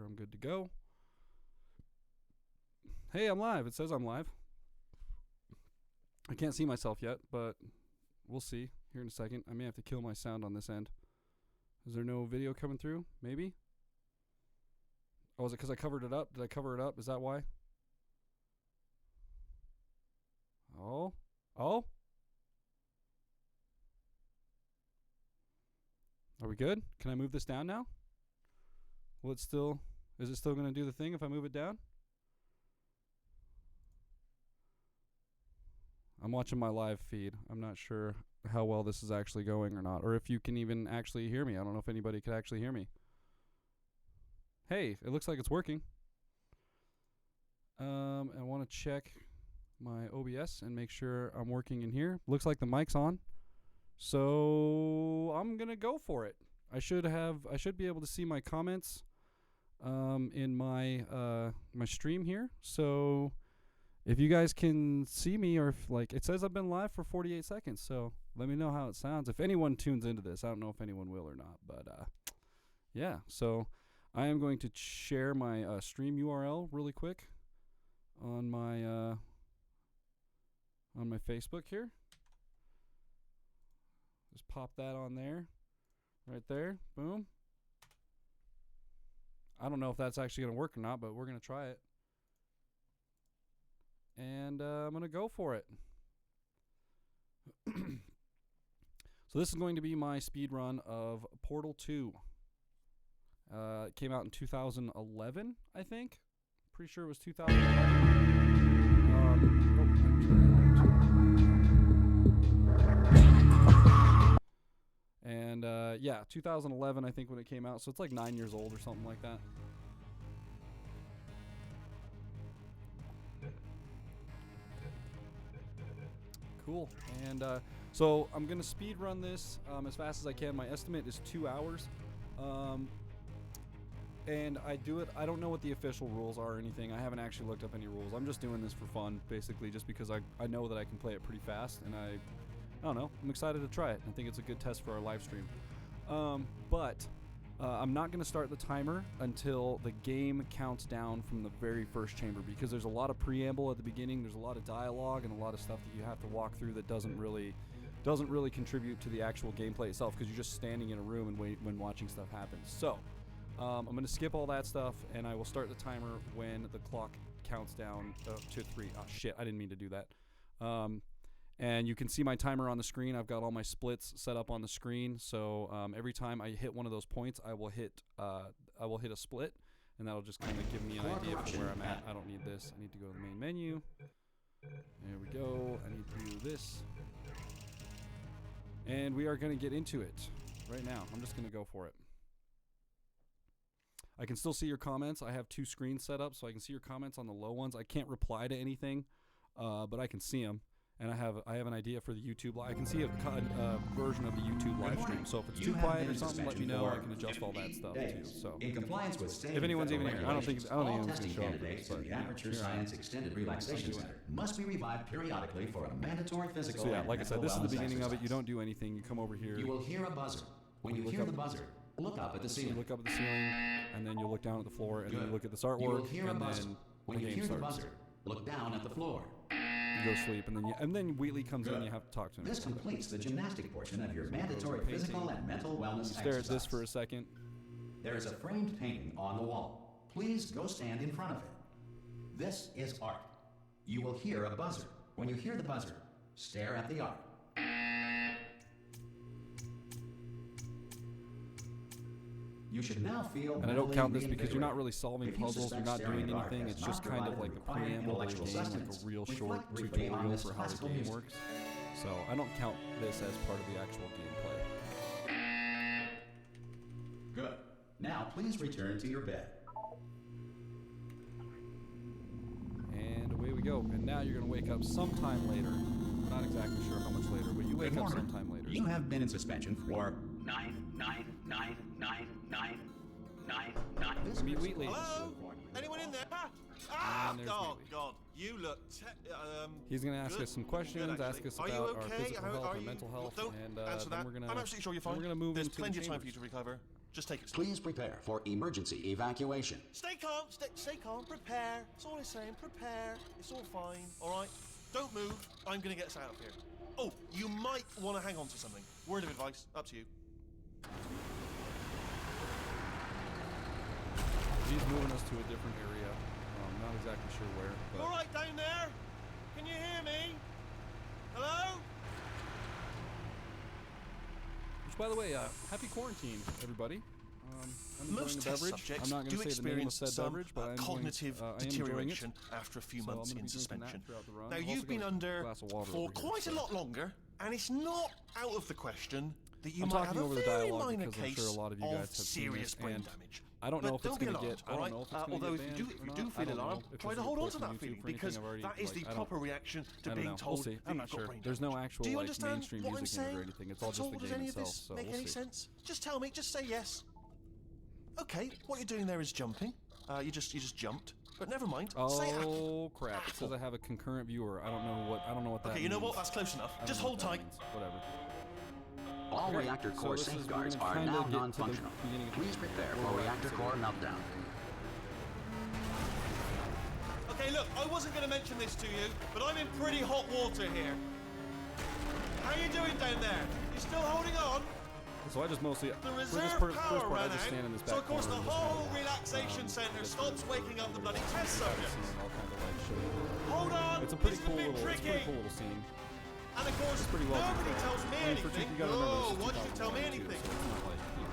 sure I'm good to go. Hey, I'm live. It says I'm live. I can't see myself yet, but we'll see here in a second. I may have to kill my sound on this end. Is there no video coming through? Maybe? Oh, is it because I covered it up? Did I cover it up? Is that why? Oh? Oh? Are we good? Can I move this down now? Will it still... Is it still going to do the thing if I move it down? I'm watching my live feed. I'm not sure how well this is actually going or not, or if you can even actually hear me. I don't know if anybody could actually hear me. Hey, it looks like it's working. I want to check my OBS and make sure I'm working in here. Looks like the mic's on. So I'm gonna go for it. I should be able to see my comments in my my stream here. So if you guys can see me, or if, like, it says I've been live for 48 seconds, so let me know how it sounds. If anyone tunes into this, I don't know if anyone will or not, but yeah. So I am going to share my stream URL really quick on my Facebook here. Just pop that on there, right there, boom. I don't know if that's actually going to work or not, but we're going to try it. And I'm going to go for it. So this is going to be my speed run of Portal 2. It came out in 2011, I think. Pretty sure it was 2011. And yeah, 2011 I think when it came out. So it's like 9 years old or something like that. Cool. And so I'm going to speed run this as fast as I can. My estimate is 2 hours. And I don't know what the official rules are or anything. I haven't actually looked up any rules. I'm just doing this for fun, basically, just because I know that I can play it pretty fast, and I don't know. I'm excited to try it. I think it's a good test for our live stream. But I'm not going to start the timer until the game counts down from the very first chamber, because there's a lot of preamble at the beginning. There's a lot of dialogue and a lot of stuff that you have to walk through that doesn't really contribute to the actual gameplay itself, because you're just standing in a room and when watching stuff happen. So I'm going to skip all that stuff, and I will start the timer when the clock counts down to 3. Oh, shit, I didn't mean to do that. And you can see my timer on the screen. I've got all my splits set up on the screen. So every time I hit one of those points, I will hit a split, and that'll just kind of give me an idea of where I'm at. I don't need this. I need to go to the main menu. There we go. I need to do this. And we are going to get into it right now. I'm just going to go for it. I can still see your comments. I have 2 screens set up, so I can see your comments on the low ones. I can't reply to anything, but I can see them. And I have an idea for the YouTube live. I can see a version of the YouTube live stream. So if it's too quiet or something, let me know. I can adjust all that stuff too. So in compliance with state if anyone's even here, I don't think anyone's going to show up. Candidates in the Aperture Science Extended Relaxation Center must be revived periodically for a mandatory physical. So yeah, like I said, this is the beginning of it. You don't do anything. You come over here. You will hear a buzzer. When you hear the buzzer, look up at the ceiling. You look up at the ceiling, and then you look down at the floor, and then you look at this artwork, you will hear a buzzer. then when the you game hear starts. the buzzer, look down at the floor. You go sleep, and then Wheatley comes in, and you have to talk to him. This completes the gymnastic portion of your mandatory physical and mental wellness exercise. Stare at this for a second. There is a framed painting on the wall. Please go stand in front of it. This is art. You will hear a buzzer. When you hear the buzzer, stare at the art. You should now feel. And I don't count this because you're not really solving puzzles, you're not doing anything, it's just kind of like the preamble of the game, like a real short tutorial for how the game works. So I don't count this as part of the actual gameplay. Good. Now please return to your bed. And away we go. And now you're going to wake up sometime later. I'm not exactly sure how much later, but you wake up sometime later. You have been in suspension for This Meet person- Wheatley. Hello? Anyone in there? And there's Oh, Wheatley. God. You look... He's going to ask good. us some Good, questions, ask actually. us Are you about our okay? physical health and mental health, Don't and answer then that. we're going to... I'm absolutely sure you're fine. We're going to move There's into plenty the of time for you chambers. to recover. Just take it slow. Please prepare for emergency evacuation. Stay calm. Stay calm. Prepare. That's all I'm saying. Prepare. It's all fine. All right? Don't move. I'm going to get us out of here. Oh, you might want to hang on to something. Word of advice. Up to you. He's moving us to a different area. Not exactly sure where, You but... all right down there? Can you hear me? Hello? Which, by the way, happy quarantine, everybody. I'm enjoying Most the test beverage. subjects I'm not do going to say the name of experience said some beverage, but I'm cognitive I am enjoying it. deterioration after a few So I'm months gonna in be drinking that suspension. throughout the run. Now, I've also you've been got a under glass of water for over here, quite a so- lot longer, and it's not out of the question that you I'm might talking have a over the very dialogue minor because I'm case sure a lot of you guys have of seen serious this, brain and damage. I don't know But if it's don't be going to alarmed, get. I all don't right? know if it's going to Although get if you banned or do not. feel I don't alarmed, know if try it's to hold on to reported that on feeling YouTube for anything because I've already, that is like, the I don't- proper reaction I to don't being know. told We'll see. that I'm you've not got sure. brain There's no damage. actual Do you like understand mainstream what I'm music in it saying? or anything. It's all At just the Does game any of itself. this So make we'll any see. sense? Just tell me. Just say yes. Okay, what you're doing there is jumping. You just jumped. But never mind. Say apple. Oh crap! It says I have a concurrent viewer. I don't know what that. Okay, you know means. what? That's close enough. I don't Just know hold what that tight. means. Whatever. All Okay, reactor so core this is- we're safeguards gonna are kinda now get to the non-functional. beginning of- Please prepare where for we're at, reactor so- core meltdown. Okay, look, I wasn't going to mention this to you, but I'm in pretty hot water here. How you doing down there? You still holding on? So I just mostly The for this reserve first power part I ran just stand in this out, back so of course the corner and just whole kinda, relaxation I centre guess stops waking up the bloody test I'll subjects. kind of like show you. Hold on, It's a pretty this cool is a bit little, it's a tricky. pretty cool little scene. And of course, Pretty well nobody done. tells me I mean, for anything. you gotta remember, Oh, this is why should you tell me 2001 too, anything? so it's not like, you know,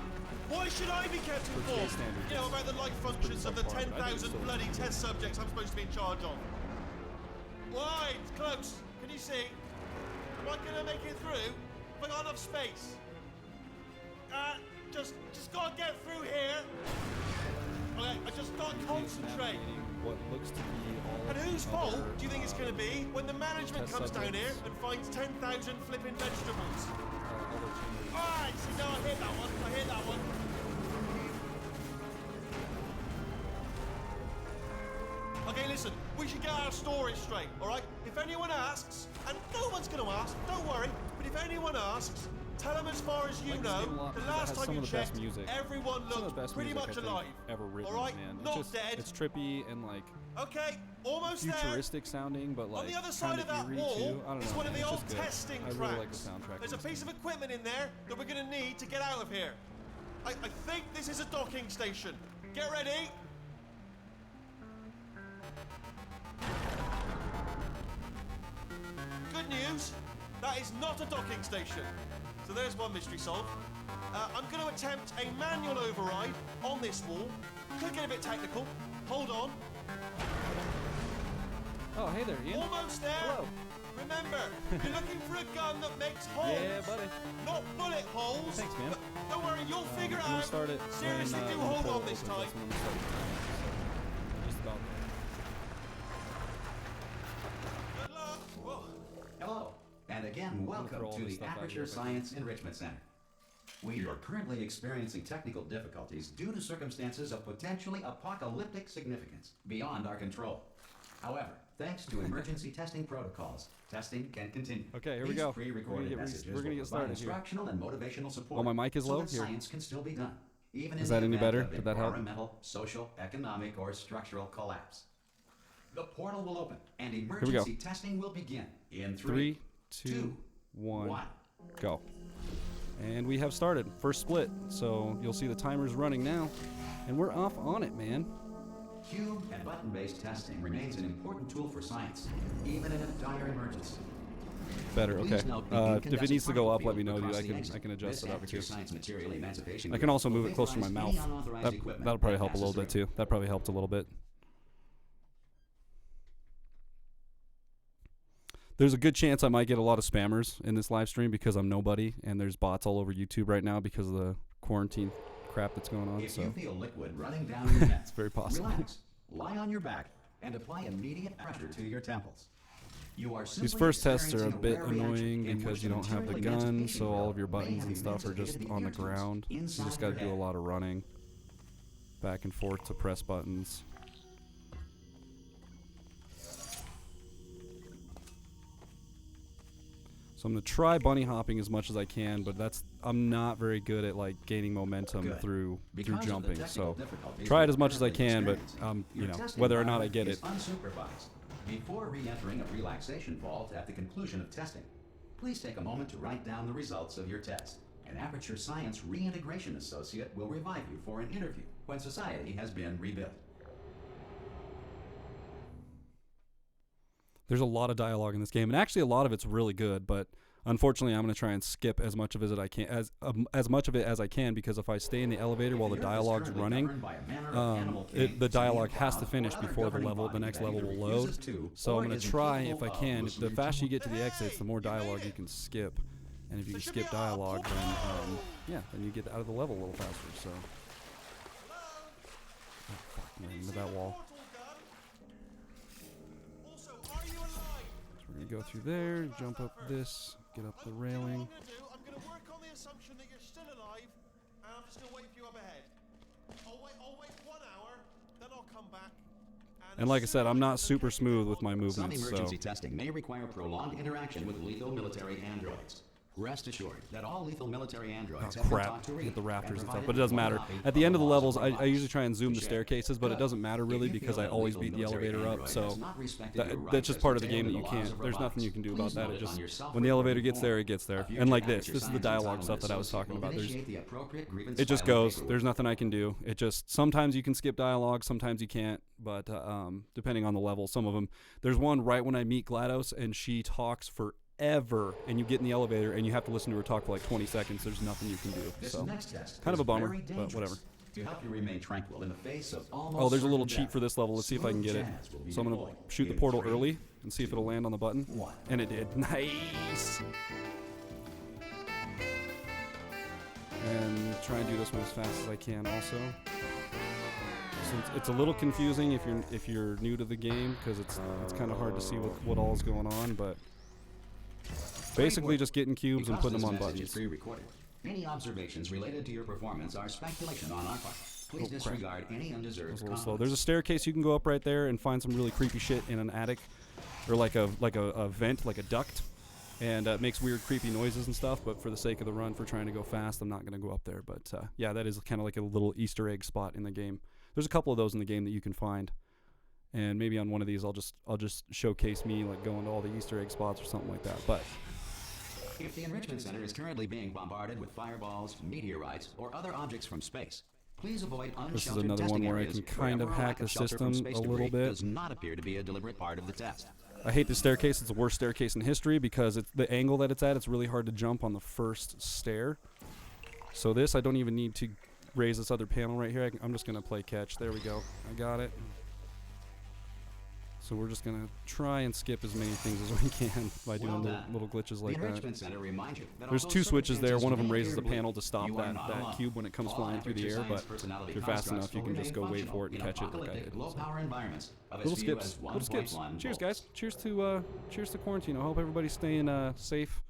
Why should I be kept today's informed? standards, You know, about the life functions of the subpar, but I think it's 10,000 still bloody good. test subjects I'm supposed to be in charge of. Why? It's close. Can you see? Am I gonna make it through? Have I got enough space? Just gotta get through here. Okay, I just gotta concentrate. navigating what looks to be all And of whose the fault other, do you think it's gonna be when the management test comes down here subjects. and finds 10,000 flipping vegetables? other chambers? Alright, see now I hit that one. I hit that one. Okay, listen, we should get our stories straight, alright? If anyone asks, and no one's gonna ask, don't worry, but if anyone asks, tell them as far as you Like this know, game a lot the because it last has time some you of the best checked, music. everyone Some of the looked best pretty music much I think alive. ever written, alright? man. Not it's just, dead. It's trippy and like Okay, almost there. futuristic sounding, but like On the other side kinda of that eerie wall too. I don't is know, one of man, the it's old just good. testing I tracks. really like the soundtrack. There's a piece of equipment in there that we're going to need to get out of here. I think this is a docking station. Get ready. Good news, that is not a docking station. So there's one mystery solved. I'm going to attempt a manual override on this wall. Could get a bit technical. Hold on. Oh, hey there, Ian. Almost there. Hello. Remember, you're looking for a gun that makes holes. Yeah, buddy. Not bullet holes. Thanks, man. But don't worry, you'll figure it I'm gonna out. start it Seriously, when, do when the hold portal on this opens. time. That's when I'm gonna start the timer, so just about there. Good luck. Whoa. Hello, and again, for welcome all to this the stuff out Aperture here, but- Science Enrichment Center. We are currently experiencing technical difficulties due to circumstances of potentially apocalyptic significance beyond our control. However, thanks to emergency testing protocols, testing can continue. Okay, here we These go. pre-recorded messages We're gonna will get provide started here. instructional and motivational support. Oh, my mic is so low? that Here. science can still be done, even in Is the that any event better? of Did that help? environmental, social, economic, or structural collapse. The portal will open, and we go. emergency testing will begin in 3, 2, 1, go. And we have started. First split. So you'll see the timer's running now. And we're off on it, man. Cube and button-based testing remains an important tool for science, even in a dire emergency. Better, Please okay. note the If it incandescent needs to go up, particle let me know, field dude. I across the can exit. adjust This it up Aperture here. Science Material Emancipation I can also Group move it closer to my vaporize mouth. any unauthorized equipment That'll probably that help a little passes bit through. too. That probably helped a little bit. There's a good chance I might get a lot of spammers in this live stream because I'm nobody, and there's bots all over YouTube right now because of the quarantine crap that's going on. If So you feel liquid running down your neck, it's very possible. relax, lie on your back, and apply immediate pressure to your temples. You are These simply first tests are a experiencing bit rare reaction annoying in because which you don't have the material gun, emancipation so all will of your may buttons have and stuff are emancipated just the on the ear tubes ground. You inside just got to your do a head. lot of running. back and forth to press buttons. So I'm going to try bunny hopping as much as I can, but I'm not very good at like gaining momentum through jumping. So try it as much as I can, but you know, whether or not I get it. Unsupervised. Before re-entering a relaxation vault at the conclusion of testing, please take a moment to write down the results of your test. An Aperture Science Reintegration Associate will revive you for an interview when society has been rebuilt. There's a lot of dialogue in this game, and actually a lot of it's really good, but unfortunately I'm going to try and skip as much of it as much of it as I can, because if I stay in the elevator while the dialogue's running, the dialogue has to finish before the next level will load. So I'm going to try, if I can, the faster you get to the exits, the more dialogue you can skip. And if you can skip dialogue, then yeah, then you get out of the level a little faster. So, oh, fuck, I ran into that wall. So we're gonna go through there, jump up this, get up the railing. I'm gonna work on the assumption that you're still alive, and I'm just gonna wait for you up ahead. I'll wait 1 hour, then I'll come back. And like I said, I'm not super smooth with my movements. Some emergency so. testing may require prolonged interaction with lethal military androids. Rest assured that all lethal military androids have been taught to read hit the rafters and stuff, provided but it doesn't matter. follow At the end of the laws levels, of I usually try and zoom the staircases, but it doesn't matter really because I always beat the elevator up. So that's just part of the game that you can't. There's nothing you can do about that. It just when the elevator gets there, it gets there. And like this is the dialogue stuff that I was talking about. It just goes. There's nothing I can do. It just sometimes you can skip dialogue, sometimes you can't. But depending on the level, some of them. There's one right when I meet GLaDOS, and she talks for ever, and you get in the elevator and you have to listen to her talk for like 20 seconds. There's nothing you can do. So kind of a bummer, but whatever. To help you remain tranquil in the face of almost oh, there's a little cheat for this level. Let's see if I can get it. So I'm gonna shoot the portal early and see if it'll land on the button. And it did. Nice. And try and do this one as fast as I can also. So it's a little confusing if you're new to the game, because it's kind of hard to see what all is going on, but basically just getting cubes and putting them on buttons. Any observations related to your performance are speculation on our part. Please disregard any undeserved comments. Slow. There's a staircase you can go up right there and find some really creepy shit in an attic, or like a vent, like a duct, and it makes weird creepy noises and stuff. But for the sake of the run, for trying to go fast, I'm not going to go up there. But yeah, that is kind of like a little Easter egg spot in the game. There's a couple of those in the game that you can find, and maybe on one of these I'll just showcase me like going to all the Easter egg spots or something like that. But if the Enrichment Center is currently being bombarded with fireballs, meteorites, or other objects from space, please avoid unsheltered this is another one where I can kind of hack the system a little bit. Does not appear to be a deliberate part of the test. I hate the staircase. It's the worst staircase in history because it's the angle that it's at. It's really hard to jump on the first stair. So this, I don't even need to raise this other panel right here. I'm just going to play catch. There we go. I got it. So we're just going to try and skip as many things as we can by doing little glitches like that. There's two switches there. One of them raises the panel to stop that cube when it comes flying through the air, but if you're fast enough, you can just go wait for it and catch it like I did. So. Little skips. Cheers, guys. Cheers to quarantine. I hope everybody's staying safe,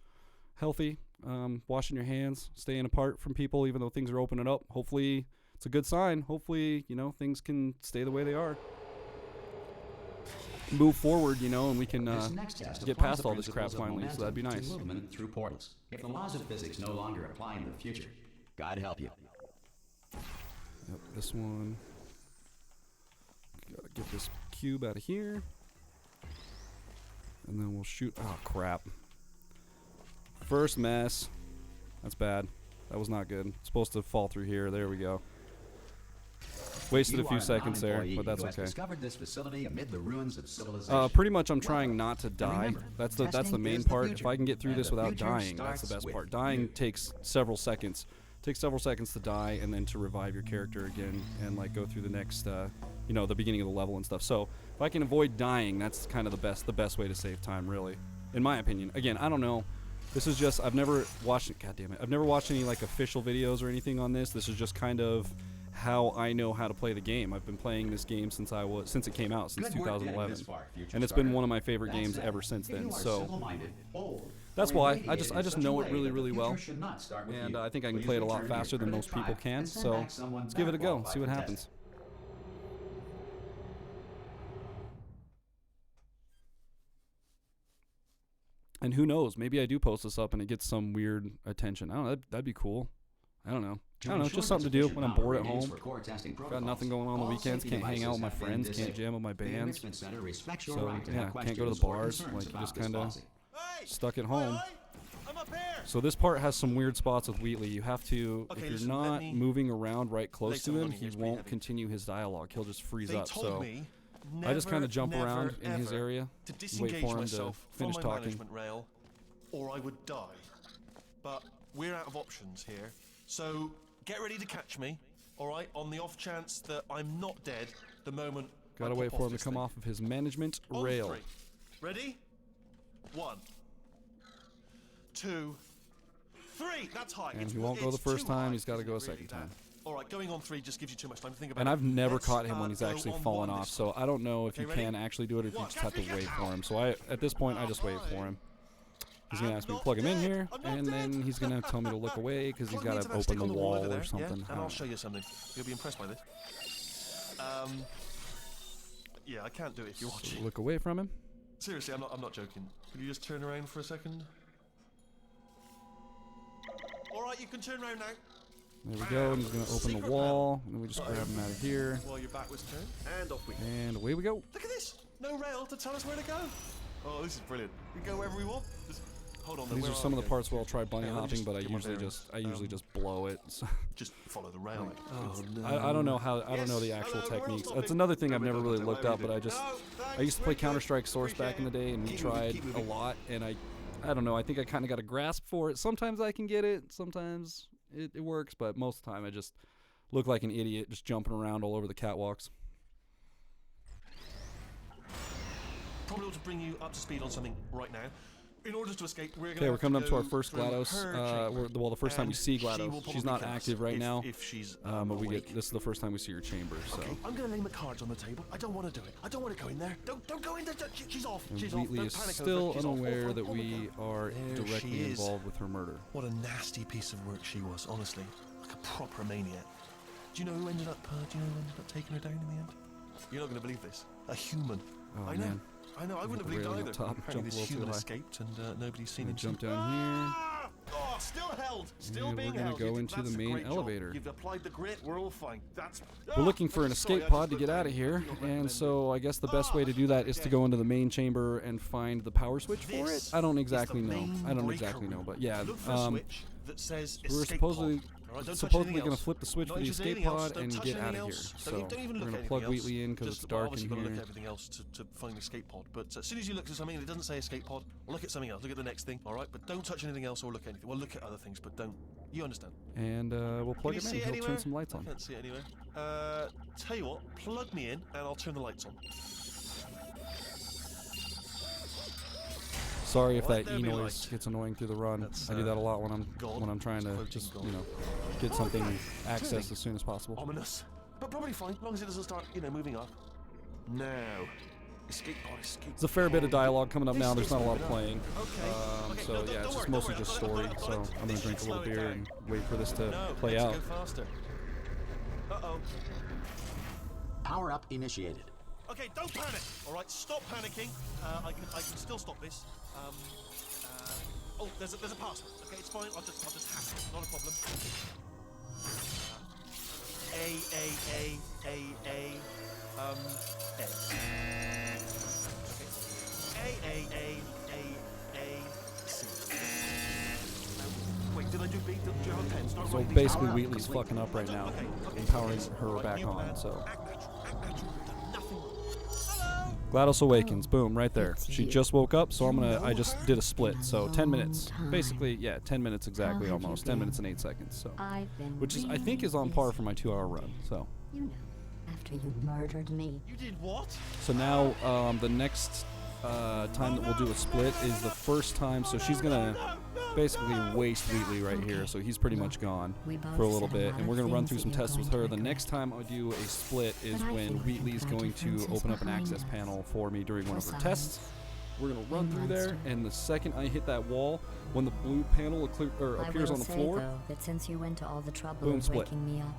healthy, washing your hands, staying apart from people, even though things are opening up. Hopefully, it's a good sign. Hopefully, things can stay the way they are. Move forward, and we can get past all this crap finally, so that'd be nice. Through portals. If the laws of physics no longer apply in the future, God help you. Yep, this one. Gotta get this cube out of here. And then we'll shoot. Oh, crap. First mess. That's bad. That was not good. It's supposed to fall through here. There we go. Wasted a few seconds there, but that's okay. This facility amid the ruins of civilization. Pretty much I'm trying not to die. That's the main part. If I can get through this without dying, that's the best part. Dying takes several seconds. It takes several seconds to die and then to revive your character again and like go through the next the beginning of the level and stuff. So if I can avoid dying, that's kind of the best way to save time, really. In my opinion. Again, I don't know. This is just I've never watched I've never watched any like official videos or anything on this. This is just kind of how I know how to play the game. I've been playing this game since it came out, since 2011, and it's been one of my favorite games ever since then. So that's why I just know it really, really well, and I think I can play it a lot faster than most people can. So let's give it a go, see what happens. And who knows? Maybe I do post this up and it gets some weird attention. I don't know. That'd be cool. I don't know. It's just something to do when I'm bored at home. Got nothing going on the weekends. Can't hang out with my friends. Can't jam with my bands. So yeah, can't go to the bars. Like you just kind of stuck at home. I'm up here. So this part has some weird spots with Wheatley. You have to, Okay, if you're listen, not let me moving around right close lay to something him, on he here, it's won't pretty continue his dialogue. He'll just freeze They up. told So me I just kind of jump never, around in his ever area, to wait disengage for him to myself finish from my talking. management rail, or I would die. But we're out of options here, so get ready to catch me. All right, on the off chance that I'm not dead the moment. Gotta wait for him to come off of his management rail. 3. Ready? 1, 2, 3. That's high. And It's- he won't go the it's first too time, high. he's gotta go a Isn't it second really time. All right, going on 3 just gives you too much time to think about And it. I've never Let's, caught him when he's go actually on fallen 1 off, this so I don't know if Okay, you ready? can actually do it or if you One, just have to catch me, wait catch for him. So at this point, I just wait for him. He's gonna I'm ask me to not plug him in dead. here, I'm not and then dead. he's gonna tell me to look away because he's Plug me gotta into that open stick the on wall over there, or something. Yeah? I And I'll don't show know. you something. You'll be impressed by this. Yeah, I can't do it if you're watching. Look away from him. Seriously, I'm not joking. Could you just turn around for a second? All right, you can turn around now. There we go, and he's gonna open the Secret wall, and then we just grab him out of here, While your back was turned, and off we go. and away we go. Look at this! No rail to tell us where to go. Oh, this is brilliant. We can go wherever we want. Just hold on. These where are some of we the parts where I'll try bunny Hang on, let me hopping, but I just get my usually bearings. just blow it. So Just follow the rail. oh, I don't know the actual hello, we're all techniques. stopping. That's another thing I've No, never no, really no, looked no, up, but I thanks, used to play we're good. Counter-Strike Source back in the Appreciate day, and we Keep moving, tried keep a moving. lot, and I don't know. I think I kind of got a grasp for it. Sometimes I can get it. Sometimes it works, but most of the time I just look like an idiot just jumping around all over the catwalks. Probably ought to bring you up to speed on something right now. In order to escape, we're going Okay, we're coming up to our first GLaDOS. The first time we see she will GLaDOS. probably She's not kill us active right now, if she's but awake. this is the first time we see her chamber. So Okay, I'm going to lay my cards on the table. I don't want to do it. I don't want to go in there. Don't go in there. She's off. and She's off. Wheatley Don't is panic still over it. She's off. unaware Off, that off, off, we off. are There directly she is. involved with her murder. What a nasty piece of work she was, honestly. Like a proper maniac. Do you know who ended up taking her down in the end? You're not going to believe this. A human. Oh I know. man, I know. I wouldn't have the believed railing either. up top, Apparently jump a this little too human high. escaped and nobody's seen gonna him. jump since. down here. Oh, still held. Still And being we're gonna held. go into That's the a main great job. elevator. You've applied the grit. We're all fine. That's. We're looking for an escape pod to get out of here, and so I guess the best way to do that is to go into the main chamber and find the power switch for it. I don't exactly know. But yeah, Look for a switch that says we were escape supposedly pod. All right, don't touch supposedly anything going to else. flip the switch Not for the interested in escape anything else. pod Don't and touch get out of anything here. else. So Don't even we're look going at to plug anything else. Wheatley in because Just, it's well, dark in obviously you've got to look here. at everything else to find the escape pod. But as soon as you look at something and it doesn't say escape pod, look at something else. Look at the next thing. All right, but don't touch anything else or look at anything. Well, look at other things, but don't. You understand? And we'll plug Can him you in. see it He'll anywhere? turn some lights I on. can't see it anywhere. Tell you what, plug me in and I'll turn the lights on. Sorry if Let that there be e-noise light. gets annoying through the run. That's, I do that a lot when God. I'm trying to Quoting just God. get something Okay, accessed turning. as soon as possible. Ominous. But probably fine, as long as it doesn't start, moving up. Now. Escape pod, escape There's a fair bit of dialogue coming up now. There's not a lot of moving playing. up. Okay. So No, yeah, don't it's just worry, mostly don't just worry. story. I've got So it. I'm gonna This drink a should little slow it beer down. and wait for this to No, play let's out. go faster. Uh-oh. Power up initiated. Okay, don't panic. All right, stop panicking. I can still stop this. Oh, there's a password. Okay, it's fine. I'll just hack it. Not a problem. A. Okay. A, C. Wait, did I do B? Do you have a pen? Start So writing these basically, down. Wheatley's fucking up right now, Okay, empowering her Right, back new on. plan. So Act natural. Nothing. Hello. GLaDOS awakens. Boom, right there. It's She you. just woke up, so You I know just her did a split. in a So 10 minutes. long Basically, yeah, 10 minutes exactly How have you almost. 10 been? minutes and 8 seconds. So, I've been which is I really think is on par busy. for my 2-hour run. So, You know, after you murdered me. You did what? so now the next time that we'll do a split is the first time. So she's gonna basically waste Wheatley right here. So he's pretty much gone We both for a little said a bit, lot and of we're gonna run things through that some you're tests with going her. to The regret. next time I do a split is But I when think Wheatley's that going to differences open up an behind access us. panel for me during one of her Besides, tests. We're gonna run you through there, monster. and the second I hit that wall, when the blue panel appears I on will the say, floor, though, that since you went to all the trouble Boom, of split. waking me up,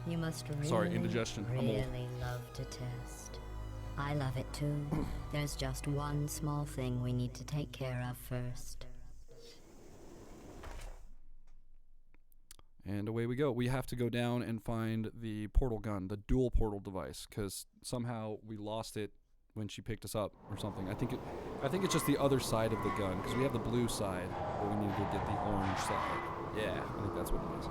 you must really, Sorry, indigestion. I'm old. really love to test. I love it too. There's just one small thing we need to take care of first. And away we go. We have to go down and find the portal gun, the dual portal device, because somehow we lost it when she picked us up or something. I think it's just the other side of the gun, because we have the blue side, but we need to get the orange side. Yeah, I think that's what it is.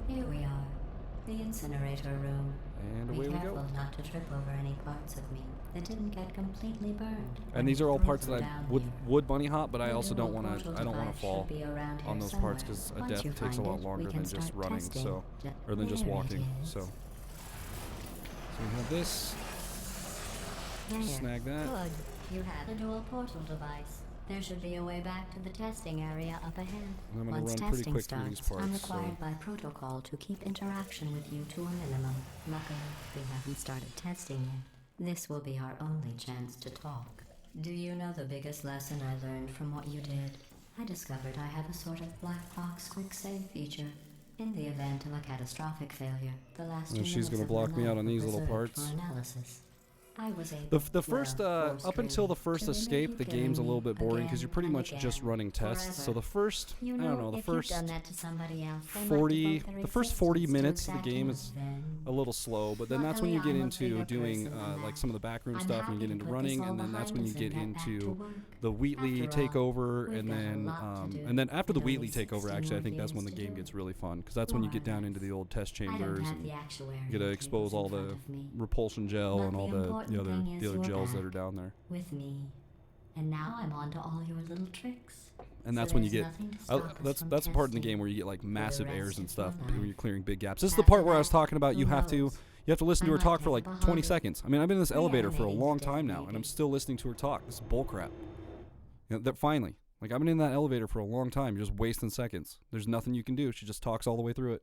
Here we are, the incinerator room. And Be away we careful go. not to trip over any parts of me that didn't get completely burned. And these are all parts that I Down would here. bunny hop, but I The also don't dual want to. portal I don't want device to fall should be around here on those parts, somewhere. because a Once death you takes a find lot it, longer we can than just start running. testing. So, Ju- or than just there it walking. is. So we have this. There. Snag that. Good. You have the dual portal device. There should be a way back to the testing area up ahead. And I'm gonna Once run pretty testing quick through these starts, I'm parts, so- required by protocol to keep interaction with you to a minimum. Luckily, we haven't started testing yet. This will be our only chance to talk. Do you know the biggest lesson I learned from what you did? I discovered I have a sort of black box quick save feature. In the event of a catastrophic failure, the last And 2 she's minutes gonna of block my me out life on were these little preserved parts. for analysis. I was able, The first up until the first escape, the game's a little bit boring because you're pretty much just running tests. So the first, I don't know, the first 40, the first 40 minutes of the game is a little slow, but then that's when you get into doing like some of the backroom stuff, and you get into running, and then that's when you get into the Wheatley takeover, and then after the Wheatley takeover, actually, I think that's when the game gets really fun, because that's when you get down into the old test chambers and you get to expose all the repulsion gel and all the other gels that are down there. With me. And now I'm on to all your little tricks. And that's So when you there's get nothing to stop us that's from the part in the testing game where you get like massive rest errors and of stuff your when you're life. clearing big gaps. This is the After part where I was that, talking about who you have to listen to I her might talk for take like up a 20 hobby. seconds. I mean, I've been in this elevator for a Reanimating long the time dead now, and I'm baby. still listening to her talk. This is bullcrap. That finally, like, I've been in that elevator for a long time. You're just wasting seconds. There's nothing you can do. She just talks all the way through it.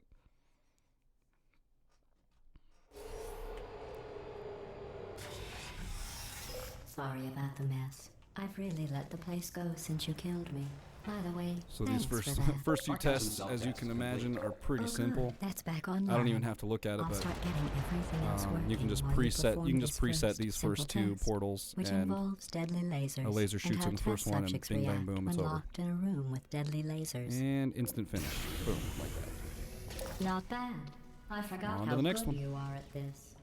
Sorry about the mess. I've really let the place go since you killed me. By the way, So these thanks first for that. first few Our custom tests, as you can imagine, are pretty Oh, simple. good. That's back on. I don't even have to look at it, I'll but start getting everything else you can working just while preset. perform You can just this preset these simple first two test, portals, which and involves deadly lasers. a laser and shoots how in the first test one, and subjects bing, bang, react boom, when it's over. locked in a room with deadly lasers. And instant finish. Boom, like that. Not bad. I forgot On to how the next good one. you are at this.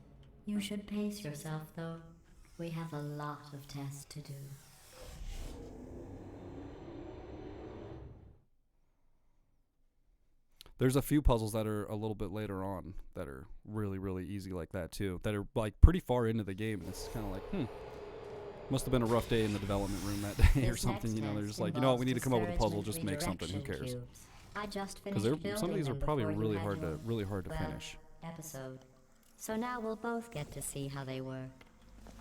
You should pace yourself, though. We have a lot of tests to do. There's a few puzzles that are a little bit later on that are really, really easy like that too. That are like pretty far into the game. And it's kind of like, must have been a rough day in the development room that day or This something. next You know, they're test just like, you know what, we need to come up with a puzzle. involves Just make something. Who discouragement cares? cubes. I just Because finished some of these are building them probably before you really had hard to your, finish. episode. So now we'll both get to see how they work.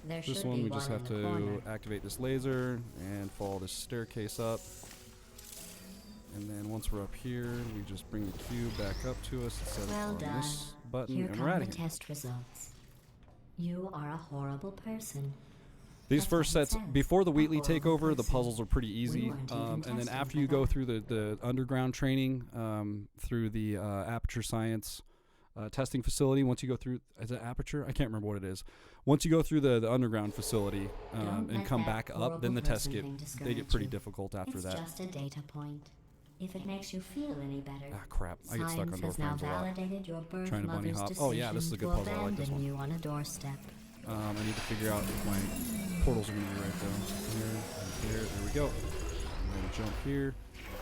There This should one be we just one have in the corner. to activate this laser and follow this staircase up. And then once we're up here, we just bring the cube back up to us and set it Well on done. this button, Here and come we're out the of here. test results. You are a horrible person. These That's first what it sets, says. before the A Wheatley horrible takeover, the person. puzzles are pretty easy. weren't even And then testing after for you go that. through the underground training, through the Aperture Science testing facility, once you go through, is it Aperture? I can't remember what it is. Once you go through the underground facility Don't and let come that back up, horrible then the tests person thing they discourage get pretty you. difficult after It's that. just a data point. If it makes you feel any better, Ah, crap. I get stuck on science door has now frames a lot. validated your birth Trying to bunny mother's hop. decision Oh, yeah, this is a good to puzzle. I like this abandon one. you on a doorstep. I need to figure out if my portals are going to be right though. Here, and here, there we go. I'm going to jump here,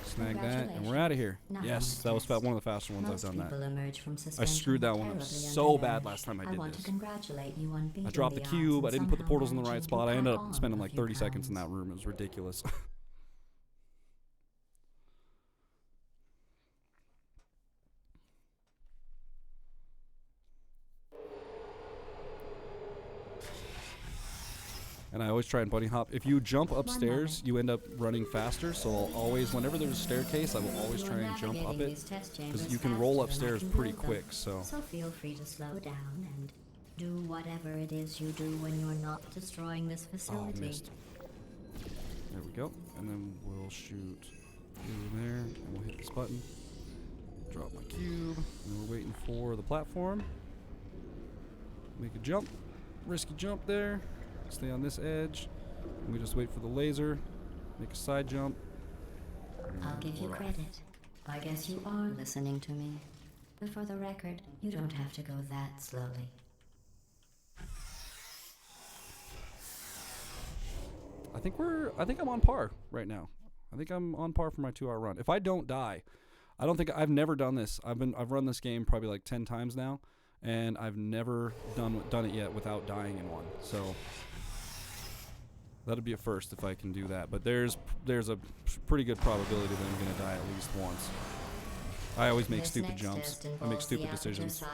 snag that, and we're out of here. Now Yes, on that was test. one of the faster ones Most I've done people that. emerge from I suspension screwed that one up terribly so bad undernourished. last time I I did want to this. congratulate you on beating I dropped the odds cube, and I didn't put the somehow portals in the right managing to spot. I ended pack up on spending a like few 30 seconds in that pounds. room. It was ridiculous. And I always try and bunny hop. If you jump upstairs, you end up running faster. So I'll always, whenever there's a staircase, I will always You're try and jump up navigating it. these test Because chambers you can faster roll than I upstairs can pretty build them. quick. So So feel free to slow down and do whatever it is you do when you're not destroying this oh, facility. missed. There we go. And then we'll shoot through there, and we'll hit this button. Drop my cube. And we're waiting for the platform. Make a jump. Risky jump there. Stay on this edge. And we just wait for the laser. Make a side jump. I'll give you credit. I guess you are listening to me. But for the record, you don't have to go that slowly. I think I'm on par right now. I think I'm on par for my 2-hour run. If I don't die, I've never done this. I've run this game probably like 10 times now, and I've never done it yet without dying in one. So that'd be a first if I can do that. But there's a pretty good probability that I'm gonna die at least once. I always make stupid jumps. I make stupid decisions.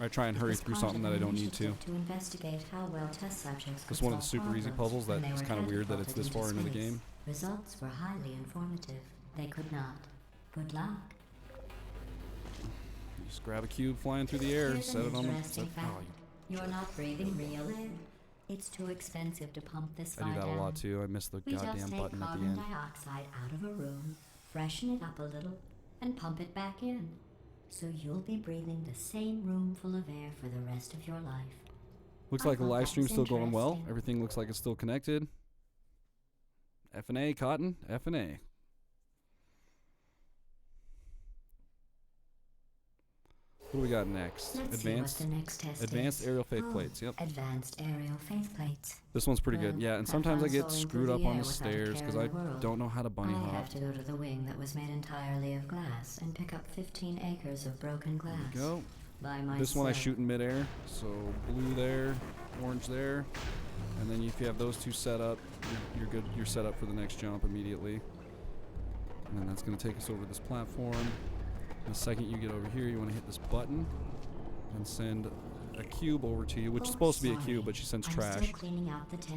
I try and hurry through something that I don't need to. Investigate how well test subjects It's one of the super easy puzzles that is kind of weird that it's this far into the game. Results were highly informative. They could not. Good luck. Just grab a cube flying through the air, set it on the... You're not breathing real air. It's too expensive to pump this far I do that down. a lot too. I miss the goddamn button at the end. We just take carbon dioxide out of a room, freshen it up a little, and pump it back in. So you'll be breathing the same room full of air for the rest of your life. Looks like the live stream's still going well. Everything looks like it's still connected. F&A, Cotton. F&A. What do we got next? Advanced aerial faith plates. Yep. Advanced aerial faith plates. This one's pretty good. Yeah, and sometimes I get screwed up on the stairs because I don't know how to bunny hop. I have to go to the wing that was made entirely of glass and pick up 15 acres of broken glass. There we go. By myself. This one I shoot in midair. So blue there, orange there, and then if you have those two set up, you're good. You're set up for the next jump immediately. And then that's going to take us over this platform. The second you get over here, you want to hit this button and send a cube over to you, which is supposed to be a cube, but she sends trash.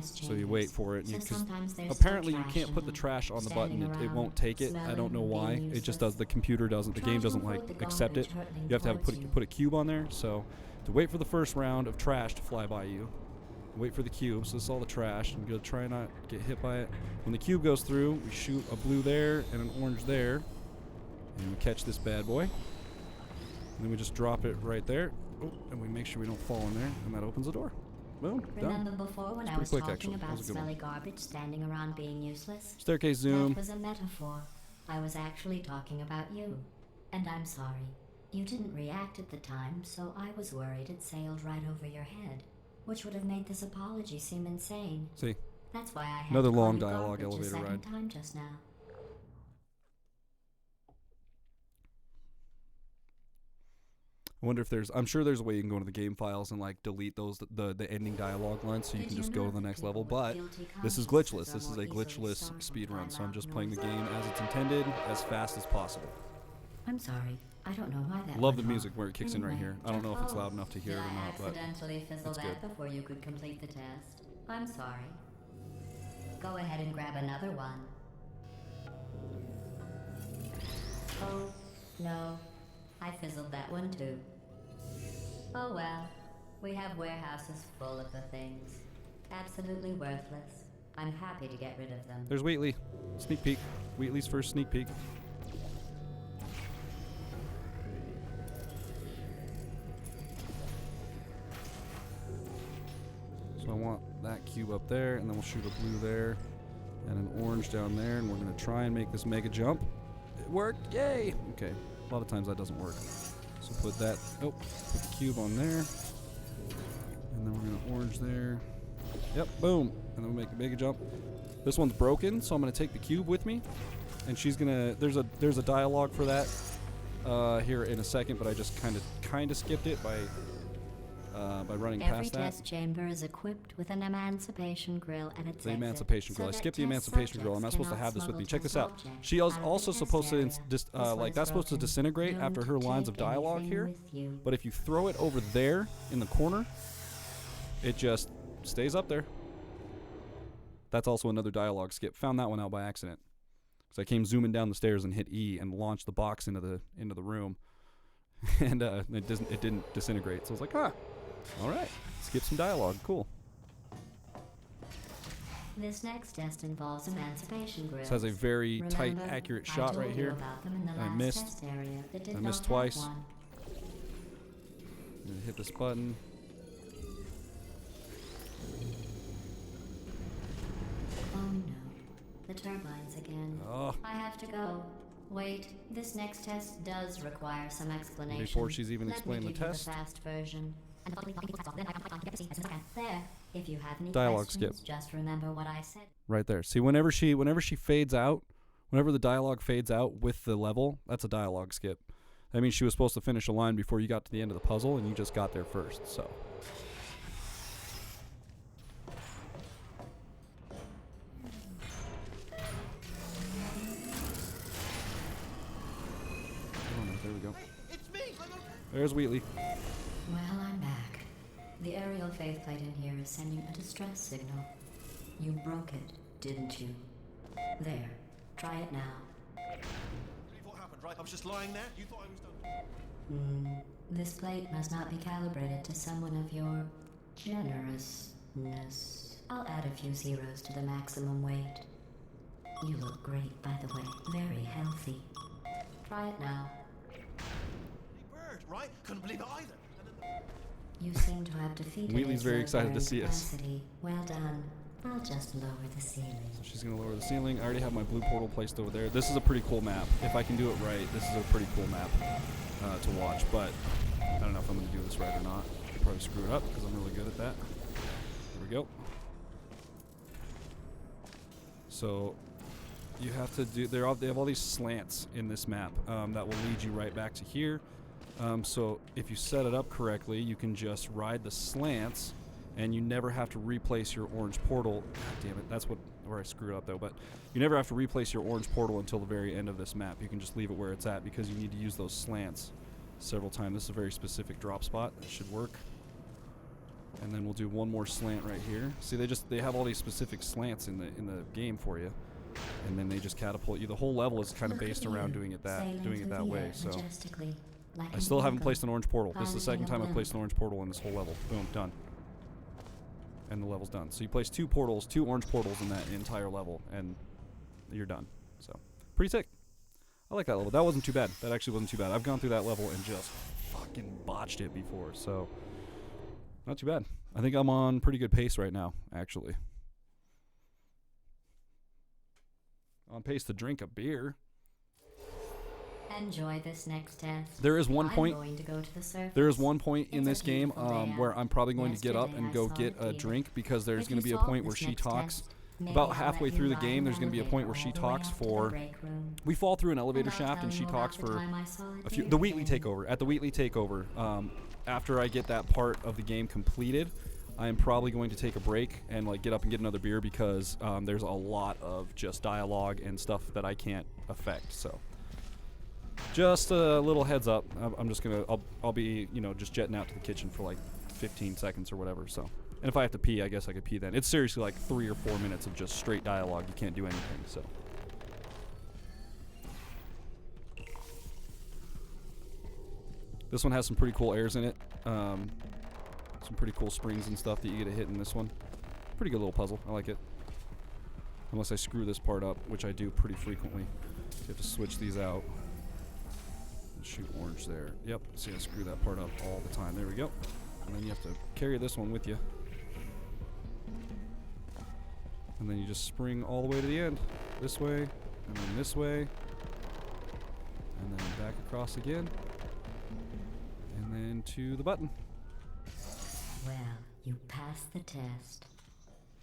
So you wait for it. Because apparently you can't put the trash on the button. It won't take it. I don't know why. It just does. The computer doesn't. The game doesn't like accept it. You have to put a cube on there. So to wait for the first round of trash to fly by you, wait for the cube. So this is all the trash. I'm going to try not get hit by it. When the cube goes through, we shoot a blue there and an orange there. And we catch this bad boy. And then we just drop it right there. Oh, and we make sure we don't fall in there. And that opens the door. Boom. Remember done. Before when I was talking about smelly garbage standing around being useless? Staircase zoom. That was a metaphor. I was actually talking about you. And I'm sorry. You didn't react at the time, so I was worried it sailed right over your head. Which would have made this apology seem insane. See? That's why I had another to long dialogue elevator ride. Time just now. I wonder if I'm sure there's a way you can go into the game files and like delete those the ending dialogue lines so you can just go to the next level, but this is glitchless. This is a glitchless speedrun, so I'm just playing the game as it's intended, as fast as possible. I'm sorry. I don't know why that. Love the music where it kicks in right here. I don't know if it's loud enough to hear it or not, but it's good. Before you could complete the test. I'm sorry. Go ahead and grab another one. Oh, no. I fizzled that one too. Oh well, we have warehouses full of the things. Absolutely worthless. I'm happy to get rid of them. There's Wheatley. Sneak peek. Wheatley's first sneak peek. So I want that cube up there, and then we'll shoot a blue there, and an orange down there, and we're going to try and make this mega jump. It worked! Yay! Okay. A lot of times that doesn't work. So put the cube on there. And then we're going to orange there. Yep, boom. And then we make a mega jump. This one's broken, so I'm going to take the cube with me. And she's going to, there's a dialogue for that here in a second, but I just kind of skipped it by running past that. Every test chamber is equipped with an emancipation grill and its The emancipation grill. I skipped the emancipation grill. I'm not supposed to have this with me. Check this out. She is also supposed to, that's supposed to disintegrate after her lines of dialogue here. But if you throw it over there in the corner, it just stays up there. That's also another dialogue skip. Found that one out by accident. So I came zooming down the stairs and hit E and launched the box into the room, and it didn't disintegrate. So I was like, all right, skip some dialogue, cool. This next test involves emancipation grills. This has a very tight, Remember, accurate I shot told right you here. about them in the I last missed. test area that did I not missed have twice. one. I'm gonna hit this button. Oh no, the turbines again. Oh, I have to go. Wait, this next test does require some explanation. before she's even Let explained me the give you test. the fast version. There. If you have any Dialogue questions, skip. just remember what I said. right there. See, whenever she fades out, whenever the dialogue fades out with the level, that's a dialogue skip. That means she was supposed to finish a line before you got to the end of the puzzle, and you just got there first. So. There we go. It's me! There's Wheatley. Well, I'm back. The aerial faceplate in here is sending a distress signal. You broke it, didn't you? There. Try it now. What happened, right? I was just lying there. You thought I was done. This plate must not be calibrated to someone of your generousness. I'll add a few zeros to the maximum weight. You look great, by the way. Very healthy. Try it now. Bird, right? Couldn't believe it either. And then You seem to have defeated Wheatley's its very low excited to bearing see us. capacity. Well done. I'll just lower the ceiling. She's going to lower the ceiling. I already have my blue portal placed over there. This is a pretty cool map. If I can do it right, this is a pretty cool map to watch. But I don't know if I'm going to do this right or not. I'll probably screw it up because I'm really good at that. There we go. So you have to do... They have all these slants in this map that will lead you right back to here. So if you set it up correctly, you can just ride the slants, and you never have to replace your orange portal. God damn it, that's where I screwed up though. But you never have to replace your orange portal until the very end of this map. You can just leave it where it's at because you need to use those slants several times. This is a very specific drop spot. That should work. And then we'll do one more slant right here. See, they have all these specific slants in the game for you, and then they just catapult you. The whole level is kind of based around doing it that way. So I still haven't placed an orange portal. This is the second time I've placed an orange portal in this whole level. Boom, done. And the level's done. So you place two orange portals in that entire level, and you're done. So, pretty sick. I like that level. That wasn't too bad. That actually wasn't too bad. I've gone through that level and just fucking botched it before, so not too bad. I think I'm on pretty good pace right now, actually. On pace to drink a beer. Enjoy this next test. There is one point. I'm going to go to the surface. There is one point in It's a this game beautiful day where out. I'm probably going to get up Yesterday and I go saw get the a key. drink because there's If going to you be a solve point where this she next talks. test, maybe About I'll halfway let through you the ride game, an there's going to be a point where elevator she all the way talks up to the for. break room. We fall through an elevator And I'll shaft, tell and she you talks about the for time I saw it a few. there The Wheatley again. takeover. At the Wheatley takeover, after I get that part of the game completed, I am probably going to take a break and like get up and get another beer because there's a lot of just dialogue and stuff that I can't affect. So. Just a little heads up. I'm just gonna. I'll be just jetting out to the kitchen for like 15 seconds or whatever. So, and if I have to pee, I guess I could pee then. It's seriously like 3 or 4 minutes of just straight dialogue. You can't do anything. So. This one has some pretty cool airs in it. Some pretty cool springs and stuff that you get to hit in this one. Pretty good little puzzle. I like it. Unless I screw this part up, which I do pretty frequently. You have to switch these out. Shoot orange there. Yep, see I screw that part up all the time. There we go. And then you have to carry this one with you. And then you just spring all the way to the end. This way, and then this way. And then back across again. And then to the button. Well, you passed the test.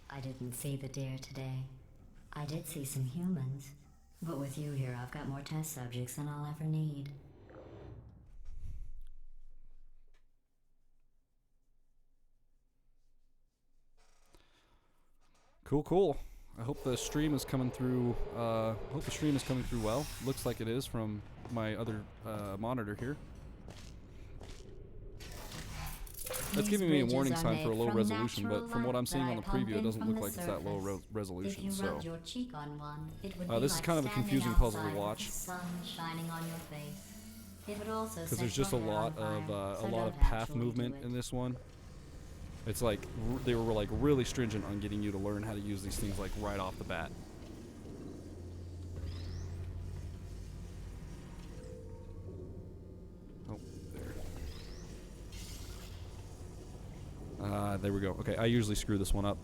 I didn't see the deer today. I did see some humans. But with you here, I've got more test subjects than I'll ever need. Cool. I hope the stream is coming through. Well. Looks like it is from my other monitor here. That's giving me a warning sign for a low resolution, but from what I'm seeing on the preview, it doesn't look like it's that low resolution. So this is kind of a confusing puzzle to watch because there's just a lot of path movement in this one. It's like they were like really stringent on getting you to learn how to use these things like right off the bat. Oh, there. There we go. Okay, I usually screw this one up.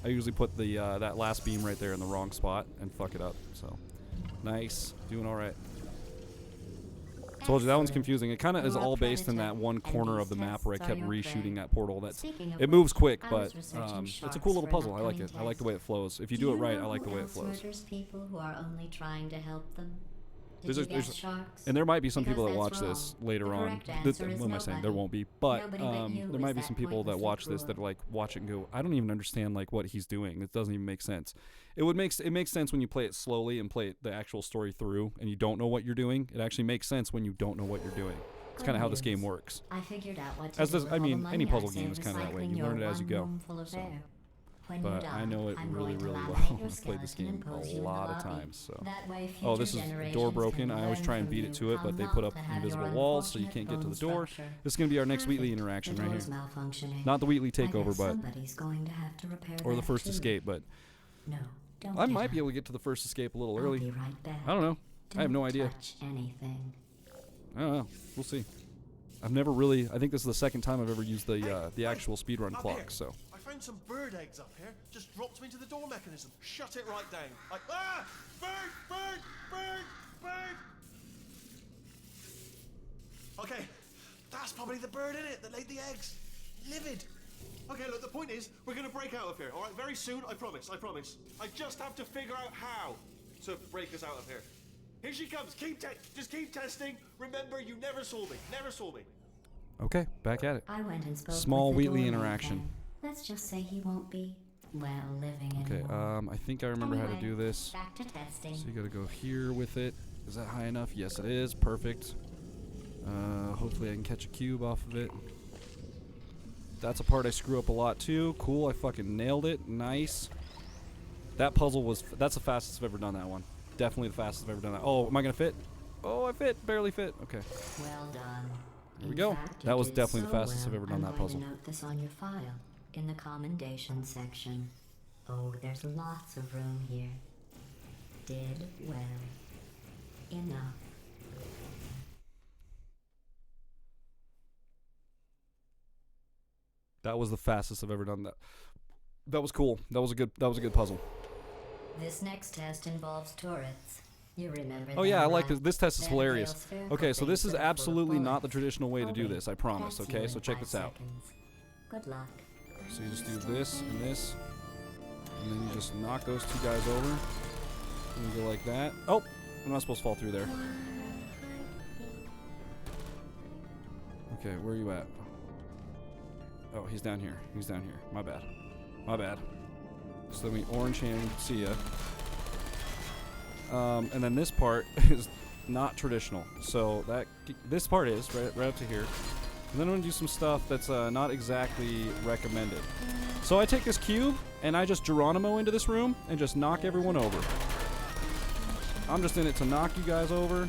I usually put the that last beam right there in the wrong spot and fuck it up. So, nice, doing all right. Told you that one's confusing. It kind of is all based in that one corner of the map where I kept reshooting that portal. That's it moves quick, but it's a cool little puzzle. I like it. I like the way it flows. If you do it right, I like the way it flows. People who are only trying to help them. And there might be some people that watch this later on. What am I saying? There won't be, but there might be some people that watch this that like watch it and go, I don't even understand like what he's doing. It doesn't even make sense. It makes sense when you play it slowly and play the actual story through, and you don't know what you're doing. It actually makes sense when you don't know what you're doing. It's kind of how this game works. I figured out what As does, I mean, any puzzle game is kind of that way. You learn it as you go. So. But I know it really, really well. I've played this game a lot of times. So, oh, this is door broken. I always try and beat it to it, but they put up invisible walls so you can't get to the door. This is gonna be our next Wheatley interaction right here. Not the Wheatley takeover, but or the first escape. But I might be able to get to the first escape a little early. I don't know. I have no idea. I don't know. We'll see. I've never really. I think this is the second time I've ever used the actual speedrun clock. So. I found some bird eggs up here. Just dropped them into the door mechanism. Shut it right down. Bird! Bird! Bird! Bird! Okay, that's probably the bird in it that laid the eggs. Livid. Okay, look, the point is, we're gonna break out of here, all right? Very soon, I promise, I promise. I just have to figure out how to break us out of here. Here she comes. Just keep testing. Remember, you never saw me. Never saw me. Okay, back at it. I went and spoke Small with the Wheatley doorman interaction. then. Let's just say he won't be, well, living Okay, anymore. I think I remember how to do this. Back to testing. So you gotta go here with it. Is that high enough? Yes, it is. Perfect. Hopefully I can catch a cube off of it. That's a part I screw up a lot too. Cool, I fucking nailed it. Nice. That puzzle was, that's the fastest I've ever done that one. Definitely the fastest I've ever done that. Oh, am I gonna fit? Oh, I fit. Barely fit. Okay. Well done. Here we go. That was definitely the fastest I've ever done that puzzle. I'm going to note this on your file in the commendation section. Oh, there's lots of room here. Did well. Enough. That was the fastest I've ever done that. That was cool. That was a good puzzle. This next test involves turrets. You remember Oh yeah, I like this. this test is They're hilarious. spherical Okay, so this things is that are full of absolutely not the bullets. traditional way to do Hurry. this, I promise, Catch you okay? in So check 5 this out. seconds. Good luck. So you just do this and this, and then you just knock those two guys over, and you go like that. Oh, I'm not supposed to fall through there. Okay, where are you at? Oh, he's down here. He's down here. My bad. My bad. So let me orange hand, see ya. And then this part is not traditional. So this part is right up to here. And then I'm gonna do some stuff that's not exactly recommended. So I take this cube and I just Geronimo into this room and just knock everyone over. I'm just in it to knock you guys over,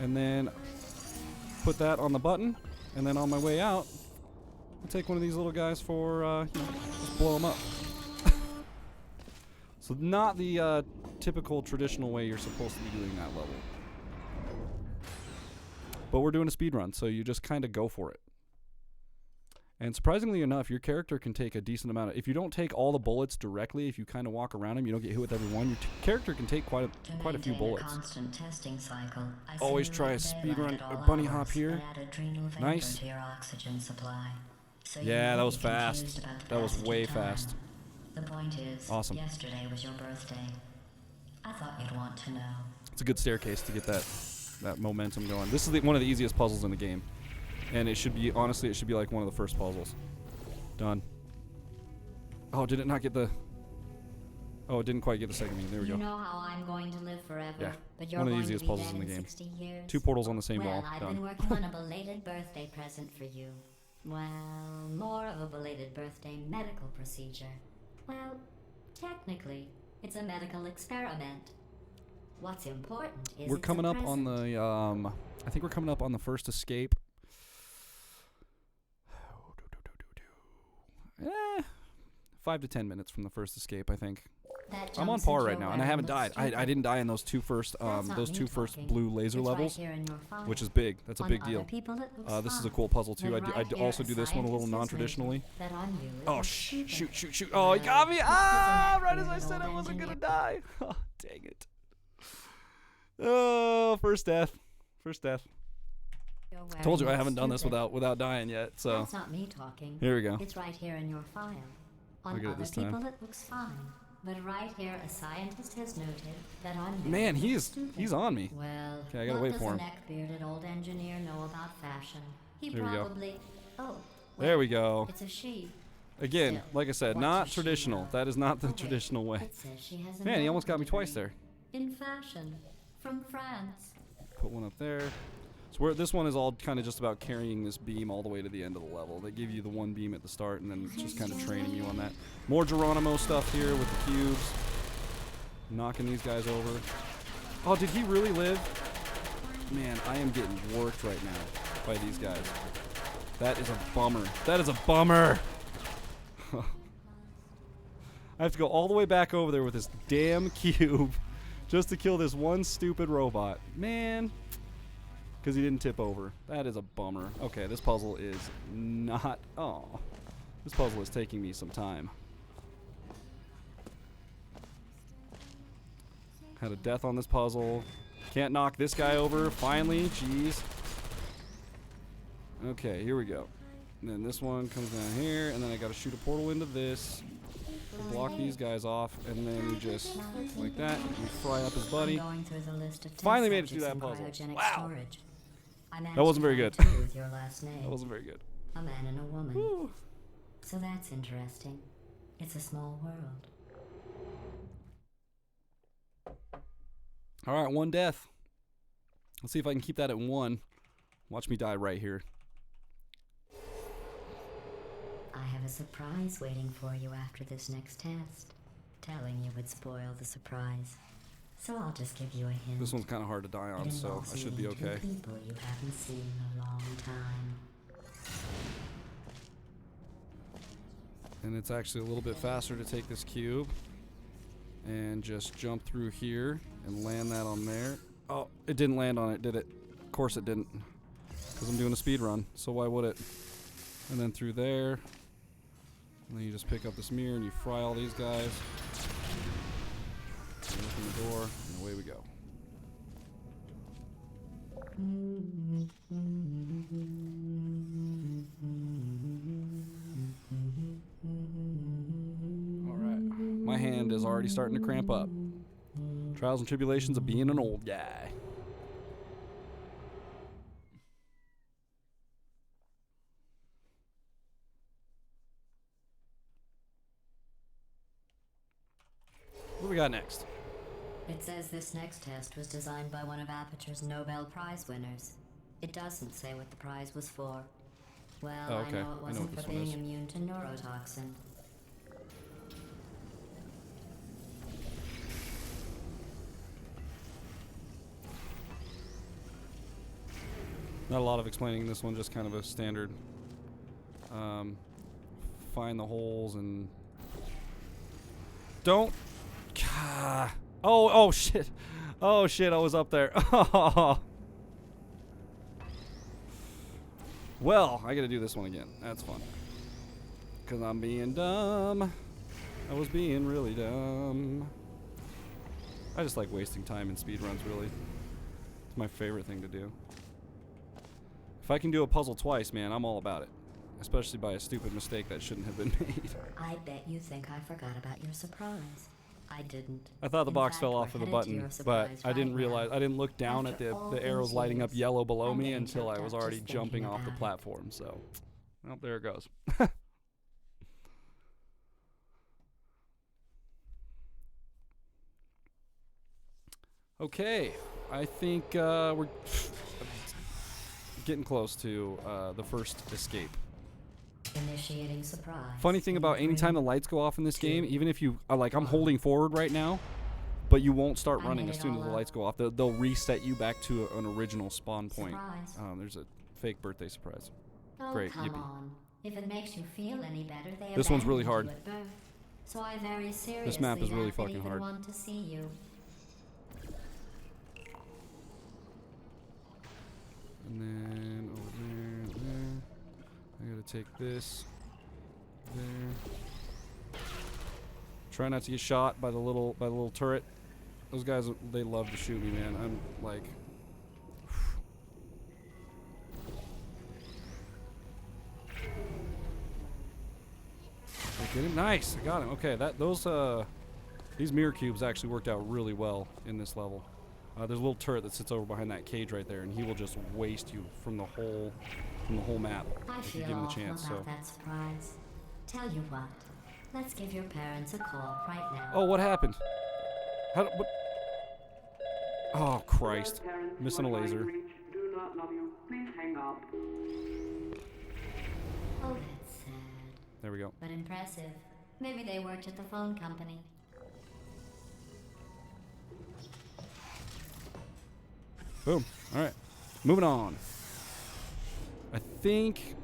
and then put that on the button, and then on my way out, I'll take one of these little guys for just blow them up. So not the typical traditional way you're supposed to be doing that level. But we're doing a speed run, so you just kind of go for it. And surprisingly enough, your character can take a decent amount of... If you don't take all the bullets directly, if you kind of walk around them, you don't get hit with every one, your character can take quite a few bullets. Constant testing cycle, I Always try a speed run, a bunny hop here. Nice. So Yeah, that was fast. That was way fast. The point is, Awesome. yesterday was your birthday. I thought you'd want to know. It's a good staircase to get that momentum going. This is one of the easiest puzzles in the game. And it should be, honestly, it should be like one of the first puzzles. Done. Oh, did it not get the... Oh, it didn't quite get the second one. There we go. You know how I'm going to live forever, Yeah, but you're one of the going easiest to be puzzles in dead the game. 60 years. 2 portals on the same Well, wall. I've Done. been working on a belated birthday present for you. Well, more of a belated birthday medical procedure. Well, technically, it's a medical experiment. What's important is We're it's coming a up on present. the, I think we're coming up on the first escape. 5 to 10 minutes from the first escape, I think. That I'm on jumps par into right your now, and I haven't wearing died. looks I didn't stupid. die in those two first That's not me talking. blue laser It's levels, right here in your file. which is big. That's a On big other deal. people, it looks This is a fine. cool puzzle too. But I right also here, do this one a little scientist has non-traditionally. noted that on you it Oh, looks shoot, stupid. shoot, shoot. Oh, he got me. Well, Ah, because right of as that I said I weird wasn't old going to die. Oh, dang it. Oh, first death. First death. You're wearing Told you I looks haven't done this stupid. without dying yet, so. That's not me talking. Here we go. It's right here in your file. On I'll get it other this time. people, it looks fine. But right here, a scientist has noted that on you Man, it he's looks stupid. he's on me. Well, Okay, I gotta what wait does for a him. neck-bearded old engineer know about fashion? He There we go. probably... Oh, There well, we go. It's a she. Again, Still, like I said, what not does she traditional. know? That is not the Oh, wait, traditional way. It says she has a Man, he almost got me medical twice degree there. in fashion from France. Put one up there. So this one is all kind of just about carrying this beam all the way to the end of the level. They give you the one beam at the start, and then it's just kind of training you on that. More Geronimo stuff here with the cubes. Knocking these guys over. Oh, did he really live? Man, I am getting worked right now by these guys. That is a bummer. That is a bummer! I have to go all the way back over there with this damn cube just to kill this one stupid robot. Man. Because he didn't tip over. That is a bummer. Okay, this puzzle is not... Oh. This puzzle is taking me some time. Had a death on this puzzle. Can't knock this guy over. Finally. Jeez. Okay, here we go. And then this one comes down here, and then I gotta shoot a portal into this. Block these guys off, and then you just, like that, you fry up his buddy. I'm going through the list of test Finally made it through subjects that in puzzle. cryogenic Wow. storage. I managed That wasn't to very find good. two with your last name. That wasn't very good. A man and a woman. Whew. So that's interesting. It's a small world. Alright, one death. Let's see if I can keep that at one. Watch me die right here. I have a surprise waiting for you after this next test. Telling you would spoil the surprise. So I'll just give you a hint. This one's kind of hard to die on, It so involves I should be meeting two okay. people you haven't seen in a long time. And it's actually a little bit faster to take this cube and just jump through here and land that on there. Oh, it didn't land on it, did it? Of course it didn't. Because I'm doing a speed run, so why would it? And then through there. And then you just pick up this mirror and you fry all these guys. And open the door, and away we go. Alright. My hand is already starting to cramp up. Trials and tribulations of being an old guy. What do we got next? It says this next test was designed by one of Aperture's Nobel Prize winners. It doesn't say what the prize was for. Well, Oh, okay. I know I it know wasn't what this for one being is. immune to neurotoxin. Not a lot of explaining this one, just kind of a standard. Find the holes and... Don't... Oh shit. Oh shit, I was up there. Well, I gotta do this one again. That's fun. Because I'm being dumb. I was being really dumb. I just like wasting time in speedruns, really. It's my favorite thing to do. If I can do a puzzle twice, man, I'm all about it. Especially by a stupid mistake that shouldn't have been made. I bet you think I forgot about your surprise. I didn't. I thought the In box fact, fell we're off of the headed to button, your but surprise I didn't right realize, now. I didn't look down After at all the these arrows lighting up years, yellow below I'm me getting until I choked was up already just jumping thinking off the about it. platform, so. Well, there it goes. Okay, I think we're getting close to the first escape. Initiating surprise. Funny thing about in anytime the three, lights go off in this game, 2, even if you like, I'm holding forward right now, but you won't start I running made as it soon as all the up. lights go off. They'll reset you back to an original spawn point. Surprise. There's a fake birthday surprise. Oh, great, come yippee. on. If it makes you feel any better, they This one's really abandoned hard. you at birth. So I very seriously This map is really doubt they'd fucking even hard. want to see you. And then over there, there. I gotta take this. There. Try not to get shot by the little turret. Those guys, they love to shoot me, man. I'm like. I get him. Nice, I got him. Okay, these mirror cubes actually worked out really well in this level. There's a little turret that sits over behind that cage right there, and he will just waste you from the whole map I if you feel give him the awful chance. about So. that surprise. Tell you what, let's give your parents a call right now. Oh, what happened? What? Oh, Christ. Missing a laser. Do not love you. Please hang up. Oh, that's sad. There we go. But impressive. Maybe they worked at the phone company. Boom. All right. Moving on. I think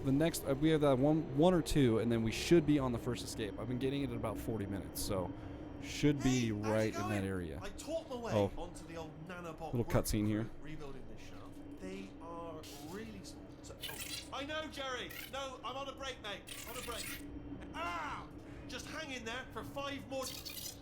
the next we have that one or two, and then we should be on the first escape. I've been getting it in about 40 minutes, so should be right in that area. I talked my way Oh. onto the old nanobot Little cutscene here. rebuilding this shaft. They are really small. So, I know, Jerry. No, I'm on a break, mate. On a break. Ah! Just hang in there for 5 more.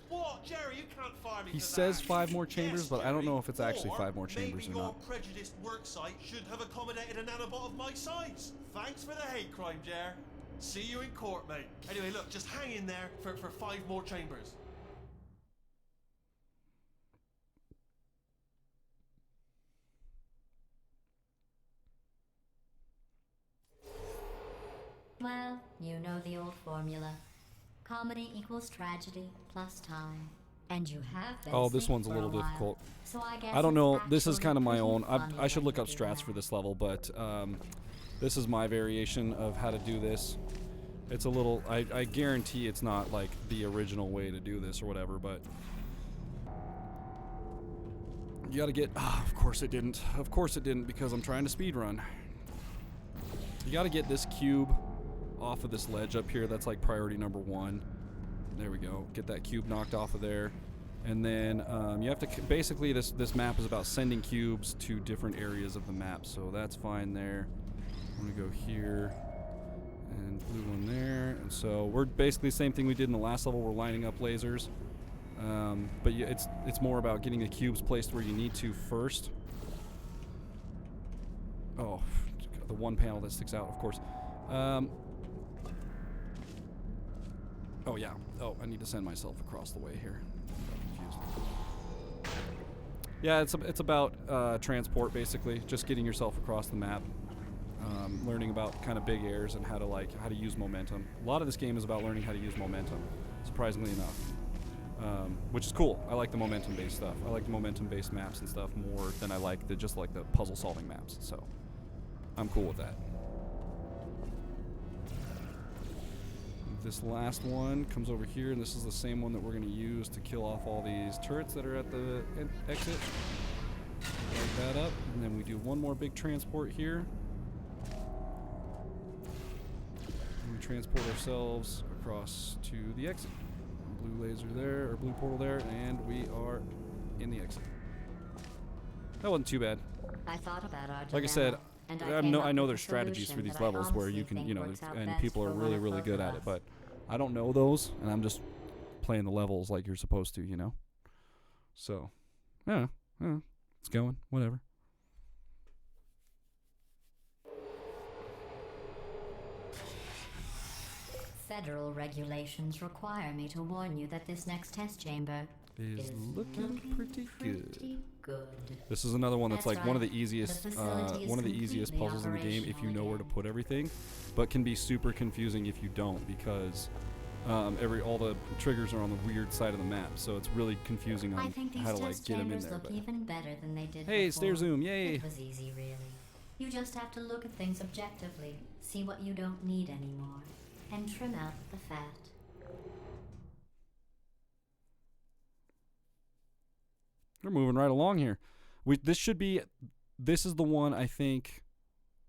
What, Jerry? You can't fire me. He for says that. 5 more chambers, Yes, but I don't Jerry. know if it's actually Or 5 more chambers or maybe not. your prejudiced work site should have accommodated a nanobot of my size. Thanks for the hate crime, Jer. See you in court, mate. Anyway, look, just hang in there for 5 more chambers. Well, you know the old formula. Comedy equals tragedy plus time. And you have been Oh, this asleep one's a for little while. difficult. So I guess I don't it's know. This is actually kind of my pretty own. funny I should when look you up do strats that. for this level, but this is my variation of how to do this. It's a little. I guarantee it's not like the original way to do this or whatever, but you got to get. Of course it didn't. Of course it didn't because I'm trying to speed run. You got to get this cube off of this ledge up here. That's like priority number 1. There we go. Get that cube knocked off of there. And then you have to, basically this map is about sending cubes to different areas of the map. So that's fine there. I'm gonna go here and blue one there. And so we're basically the same thing we did in the last level. We're lining up lasers. But yeah, it's more about getting the cubes placed where you need to first. Oh, the one panel that sticks out, of course. Oh yeah. Oh, I need to send myself across the way here. I'm confused. Yeah, it's about transport basically, just getting yourself across the map, learning about kind of big airs and how to use momentum. A lot of this game is about learning how to use momentum, surprisingly enough, which is cool. I like the momentum-based stuff. I like the momentum-based maps and stuff more than I like the puzzle-solving maps. So I'm cool with that. This last one comes over here, and this is the same one that we're going to use to kill off all these turrets that are at the exit. Light that up, and then we do one more big transport here. And we transport ourselves across to the exit. Blue laser there, or blue portal there, and we are in the exit. That wasn't too bad. I thought about our Like I said, and I came know up with there's a strategies for solution these that I levels where honestly you can, think you know, works out and best people are for one really, of really both good of at it, us. but I don't know those, and I'm just playing the levels like you're supposed to, you know? So, yeah, it's going, whatever. Federal regulations require me to warn you that this next test chamber Is looking pretty good. pretty good. This is another one that's That's like one of the right. easiest, The facility is one of the easiest completely puzzles in the game if you know where to operational put everything, but can be super confusing if you don't because all the triggers are on the weird side of the map, so it's really confusing I on think these how to like test get them in chambers there. look But even better than they did hey, before. stair zoom, yay! It was easy, really. You just have to look at things objectively, see what you don't need anymore, and trim out the fat. We're moving right along here. This is the one I think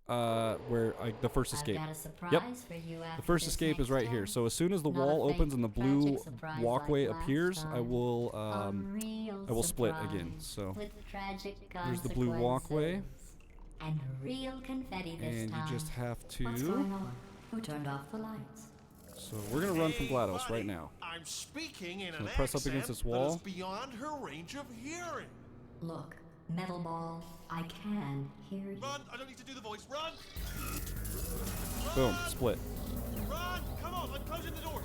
the first escape. I've got a surprise Yep. for you after The first this escape is next right here. turn. So as soon as the Not a wall fake, opens and the blue tragic surprise walkway like last appears, I time. will A real I will split surprise again. So with tragic here's the blue walkway, consequences. And real confetti this and time. you just have What's to. going on? Who turned off the lights? So we're gonna run from Hey, GLaDOS buddy, right now. I'm speaking in So an press up accent against this that wall. is beyond her range of hearing. Look, Metal Ball, I can hear you. Run! I don't need to do the voice. Run! Boom, split. Run! Come on, I'm closing the doors.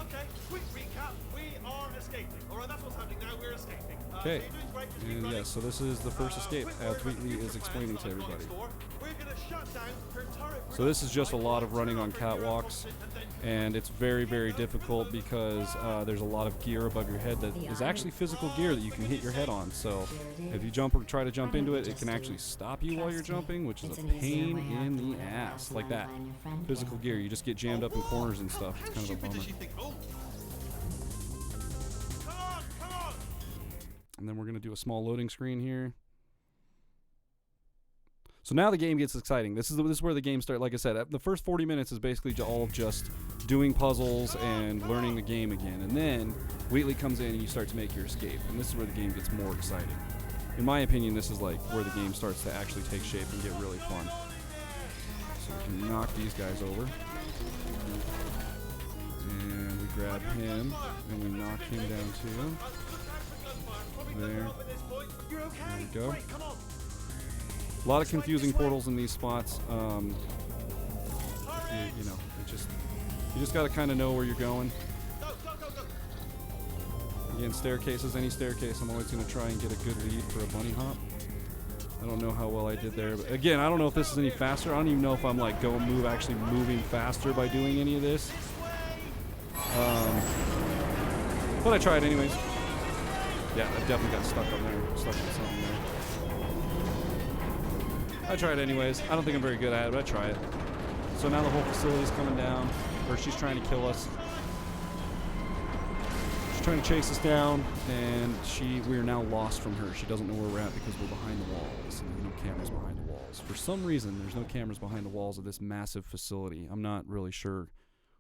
Okay, quick recap. We are escaping. All right, that's what's happening now. We're escaping. Okay, So you're doing great. Just keep and running. yes, so this is the first escape, Quick as word about the Wheatley future is plans explaining that to I've got in everybody. store. We're gonna shut down her turret So this is just a production lot line, of running on turn off her gear catwalks, function, and then and it's very, very difficult because there's a lot of gear above your head that is actually physical gear that you can hit your head on. So if you jump or try to jump into it, it can actually stop you while you're jumping, which is a pain in the ass, like that. Physical gear, you just get jammed up in corners and stuff. It's How kind of a stupid bummer. does she think? Oh! Come on, come on! And then we're going to do a small loading screen here. So now the game gets exciting. This is where the game starts. Like I said, the first 40 minutes is basically all of just doing puzzles and learning the game again. And then Wheatley comes in and you start to make your escape. And this is where the game gets more exciting. In my opinion, this is like where the game starts to actually take shape and get really fun. So we can knock these guys over. And we grab him and we knock him down too. There. You're okay. There we go. Great, come on. A lot of confusing portals in these spots. You know, you just got to kind of know where you're going. Go, go, go, go. Again, staircases, any staircase, I'm always going to try and get a good lead for a bunny hop. I don't know how well I did there, but again, I don't know if this is any faster. I don't even know if I'm like actually moving faster by doing any of this. But I tried anyways. Yeah, I definitely got stuck on there, stuck on something there. I tried anyways. I don't think I'm very good at it, but I try it. So now the whole facility's coming down, or she's trying to kill us. She's trying to chase us down, and we are now lost from her. She doesn't know where we're at because we're behind the walls, and there's no cameras behind the walls. For some reason, there's no cameras behind the walls of this massive facility. I'm not really sure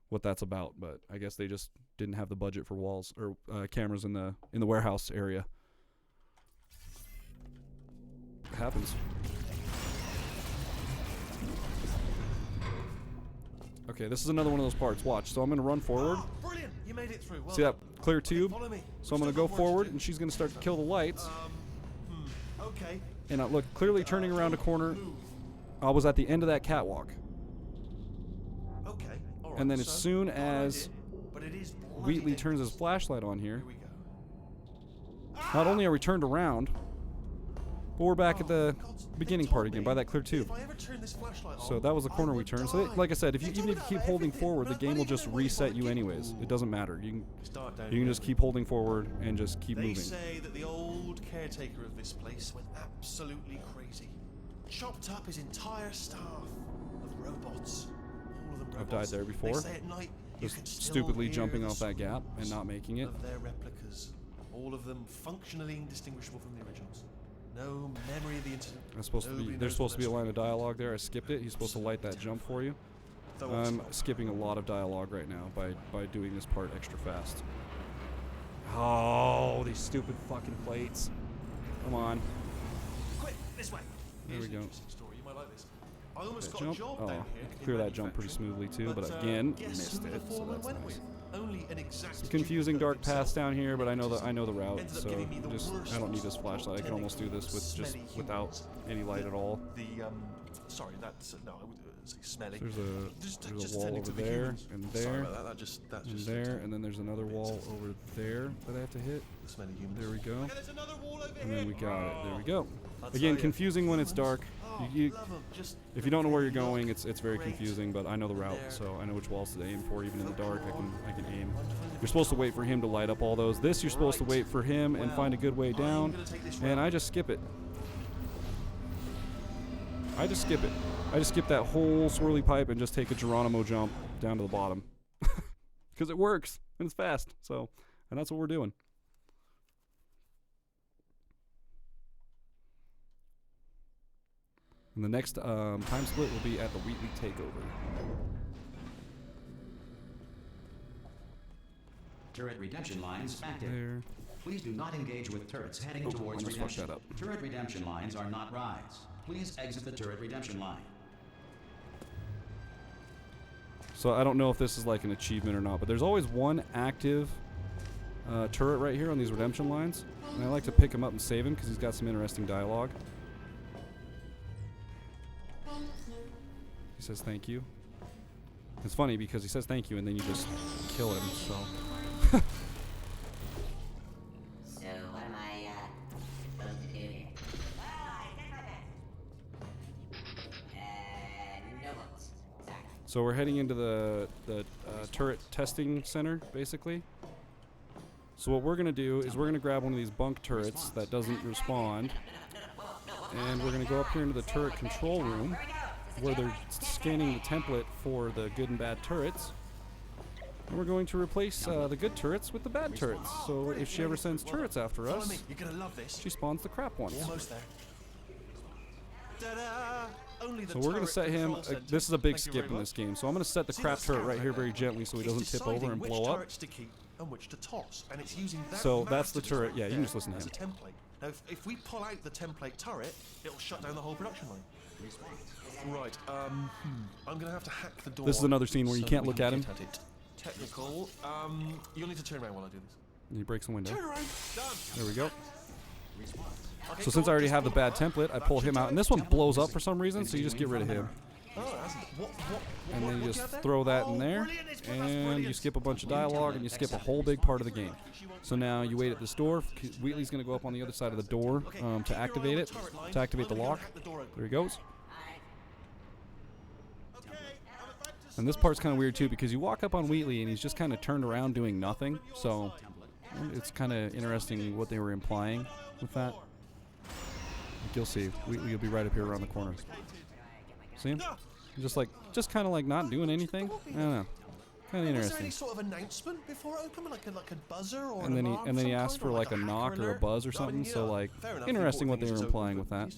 what that's about, but I guess they just didn't have the budget for walls or cameras in the warehouse area. It happens. Okay, this is another one of those parts. Watch. So I'm going to run forward. Oh, brilliant. You made it through. Well See that done. clear tube? Follow me. So I'm going to go forward, and she's going to start to kill the lights. Okay. And look, clearly turning around a corner, I was at the end of that catwalk. Okay. All right. And then as so, soon not as idea, but it is bloody Wheatley turns his dangerous. flashlight on here, Here we go. not only are we turned around, but we're back at the For God's- beginning they part told again, me by that clear tube. If I ever turn this flashlight So on, that was the corner I we would turned. So die. like I said, They even told if me you keep about holding everything, forward, the but game I will don't just even know what reset you I anyways. get. It doesn't matter. You Start down can here. just keep holding forward and just keep They moving. say that the old caretaker of this place went absolutely crazy. Chopped up his entire staff of robots. All of them robots. I've died there before. They say at night you Just can still stupidly hear jumping the off that gap and screams not making it. of their replicas. All of them functionally indistinguishable from the originals. No memory of the incident. There's supposed to be a line of dialogue there. I skipped it. He's supposed to light that jump for you. I'm skipping a lot of dialogue right now by doing this part extra fast. Oh, these stupid fucking plates. Come on. Quick, this way. There Here's we an go. interesting story. You might like this. I almost That got jump? a job Oh, down here I could in clear that jump pretty smoothly too, but again, guess missed who it, the so foreman that's went nice. with? Only an exact Some confusing duplicate dark of himself. paths down here, but I know the route, Ended up so giving me the worst I don't need this of flashlight. I can almost do this with just smelly without humans. any light at all. Sorry, that's no, I would say smelly. There's Just a wall attending over to the there humans. and Sorry there about that. That and just there, and then there's another wall over there that I have to hit. the smelly humans. There we go. Okay, there's another wall over And then we here. got it. There we go. I'll Again, tell ya. confusing when it's dark. Oh, You, love 'em. Just if you don't know where you're look going, it's very great. confusing. But I know the route, There. so I know which walls to aim for. Even in the dark, I can aim. Wonderful. You're supposed to wait for him to light up all those. This you're supposed to wait for him and find a good way I'm down, gonna take this and route. I just skip it. I just skip it. I just skip that whole swirly pipe and just take a Geronimo jump down to the bottom. Because it works, and it's fast. So, and that's what we're doing. And the next time split will be at the Wheatley Takeover. Turret redemption lines active. There. Please do not engage with turrets heading Oh, towards almost fucked redemption. that up. Turret redemption lines are not rides. Please exit the turret redemption line. So I don't know if this is like an achievement or not, but there's always one active turret right here on these redemption lines. And I like to pick him up and save him because he's got some interesting dialogue. He says thank you. It's funny because he says thank you and then you just kill him, so. So what am I supposed to do here? Well, I did my best. No votes. Sorry. So we're heading into the turret testing center, basically. So what we're going to do is we're going to grab one of these bunk turrets that doesn't respond. And we're going to go up here into the turret control room where they're scanning the template for the good and bad turrets. And we're going to replace the good turrets with the bad turrets. So if she ever sends turrets after Follow us, me. You're gonna love this. she spawns the crap ones. Almost there. Ta-da! Only the So we're going to turret set him, control center. this is a big Thank you skip very in this much. game. So I'm going to set the See, crap the turret scout right here out very there gently so he is doesn't tip over deciding and which blow up. turrets to keep and which to toss, and it's using that So that's the master turret. Yeah, you can design just listen to as him. a template. Now, if we pull out the template turret, it'll shut down the whole production line. Right. I'm gonna have to hack the door. This is another scene where you so can't we look can at him. get it. Technical. You'll need to turn around while I do this. And he breaks the window. Turn around. Done. There we go. Okay, So since I already have the bad template, I pull him out. And this one blows up for some reason, so you just get rid of him. Oh, it hasn't. And then you what do just have there? throw that in Oh, there. brilliant, it's- that's And you brilliant. skip a bunch of dialogue, and you skip a whole big part of the game. So now you wait at this door. Wheatley's going to go up on the other side of the door Okay, to keep your eye activate on it, the turret line. to activate the I'm gonna lock. hack the door open. There he goes. Okay, I'm about to And this start part's kind of weird too because you walk up on Wheatley and he's just kind of turned around doing nothing. So it's kind of interesting what they were implying with that. Like you'll see, Wheatley will be right up here around the corner. See him? Just kind of like not doing anything. I don't know. Kind of Was there any interesting. sort of announcement before it opened, like a buzzer or And an then he alarm and then he of some asked kind, for or like a hacker knock or a alert? buzz or I mean, something. you So know, like fair enough, interesting what important they were thing is implying open, with but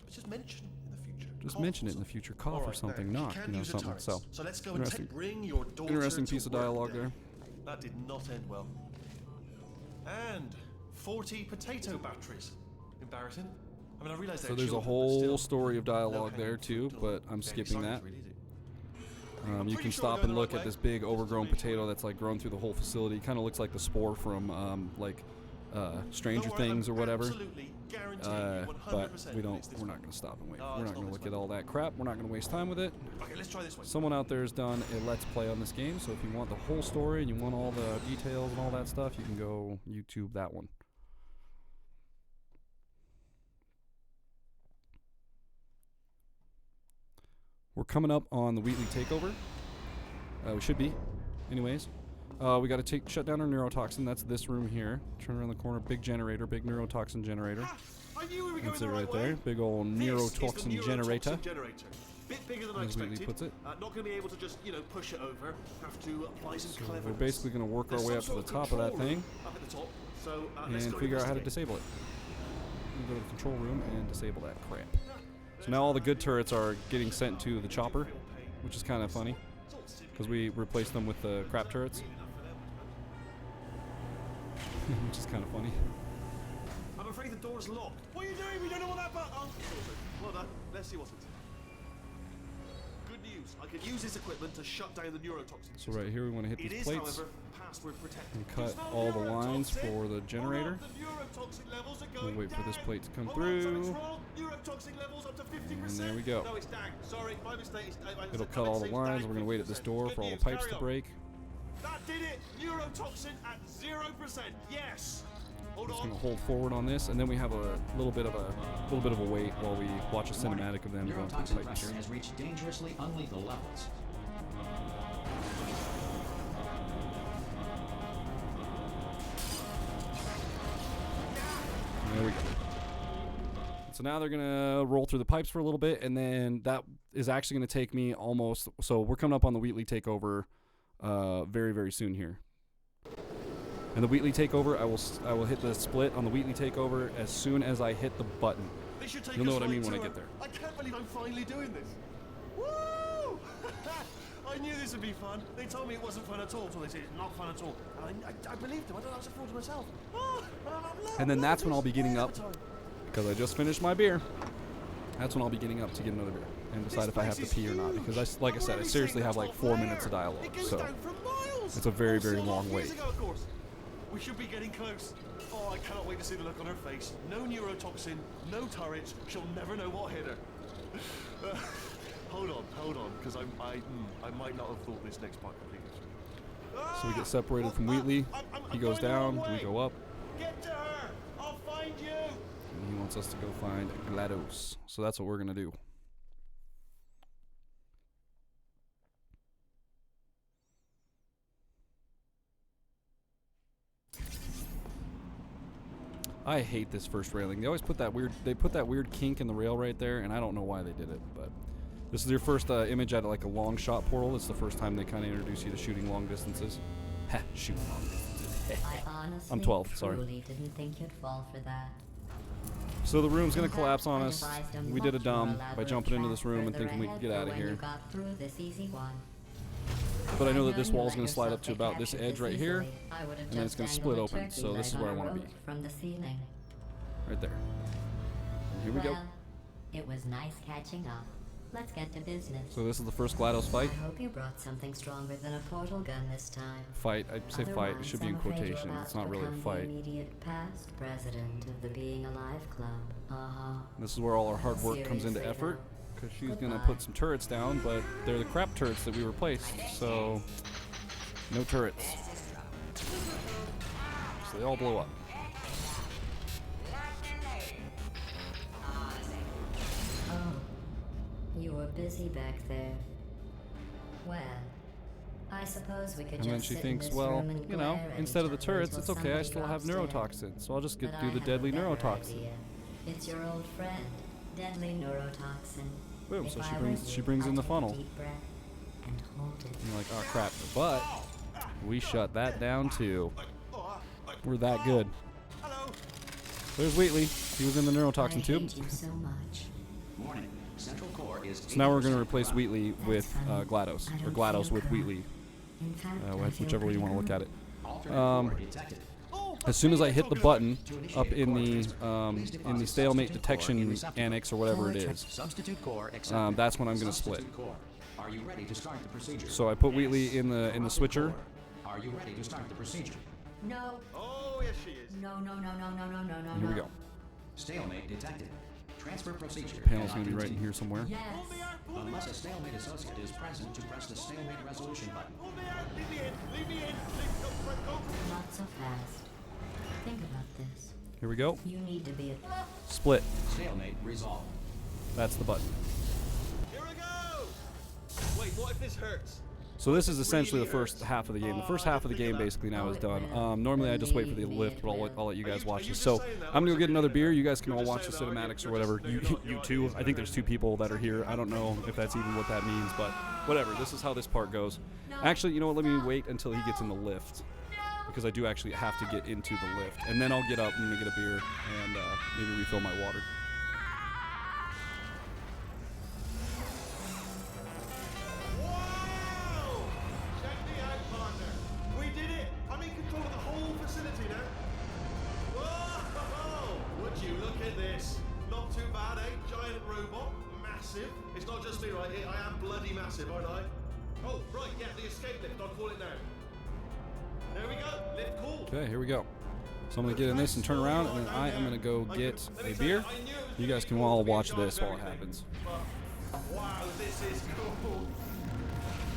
that. just mention it in the future. Just Cough mention or it in the something. future. Cough All or right, something. now, you Knock. can You know use the something. turrets. So let's go and interesting. bring your daughter Interesting to piece of work dialogue day. there. That did not end well. And 40 potato batteries. Embarrassing. I mean, I realize So they're there's a children, but whole still, story of no dialogue hanging there fruit too, till but I'm daily skipping that. science, really, is it? You pretty can sure stop we're and going the look right at this way. big overgrown potato that's like grown through the whole facility. Kind of looks like the spore from Stranger Don't worry, Things I'm or whatever. absolutely guaranteeing you But 100% we don't. it's this We're way. not going to stop and wait. No, We're it's not not going to this look way. at all that crap. We're not going to waste time with it. Okay, let's try this way. Someone out there has done a Let's Play on this game, so if you want the whole story and you want all the details and all that stuff, you can go YouTube that one. We're coming up on the Wheatley takeover. We should be. Anyways, we got to shut down our neurotoxin. That's this room here. Turn around the corner. Big generator. Big neurotoxin generator. I knew we were going That's the it right right way. there. Big old This is the neurotoxin generator. neurotoxin generator. Bit bigger than I As Wheatley expected. puts it. Not going to be able to just, push it over. Have to apply some So cleverness. we're basically going to work our There's way some up to sort the of top of that control thing room up at the top. So let's and go figure out how to investigate. disable it. We go to the control room and disable that crap. So now all the good turrets are getting sent to the chopper, which is kind of funny because we replaced them with the crap turrets, which is kind of funny. I'm afraid the door's locked. What are you doing? We don't know what that button. Oh, well done. Let's see what's it. Good news. I can use this equipment to shut down the neurotoxin. So right here we want to hit It these is, plates however, password protected. and cut It's not all the lines neurotoxin. for the generator. Hold on, the neurotoxin levels are We'll going wait for this down. plate to come Hold on, something's through. wrong. Neurotoxin levels up to 50%. And there we go. No, it's down. Sorry, my mistake. It'll cut all the lines. We're going to wait at this door for all the pipes to break. That did it. Neurotoxin at 0%. Yes. Hold Just on. going to hold forward on this, and then we have a little bit of a wait while we watch a cinematic of them going through Neurotoxin the pipes. pressure has reached dangerously unlethal levels. There we go. So now they're gonna roll through the pipes for a little bit, and then that is actually gonna take me almost. So we're coming up on the Wheatley takeover, very very soon here. And the Wheatley takeover, I will hit the split on the Wheatley takeover as soon as I hit the button. This should take You'll know us what I mean right when I to get her. there. I can't believe I'm finally doing this. Woo! I knew this would be fun. They told me it wasn't fun at all, so they said it's not fun at all. And I believed them. I don't know, I was a fool to myself. Oh, And then that's when I'll be getting Way up, over time. because I just finished my beer. That's when I'll be getting up to get another beer and decide if I have to pee or not. Because like I said, I seriously have like 4 minutes of dialogue, It goes so down for miles. it's a very, very Also, long years wait. ago, of course. We should be getting close. Oh, I cannot wait to see the look on her face. No neurotoxin, no turrets. She'll never know what hit her. Hold on, because I might not have thought this next part completely through. So we get separated from Wheatley. He goes down, we go up, Get to her! I'll find you! and he wants us to go find GLaDOS. So that's what we're gonna do. I hate this first railing. They always put that weird kink in the rail right there, and I don't know why they did it, but this is your first image at like a long shot portal. It's the first time they kind of introduce you to shooting long distances. Ha, shooting long distances. I honestly I'm 12, sorry. truly didn't think you'd fall for that. So the room's gonna In collapse fact, on I us. devised a We did a much more dumb by elaborate jumping into trap this room and further thinking we could ahead get for out of when you here. got through this easy one. But I know that If this knew wall's you gonna let slide up yourself to get about this captured edge right here, easily, I would have and then it's just gonna dangled split a open. turkey So this is leg where I on a want to be, rope from the ceiling. right there. Here we go. Well, it was nice catching up. Let's get to business. So this is the first GLaDOS fight. I hope you brought something stronger than a portal gun this time. Fight. I say fight. It Otherwise, should be in I'm afraid you're quotation. about It's to not really a become fight. The immediate past president of the Being Alive Club. Uh-huh. This is where all our hard work comes into Seriously, effort. though. Because she's gonna Goodbye. put some turrets down, but they're the crap turrets that we replaced. So no turrets. So they all blow up. Oh, you were busy back there. Well, I suppose we could And just then she sit thinks, in this well, room and you know, glare at instead each of the other turrets, until it's okay. I somebody still have drops dead. neurotoxin, so I'll just But do I the have deadly a better neurotoxin. idea. It's your old friend, deadly neurotoxin. Boom, If so I she were brings you, in I'd the take a funnel. deep breath and hold it. And you're like, oh crap. But we shut that down too. We're that good. Hello. There's Wheatley. He was in the I neurotoxin tube. hate you so much. Warning. Central core is So now we're going to 80% replace corrupt. Wheatley with funny. GLaDOS, I or don't GLaDOS feel with good. Wheatley, In fact, I feel whichever way you want to look pretty at it. Alternate Um, core detected. Oh, As soon as I what hit the are you button To up initiate in core the transfer, please deposit stalemate substitute core in detection receptacle. annex or whatever it is, Substitute core accepted. that's when I'm going to split. Substitute core. Are you ready to start the procedure? So I put Wheatley in the Corrupted switcher. core. Are you ready to start the procedure? No, Oh, yes, she is. no, no, no, no, no, no, no, no. Here we go. Stalemate detected. Transfer procedure. Panel's cannot going to be right in continue. here somewhere. Yes. Pull me out, pull me Unless out. a stalemate associate is present to press the stalemate resolution button. Pull me out. Leave me in. Leave me in. Go. Not so fast. Think about this. Here we go. You need to be a Split. Stalemate resolved. That's the button. Here we go. Wait, what if this hurts? So this is essentially the first half of the game. The first half of the game basically now is done. Normally I just wait for the lift, but I'll let you guys watch this. So I'm gonna go get another beer. You guys can all watch the cinematics or whatever. You too. I think there's 2 people that are here. I don't know if that's even what that means, but whatever. This is how this part goes. Actually, you know what? Let me wait until he gets in the lift, because I do actually have to get into the lift, and then I'll get up and get a beer and maybe refill my water. Whoa! Check me out, partner. We did it. I'm in control of the whole facility now. Whoa! Would you look at this? Not too bad, eh? Giant robot, massive. It's not just me right here. I am bloody massive, aren't I? Oh, right, yeah, the escape lift. I'll call it now. There we go. Lift cool. Okay, here we go. So I'm gonna get in this and turn around, and then I am gonna go get a beer. You guys can all watch this while it happens. Wow, this is cool.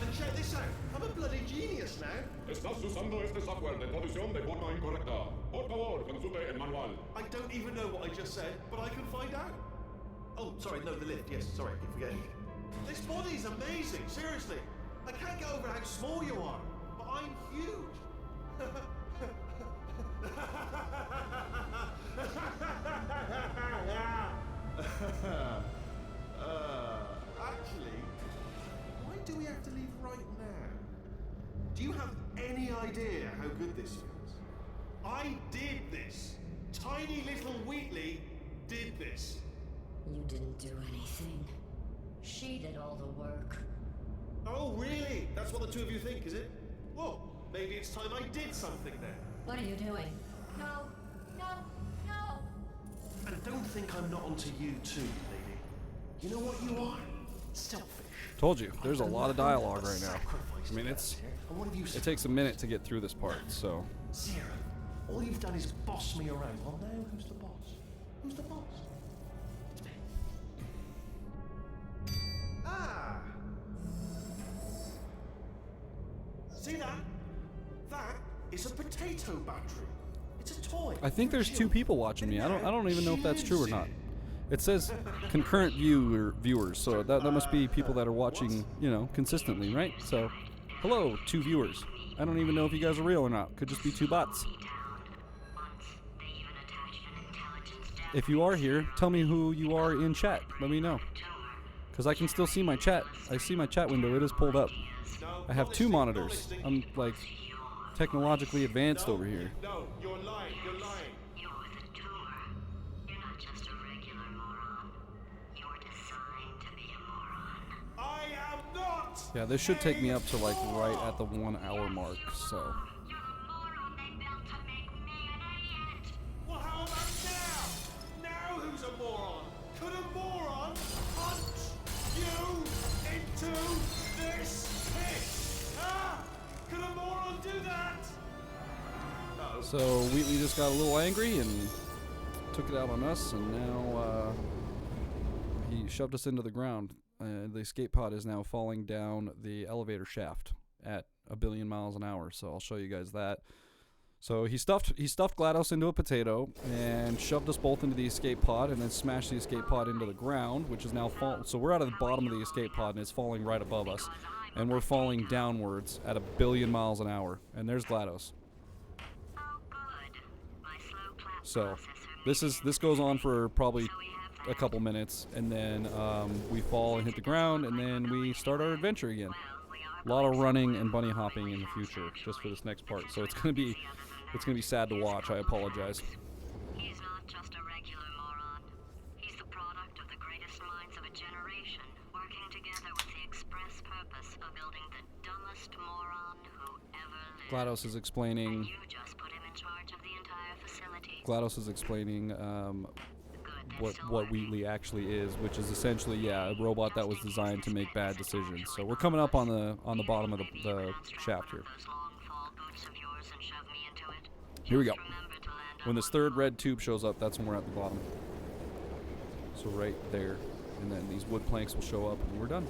And check this out. I'm a bloody genius now. Estás usando este software de traducción de forma incorrecta. Por favor, consulte el manual. I don't even know what I just said, but I can find out. Oh, sorry, no, the lift. Yes, sorry, keep forgetting. This body's amazing, seriously. I can't get over how small you are, but I'm huge. Actually, why do we have to leave right now? Do you have any idea how good this feels? I did this. Tiny little Wheatley did this. You didn't do anything. She did all the work. Oh, really? That's what the two of you think, is it? Well, maybe it's time I did something then. What are you doing? No, no, no! And don't think I'm not onto you too, lady. You know what you are? Selfish. Told you, there's a lot of dialogue right now. Sacrifice I mean, to it's get here. And what have you it said? takes a minute to get through this part, so. Zero. All you've done is boss me around. Well, now who's the boss? Who's the boss? It's me. Ah! See that? That is a potato battery. It's a toy. I think there's two people watching me. I don't even know if that's true or not. It says concurrent viewers, so that must be people that are watching, you know, consistently, right? So, hello, 2 viewers. I don't even know if you guys are real or not. Could just be 2 bots. If you are here, tell me who you are in chat. Let me know. Because I can still see my chat. I see my chat window. It is pulled up. I have 2 monitors. I'm, like, technologically advanced over here. No, you're lying. You're lying. You're the tumor. You're not just a regular moron. You're designed to be a moron. I am not. Yeah, this should take me up to, like, right at the 1 hour mark, so. You're the moron they built to make me an idiot. Well, how about now? Now who's a moron? Could a moron punch you into this pit? Ah! Could a moron do that? Uh-oh. So Wheatley just got a little angry and took it out on us, and now he shoved us into the ground. The escape pod is now falling down the elevator shaft at 1 billion miles an hour, so I'll show you guys that. So he stuffed GLaDOS into a potato and shoved us both into the escape pod and then smashed the escape pod into the ground, which is now falling. So we're out of the bottom of the escape pod and it's falling right above us. And we're falling downwards at 1 billion miles an hour. And there's GLaDOS. So this goes on for probably a couple minutes, and then we fall and hit the ground, and then we start our adventure again. A lot of running and bunny hopping in the future, just for this next part. So it's gonna be sad to watch. I apologize. He's not just a regular moron. He's the product of the greatest minds of a generation, working together with the express purpose of building the dumbest moron who ever lived. GLaDOS is explaining. You just put him in charge of the entire facility. GLaDOS is explaining what Wheatley actually is, which is essentially, yeah, a robot that was designed to make bad decisions. So we're coming up on the bottom of the shaft here. Here we go. When this third red tube shows up, that's when we're at the bottom. So right there, and then these wood planks will show up, and we're done.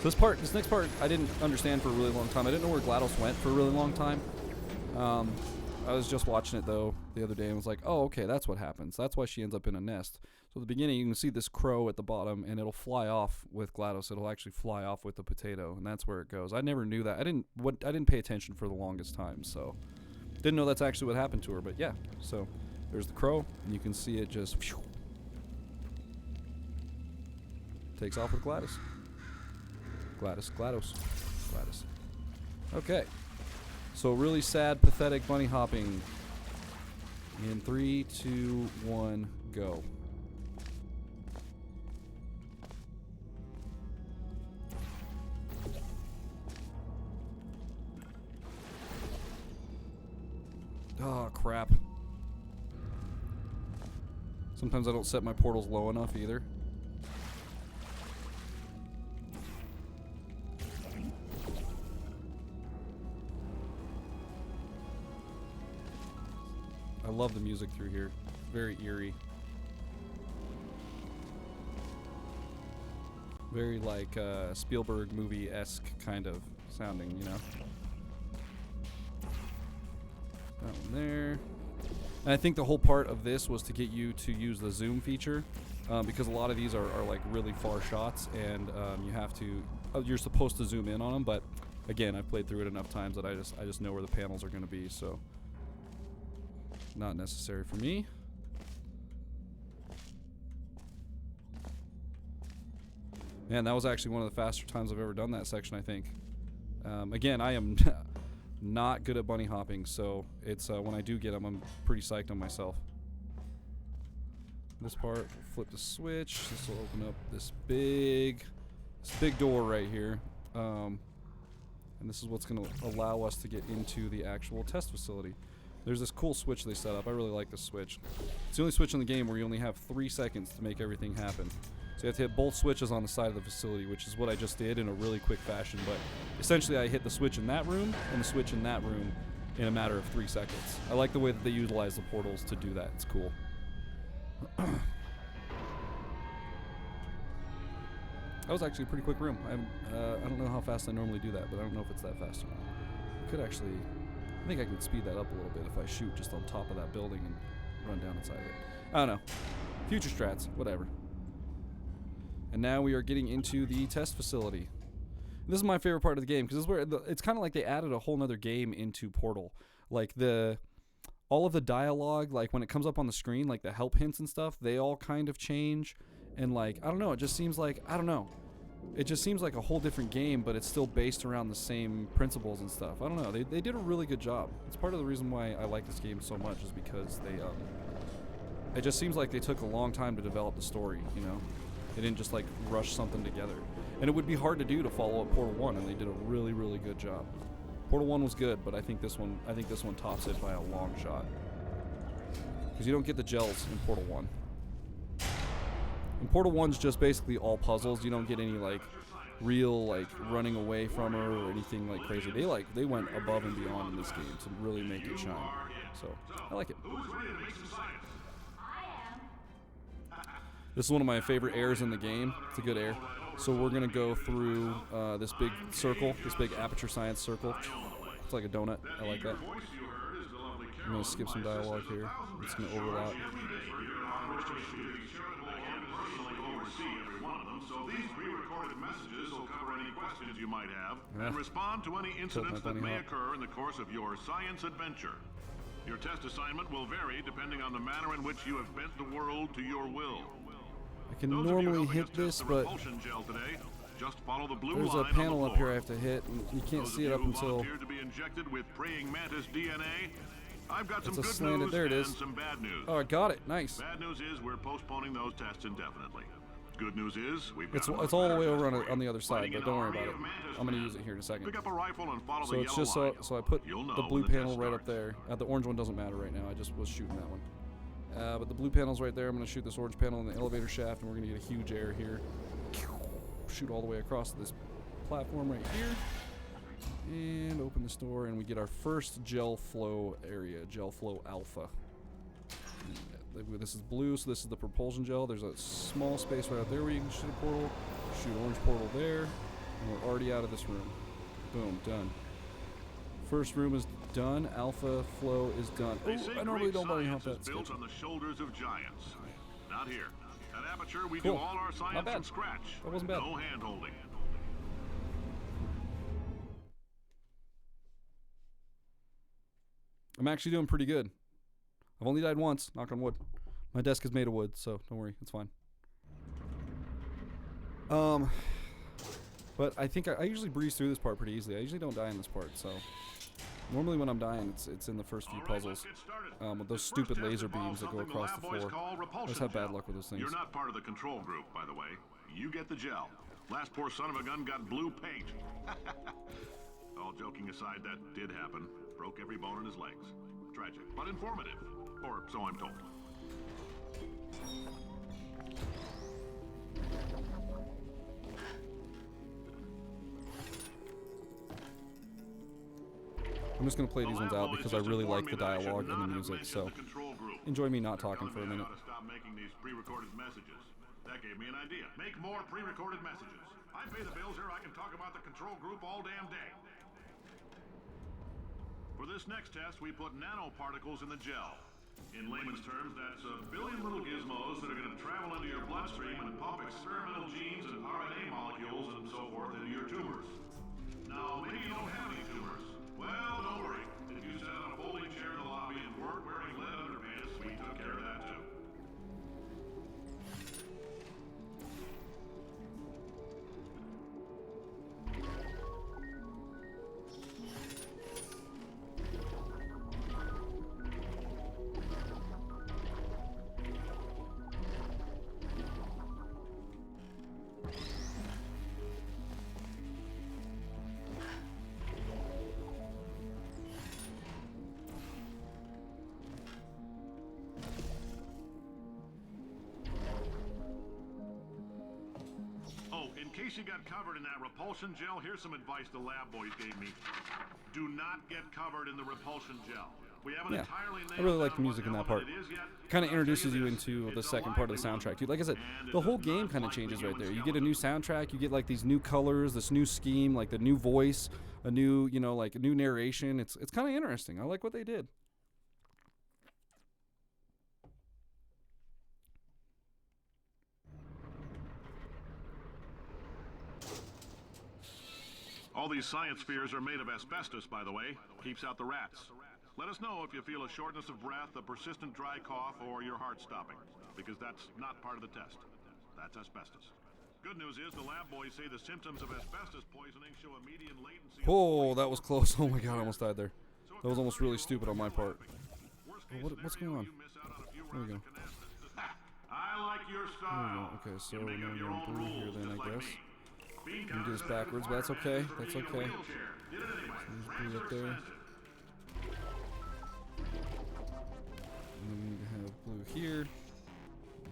So this next part, I didn't understand for a really long time. I didn't know where GLaDOS went for a really long time. I was just watching it though the other day and was like, oh, okay, that's what happens. That's why she ends up in a nest. So at the beginning, you can see this crow at the bottom, and it'll fly off with GLaDOS. It'll actually fly off with the potato, and that's where it goes. I never knew that. I didn't pay attention for the longest time, so didn't know that's actually what happened to her. But yeah, so there's the crow, and you can see it just takes off with GLaDOS. GLaDOS. Okay. So really sad, pathetic bunny hopping. In 3, 2, 1, go. Oh, crap. Sometimes I don't set my portals low enough either. I love the music through here. Very eerie. Very like Spielberg movie-esque kind of sounding, you know? That one there. And I think the whole part of this was to get you to use the zoom feature, because a lot of these are like really far shots, and you have to, you're supposed to zoom in on them, but again, I've played through it enough times that I just know where the panels are going to be, so not necessary for me. Man, that was actually one of the faster times I've ever done that section, I think. Again, I am not good at bunny hopping, so it's when I do get them, I'm pretty psyched on myself. This part, we'll flip the switch. This will open up this big door right here. And this is what's going to allow us to get into the actual test facility. There's this cool switch they set up. I really like this switch. It's the only switch in the game where you only have 3 seconds to make everything happen. So you have to hit both switches on the side of the facility, which is what I just did in a really quick fashion. But essentially I hit the switch in that room and the switch in that room in a matter of 3 seconds. I like the way that they utilize the portals to do that. It's cool. That was actually a pretty quick room. I don't know how fast I normally do that, but I don't know if it's that fast or not. I could actually... I think I can speed that up a little bit if I shoot just on top of that building and run down inside of it. I don't know. Future strats, whatever. And now we are getting into the test facility. This is my favorite part of the game because this is where it's kind of like they added a whole nother game into Portal. Like all of the dialogue, like when it comes up on the screen, like the help hints and stuff, they all kind of change. And like, I don't know, it just seems like, I don't know. It just seems like a whole different game, but it's still based around the same principles and stuff. I don't know. They did a really good job. It's part of the reason why I like this game so much is because it just seems like they took a long time to develop the story, you know? They didn't just like rush something together. And it would be hard to do to follow up Portal 1, and they did a really, really good job. Portal 1 was good, but I think this one tops it by a long shot. Because you don't get the gels in Portal 1. And Portal 1's just basically all puzzles. You don't get any like real like running away from her or anything like crazy. They went above and beyond in this game to really make it shine. So I like it. This is one of my favorite airs in the game. It's a good air. So we're gonna go through this big circle, this big aperture science circle. It's like a donut. I like that. I'm gonna skip some dialogue here. It's gonna overlap. So these pre-recorded messages will cover any questions you might have and respond to any incidents that may occur in the course of your science adventure. Your test assignment will vary depending on the manner in which you have bent the world to your will. I can normally hit this, but just follow the blue there's a line panel on the up here floor. I have to hit, and you can't Those see it of up you who until volunteered to be injected with praying mantis DNA, I've got some it's a good slanted. news There it and is. some bad news. Oh, I got it. Nice. Bad news is we're postponing those tests indefinitely. Good news is we've got It's all the way over on the other side, but don't worry about it. I'm gonna use it here in a second. Pick up a rifle and follow So the it's yellow just line. so I put You'll the know blue when the panel test right up starts. there. The orange one doesn't matter right now. I just was shooting that one. But the blue panel's right there. I'm gonna shoot this orange panel in the elevator shaft, and we're gonna get a huge air here. Shoot all the way across this platform right here, and open this door, and we get our first gel flow area, gel flow alpha. This is blue, so this is the propulsion gel. There's a small space right out there where you can shoot a portal. Shoot an orange portal there, and we're already out of this room. Boom, done. First room is done. Alpha flow is done. They say Oh, I normally great don't body hump science is that. built on the shoulders of giants. Not here. At Aperture, we Cool. do all our science bad. from scratch. That wasn't bad. No hand-holding. I'm actually doing pretty good. I've only died once, knock on wood. My desk is made of wood, so don't worry, it's fine. But I think I usually breeze through this part pretty easily. I usually don't die in this part, so normally when I'm dying, it's in the first few puzzles. With those stupid laser beams that go across the floor. I just have bad luck with those things. You're not part of the control group, by the way. You get the gel. Last poor son of a gun got blue paint. All joking aside, that did happen. Broke every bone in his legs. Tragic, but informative. Or so I'm told. I'm just going to play these ones out because I really like the dialogue and the music, so enjoy me not talking for a minute. Stop making these pre-recorded messages. That gave me an idea. Make more pre-recorded messages. I pay the bills here, I can talk about the control group all damn day. For this next test, we put nanoparticles in the gel. In layman's terms, that's a billion little gizmos that are going to travel into your bloodstream and pump experimental genes and RNA molecules and so forth into your tumors. Now, maybe you don't have any tumors. Well, don't worry. If you sat on a folding chair in the lobby and weren't wearing lead underpants, we took care of that too. case you got covered in that repulsion gel, here's some advice the lab boys gave me. Do not get covered in the repulsion gel. We haven't Yeah, entirely I really like the down music what in that part. element it is yet, Kind of but I'll tell introduces you this, into the it's a second part of the lively soundtrack, dude. Like I said, and the it whole does game not kind of like changes the right there. human You get a new soundtrack, you get like these new colors, this new scheme, like the new voice, a new, you know, like a new narration. It's kind of interesting. I like what they did. All these science spheres are made of asbestos, by the way. Keeps out the rats. Let us know if you feel a shortness of breath, a persistent dry cough, or your heart stopping, because that's not part of the test. That's asbestos. Good news is the lab boys say the symptoms of asbestos poisoning show a median latency. Oh, that was close. Oh my god, I almost died there. That was almost really stupid on my part. What's going on? There we go. I like your There we style. go. Okay, so You we're make up gonna your go own blue rules, here then, just I like guess. me. Bean We can do this counters backwards, but that's okay. for That's being a okay. wheelchair. Did it anyway. There's Frames blue are up there. expensive. And then we need to have blue here,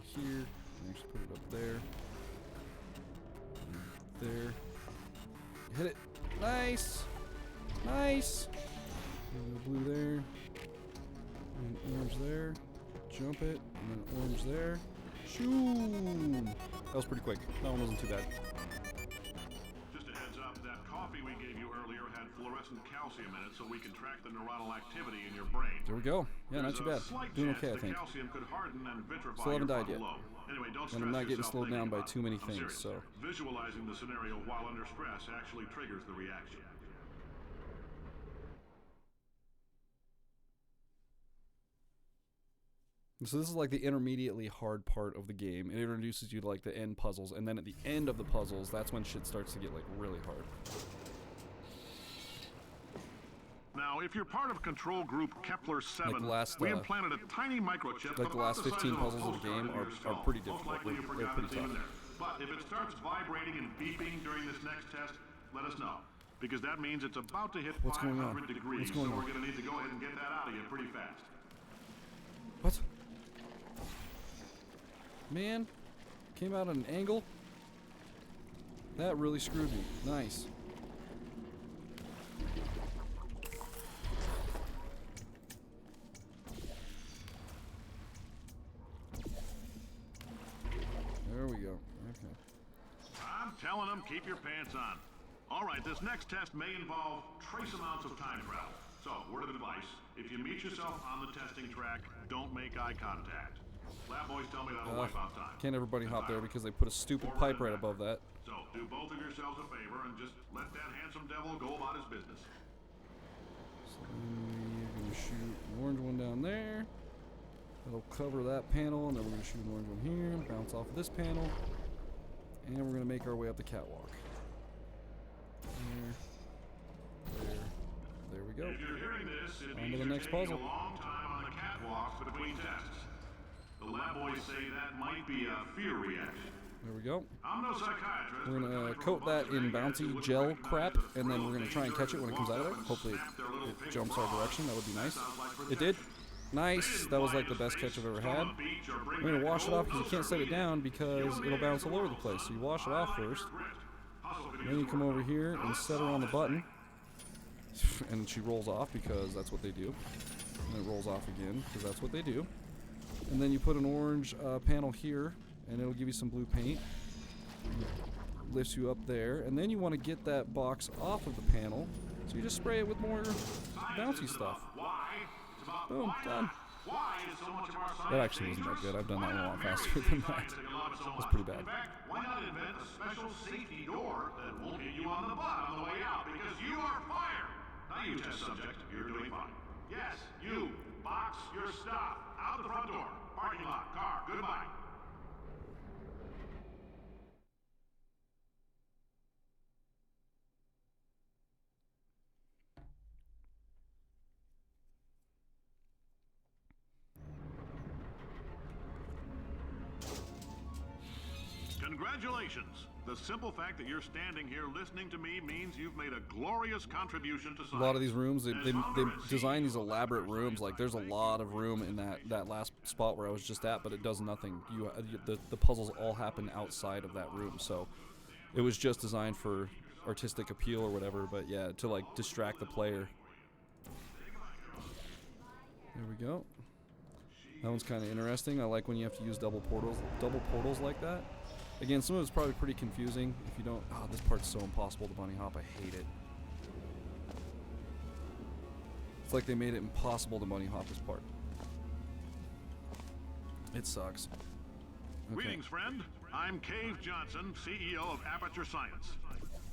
here, and actually put it up there, there. Hit it. Nice, nice. And the blue there, and orange there. Jump it, and then orange there. Shoom. That was pretty quick. That one wasn't too bad. Just a heads up, that coffee we gave you earlier had fluorescent calcium in it, so we can track the neuronal activity in your brain. There we go. Yeah, not There's too a bad. slight Doing chance okay, I the think. calcium could harden and vitrify Still haven't your died yet. frontal lobe. Anyway, don't And I'm stress not getting yourself slowed down thinking by about too many it. I'm things, serious. so. Visualizing the scenario while under stress actually triggers the reaction. So this is like the intermediately hard part of the game. It introduces you to like the end puzzles, and then at the end of the puzzles, that's when shit starts to get like really hard. Now, if you're part of Control Group Kepler 7, Like the last, we implanted a tiny microchip. like the about last size 15 of a puzzles of the postcard game in your are skull. pretty Most difficult. likely you They're forgot pretty it's even tough. there. But if it starts vibrating and beeping during this next test, let us know. Because that means it's about to hit What's going on? 500 degrees, What's going so on? we're going to need to go ahead and get that out of you pretty fast. What? Man, came out at an angle. That really screwed me. Nice. There we go. Okay. I'm telling them, keep your pants on. All right, this next test may involve trace amounts of time travel. So, word of advice, if you meet yourself on the testing track, don't make eye contact. Lab boys tell me that'll wipe out time. Can't everybody hop there because they put a stupid pipe right above that. So, do both of yourselves a favor and just let that handsome devil go about his business. So then we're gonna shoot an orange one down there. That'll cover that panel, and then we're gonna shoot an orange one here, bounce off of this panel, and we're gonna make our way up the catwalk. There we go. If you're hearing this, it On means to the you're next taking puzzle. a long time on the catwalks between tests. The lab boys say that might be a fear reaction. There we go. I'm no psychiatrist. We're but gonna coming from coat a that bunch of in idiots who bouncy wouldn't gel recognize crap, the and then thrill we're gonna of try and danger catch it when it and comes out of walk there. up and Hopefully snap their little it pink jumps our claws. direction. That would be nice. Sounds like It did. protection. Nice. That was like the best catch I've ever had. We're gonna wash it off because you can't set it down because it'll bounce all over the place. So you wash it off first. Then you come over here and set her on the button. And she rolls off because that's what they do. And it rolls off again because that's what they do. And then you put an orange panel here, and it'll give you some blue paint. Lifts you up there, and then you want to get that box off of the panel, so you just spray it with more bouncy stuff. Boom, done. That actually wasn't that good. I've done that one a lot faster than that. That's pretty bad. Why not invent a special safety door that won't hit you on the butt on the way out because you are fired? Now you test subject, you're doing fine. Yes, you. Box your stuff. Out the front door. Parking lot. Car. Goodbye. Congratulations! The simple fact that you're standing here listening to me means you've made a glorious contribution to science. A lot of these rooms, they design these elaborate rooms. Like there's a lot of room in that last spot where I was just at, but it does nothing. The puzzles all happen outside of that room, so It was just designed for artistic appeal or whatever, but yeah, to like distract the player. There we go. That one's kind of interesting. I like when you have to use double portals like that. Again, some of it's probably pretty confusing if you don't. Oh, this part's so impossible to bunny hop. I hate it. It's like they made it impossible to bunny hop this part. It sucks. Okay. Greetings, friend. I'm Cave Johnson, CEO of Aperture Science.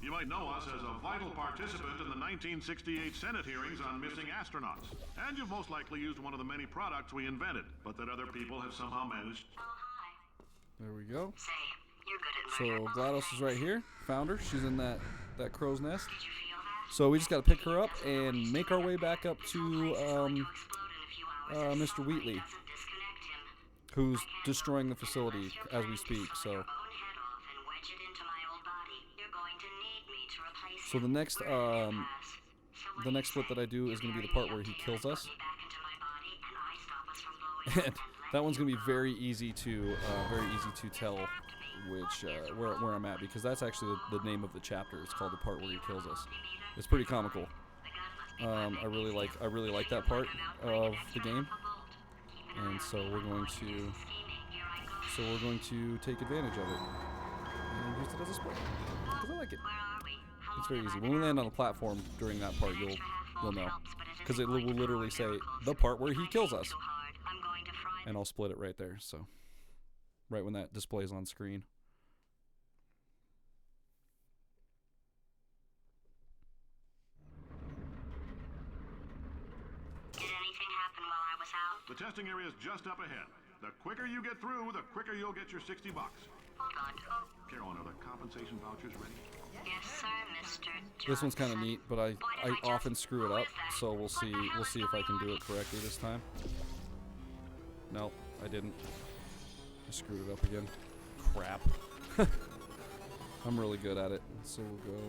You might know us as a vital participant in the 1968 Senate hearings on missing astronauts. And you've most likely used one of the many products we invented, but that other people have somehow managed. Oh, hi. There we go. Say, you're good at So murder. GLaDOS is right here. Found her. She's in that crow's nest. Did you feel that? So we just got to pick her up and make our way back up to Explode in a few hours. Mr. Somebody Wheatley, doesn't disconnect him. who's destroying the facility as we speak. So the next split that I do is going to be the part where he kills us. And that one's going to be very easy to tell which where I'm at, because that's actually the name of the chapter. It's called the part where he kills us. It's pretty comical. I really like that part of the game, and so we're going to take advantage of it and use it as a split because I like it. It's very easy. When we land on the platform during that part, you'll know, because it will literally say the part where he kills us, and I'll split it right there. So right when that displays on screen. Did anything happen while I was out? The testing area is just up ahead. The quicker you get through, the quicker you'll get your $60. Hold on. Oh, Carolyn, are the compensation vouchers ready? yes, sir, Mr. Johnson. This one's kind of neat, but I often screw it up, so we'll see if I can do it correctly this time. Nope, I didn't. I screwed it up again. Crap. I'm really good at it, so we'll go.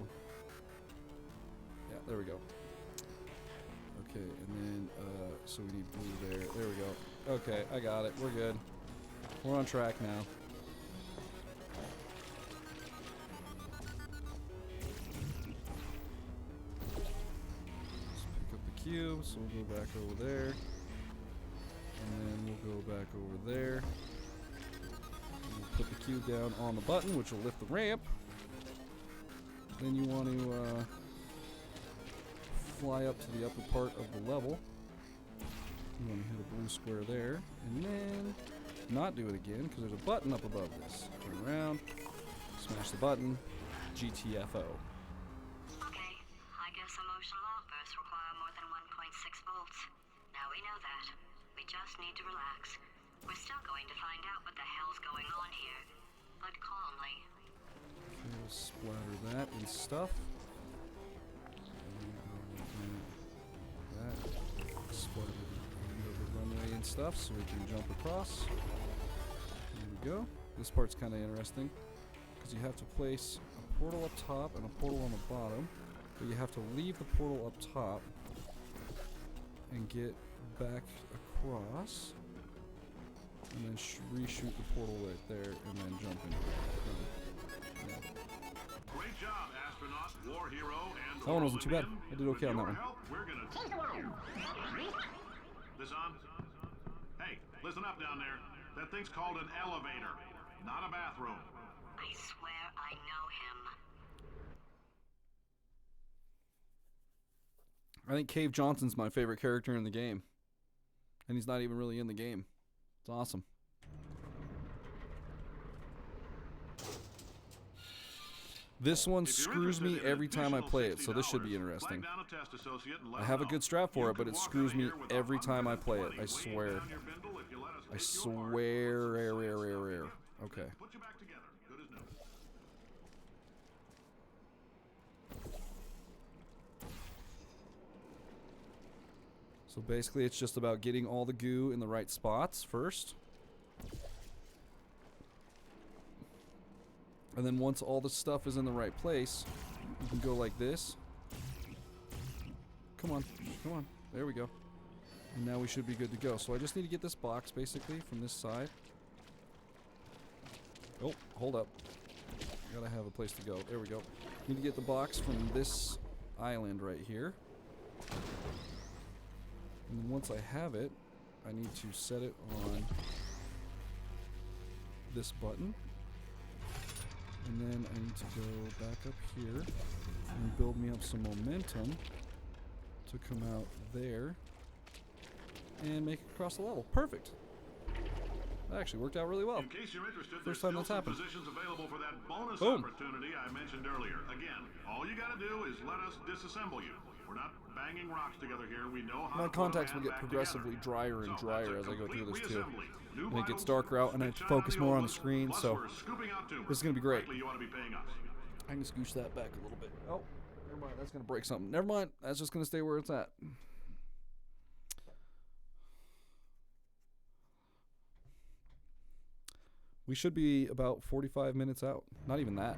Yeah, there we go. Okay, and then so we need blue there. There we go. Okay, I got it. We're good. We're on track now. Cube, so we'll go back over there, and then we'll go back over there. We'll put the cube down on the button, which will lift the ramp. Then you want to fly up to the upper part of the level. You want to hit a blue square there, and then not do it again because there's a button up above this. Turn around, smash the button, GTFO. Need to relax. We're still going to find out what the hell's going on here, but calmly. Okay, we'll splatter that and stuff. That splatter the end of the runway and stuff, so we can jump across. There we go. This part's kind of interesting because you have to place a portal up top and a portal on the bottom, but you have to leave the portal up top and get back across, and then reshoot the portal right there, and then jump into it. Yeah. Great job, astronaut, war hero, and that one wasn't too bad. I did okay on that one. Help, we're gonna... This on? Hey, listen up down there. That thing's called an elevator, not a bathroom. I swear I know him. I think Cave Johnson's my favorite character in the game. And he's not even really in the game. It's awesome. This one screws me every time I play it, so this should be interesting. I have a good strap for it, but it screws me every time I play it. I swear. I swear. Okay. So basically it's just about getting all the goo in the right spots first. And then once all the stuff is in the right place, you can go like this. Come on, come on. There we go. And now we should be good to go. So I just need to get this box basically from this side. Oh, hold up. Gotta have a place to go. There we go. Need to get the box from this island right here. And then once I have it, I need to set it on this button. And then I need to go back up here and build me up some momentum to come out there and make it across the level. Perfect. That actually worked out really well. In case you're interested, First there's time that's still some happened. positions available for that bonus Boom. opportunity I mentioned earlier. Again, all you gotta do is let us disassemble you. We're not banging rocks together here. We know how My to put a contacts will man get back progressively together. drier and So, drier that's as a I go through this complete too. reassembly. New And it gets vitals, darker out and I have to switch out focus the more old on the ones, screen, plus so we're scooping out tumors. this is gonna be great. Likely you ought to be paying us. I can scooch that back a little bit. Oh, never mind. That's gonna break something. Never mind. That's just gonna stay where it's at. We should be about 45 minutes out. Not even that.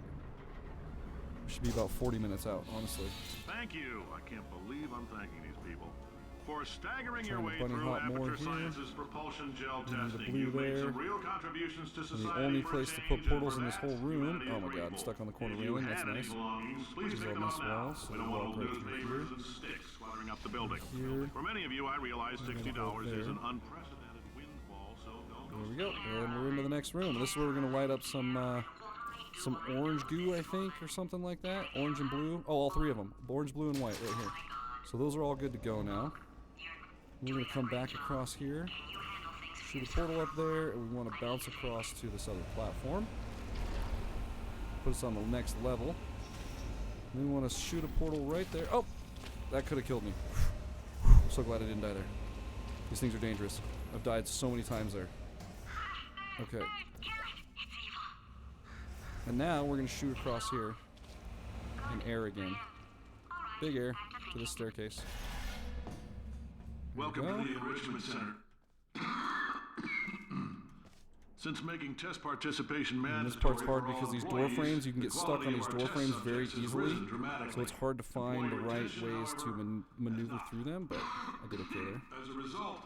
We should be about 40 minutes out, honestly. Thank you. I can't believe I'm thanking these people. For staggering your Trying to way bunny through hop more Aperture here. Science's propulsion gel We need the testing, blue you've made there. some real contributions to And society. the only for a place to change, put and portals for in this that, whole room. humanity Oh is my god, I'm grateful. stuck on the corner If you railing. That's have any nice. belongings, please This is take on them this out now. wall, so We don't we'll want walk old right through newspapers here. and sticks cluttering up the building. Here. For many of you, I realize And then $60 go is there. an unprecedented windfall, so don't go There we go. And we're into the next room. This is where we're gonna light up some orange goo, I think, or something like that. Orange and blue. Oh, all three of them. Orange, blue, and white right here. So those are all good to go now. We're gonna come back across here, shoot a portal up there, and we want to bounce across to this other platform. Put us on the next level. And then we want to shoot a portal right there. Oh, that could have killed me. I'm so glad I didn't die there. These things are dangerous. I've died so many times there. Okay. And now we're going to shoot across here in air again. Big air to this staircase. Welcome go. to the Enrichment Center. Since making test participation mandatory, And this part's hard for all because these door employees, frames, you can the get stuck quality on of these our door test frames very subjects has easily. risen So dramatically. it's hard to find the Employee right retention, ways to however, maneuver through them, but I did okay there. As a result,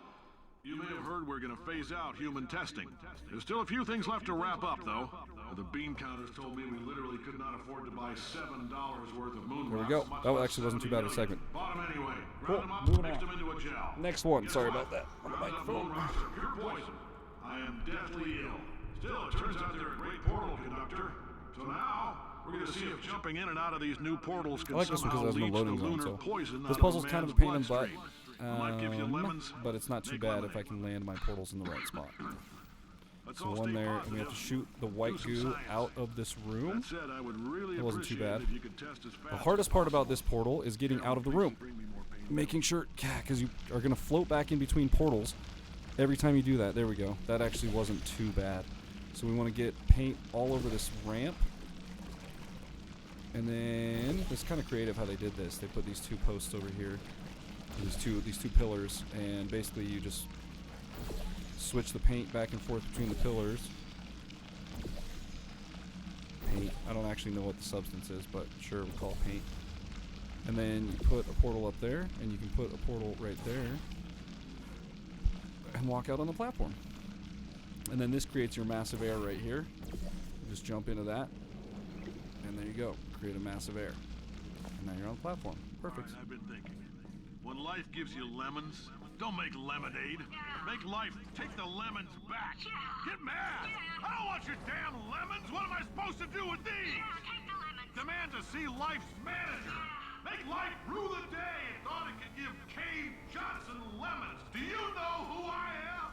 you may have heard we're going to phase out human testing. There's still a few things left to wrap up, though. The bean counters told me we literally could not afford to buy $7 worth of moon There we rocks, go. much That less actually wasn't too bad of a 70 segment. million. Bought 'em anyway. Cool. Ground 'em up, Moving mixed on. 'em into a gel. Next one. Guess Sorry what? about that. On the Ground up microphone. moon rocks are pure poison. I am deathly ill. Still, it turns out they're a great portal conductor. So now, we're going to see if jumping in and out of these new portals can I like this one somehow because it has no leach the loading zone, lunar so poison this out puzzle's of kind of a man's pain in the butt. bloodstream. Life gives you lemons, But it's not too make bad if lemonade. I can land my portals in the right spot. Let's So all one stay there, and we have to positive. shoot the white Do some goo science. out of this room. That said, I would really It wasn't too appreciate bad. it if you could test as fast The as hardest part possible. about this portal is getting out of the room. Bring me more pain. Making sure, because you are going to float back in between portals every time you do that. There we go. That actually wasn't too bad. So we want to get paint all over this ramp. And then, it's kind of creative how they did this. They put these two posts over here. These two pillars. And basically you just switch the paint back and forth between the pillars. Paint. I don't actually know what the substance is, but sure, we'll call it paint. And then you put a portal up there, and you can put a portal right there, and walk out on the platform. And then this creates your massive air right here. You just jump into that, and there you go. Create a massive air. And now you're on the platform. Perfect. All right, I've been thinking. When life gives you lemons, don't make lemonade. Make life take the lemons back. Get mad. I don't want your damn lemons. What am I supposed to do with these? Demand to see life's manager. Make life rue the day and thought it could give Cave Johnson lemons. Do you know who I am?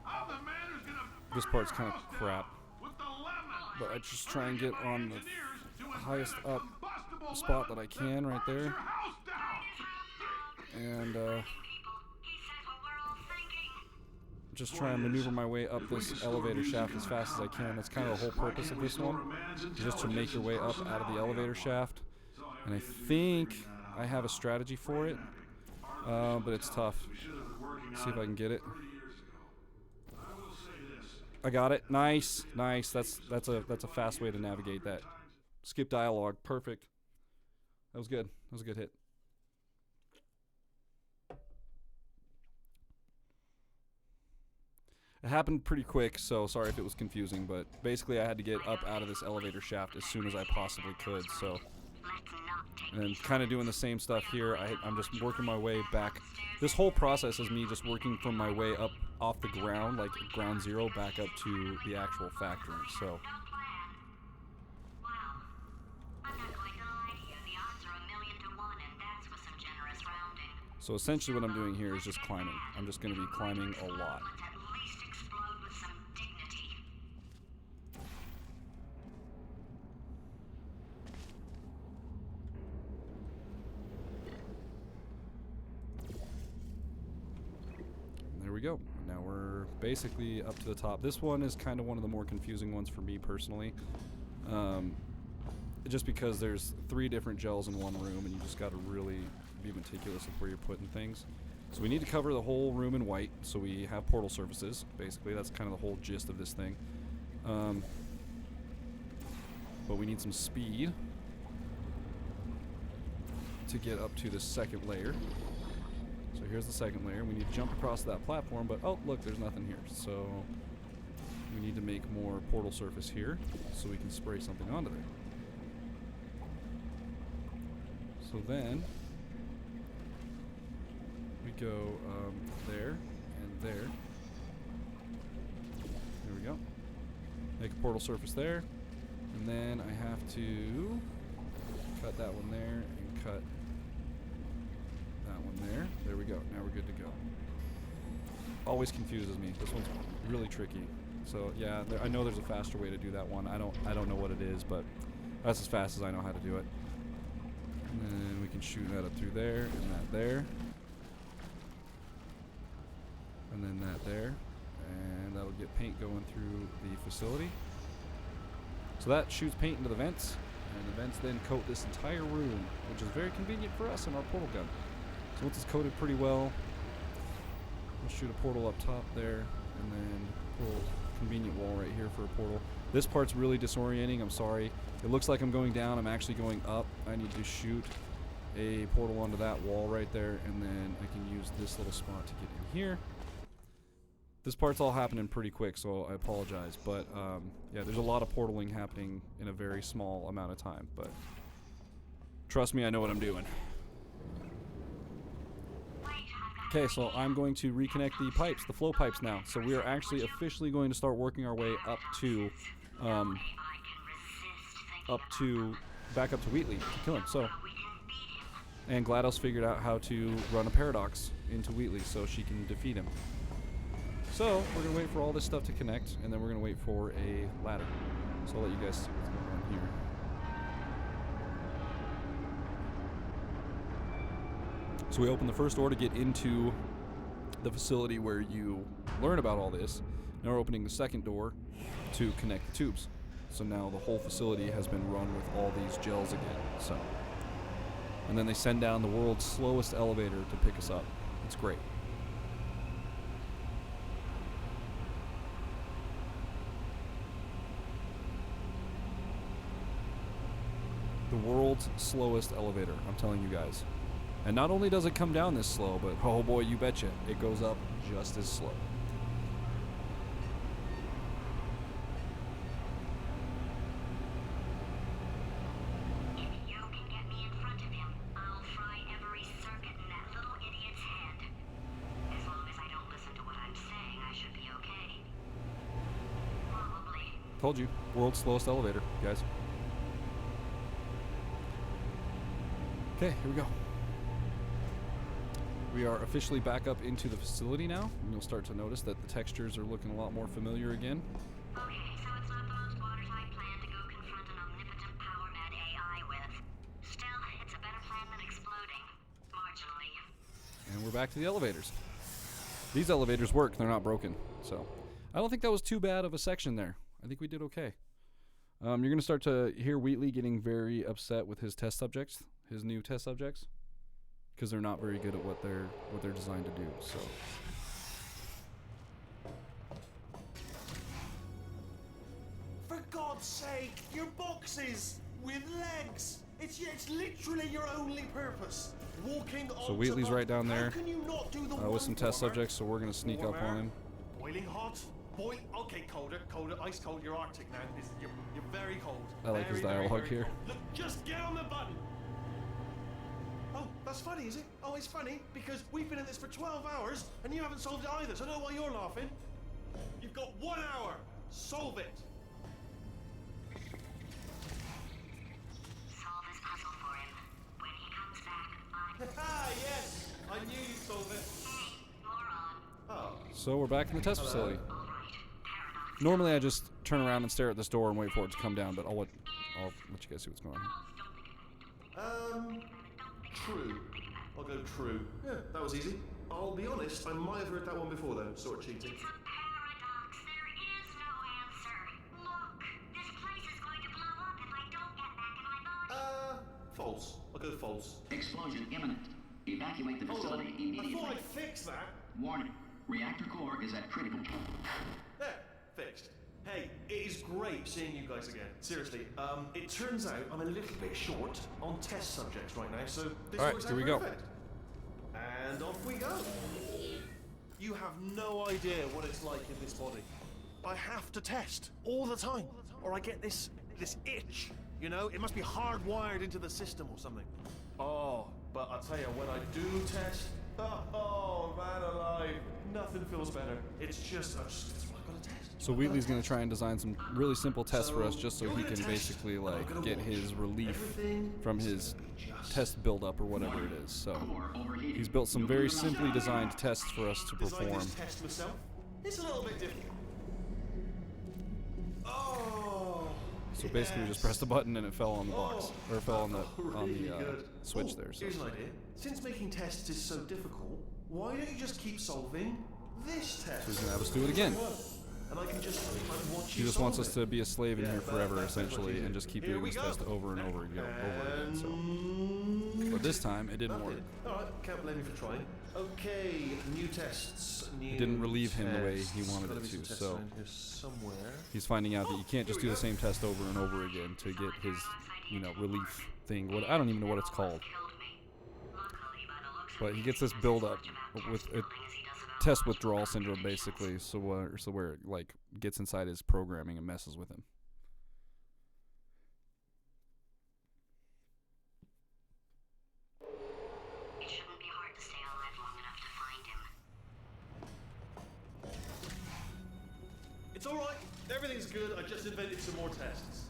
I'm the man who's gonna burn This part's your kind of house crap. down with the lemons. But I just try and get Urging my on the engineers to invent highest a up combustible spot that lemon I can right burns there. your house down. And just try and maneuver my way up this elevator shaft as fast as I can. That's kind of the whole purpose of this one, just to make your way up out of the elevator shaft. And I think I have a strategy for it, but it's tough. See if I can get it. I got it. Nice, nice. That's a fast way to navigate that. Skip dialogue. Perfect. That was good. That was a good hit. It happened pretty quick, so sorry if it was confusing, but basically I had to get up out of this elevator shaft as soon as I possibly could, so. And kind of doing the same stuff here. I'm just working my way back. This whole process is me just working from my way up off the ground, like ground zero, back up to the actual factory, so. So essentially what I'm doing here is just climbing. I'm just going to be climbing a lot. There we go. Now we're basically up to the top. This one is kind of one of the more confusing ones for me personally. Just because there's 3 different gels in one room and you just got to really be meticulous with where you're putting things. So we need to cover the whole room in white so we have portal surfaces. Basically, that's kind of the whole gist of this thing. But we need some speed to get up to the second layer. So here's the second layer. We need to jump across that platform, but oh, look, there's nothing here. So we need to make more portal surface here so we can spray something onto there. So then we go there and there. There we go. Make a portal surface there. And then I have to cut that one there and cut that one there. There we go. Now we're good to go. Always confuses me. This one's really tricky. So yeah, I know there's a faster way to do that one. I don't know what it is, but that's as fast as I know how to do it. And then we can shoot that up through there and that there. And then that there. And that'll get paint going through the facility. So that shoots paint into the vents. And the vents then coat this entire room, which is very convenient for us in our portal gun. So once it's coated pretty well, we'll shoot a portal up top there. And then pull a convenient wall right here for a portal. This part's really disorienting, I'm sorry. It looks like I'm going down, I'm actually going up. I need to shoot a portal onto that wall right there, and then I can use this little spot to get in here. This part's all happening pretty quick, so I apologize, but yeah, there's a lot of portaling happening in a very small amount of time, but trust me, I know what I'm doing. Okay, so I'm going to reconnect the pipes, the flow pipes now. So we are actually officially going to start working our way up to, back up to Wheatley to kill him. So, and GLaDOS figured out how to run a paradox into Wheatley so she can defeat him. So we're gonna wait for all this stuff to connect, and then we're gonna wait for a ladder. So I'll let you guys see what's going on here. So we open the first door to get into the facility where you learn about all this. Now we're opening the second door to connect the tubes. So now the whole facility has been run with all these gels again. So, and then they send down the world's slowest elevator to pick us up. It's great. The world's slowest elevator, I'm telling you guys. And not only does it come down this slow, but oh boy, you betcha, it goes up just as slow. If you can get me in front of him, I'll fry every circuit in that little idiot's head. As long as I don't listen to what I'm saying, I should be okay. Probably. Told you, world's slowest elevator, guys. Okay, here we go. We are officially back up into the facility now, and you'll start to notice that the textures are looking a lot more familiar again. Okay, so it's not the most watertight plan to go confront an omnipotent power-mad AI with. Still, it's a better plan than exploding. Marginally. And we're back to the elevators. These elevators work, they're not broken. So, I don't think that was too bad of a section there. I think we did okay. You're going to start to hear Wheatley getting very upset with his test subjects, his new test subjects. Because they're not very good at what they're designed to do. So For God's sake, your boxes with legs. It's literally your only purpose. Walking on. Wheatley's right down there How can you not do the with some test warmer? subjects. So we're gonna sneak up on him. Boiler boiling hot. Okay, colder, ice cold. You're Arctic now. You're very cold. I like his Very, dialogue very here. cold. Look, just get on the button. Oh, that's funny, is it? Oh, it's funny because we've been in this for 12 hours and you haven't solved it either. So I don't know why you're laughing. You've got 1 hour. Solve it. Solve this puzzle for him. When he comes back, Ah, yes. I knew you'd solve it. Hey, moron. Oh. So we're back in the test facility. All right, paradox. Normally I just turn around and stare at this door and wait for it to come down, but I'll let you guys see what's going on. True. I'll go true. Yeah, that was easy. I'll be honest, I might have heard that one before though, sort of cheating. It's a paradox. There is no answer. Look, this place is going to blow up if I don't get back in my body. False. I'll go false. Explosion imminent. Evacuate the Hold on. facility I immediately. thought I'd fix that. Warning. Reactor core is at critical. There, fixed. Hey, it is great seeing you guys again. Seriously, it turns out I'm a little bit short on test subjects right now, so this All right, works here out we go. perfect. And off we go. You have no idea what it's like in this body. I have to test all the time, or I get this itch. You know, it must be hardwired into the system or something. Oh, but I tell you, when I do test, oh man alive, nothing feels better. It's just I've got to test. So Wheatley's going to try and design some really simple tests for us just so he can basically like get his relief from his test buildup or whatever it is. So he's built some very simply designed tests for us to Designed perform. this test myself. It's a little bit different. Oh. So basically we just pressed a button and it fell on the box, or it fell on the Really good. switch Oh, there. So here's an idea. Since making tests is so difficult, why don't you just keep solving this test? he's going to have us do it again. And I can just watch He you just solve wants us it. to be a slave in Yeah, here forever, that's what essentially, you do. and just keep Here doing we this go. test over and over again. So, but this time it didn't work. Alright, can't blame you for trying. Okay, new tests. New It didn't relieve him the way he wanted Gotta it be some to, tests so around here somewhere. he's finding out that you can't just do the same test over and over again to get his, relief thing. What I don't even know what it's called. But he gets this build-up with a test withdrawal syndrome, basically, so where it like gets inside his programming and messes with him. It shouldn't be hard to stay alive long enough to find him. It's alright, everything's good, I just invented some more tests.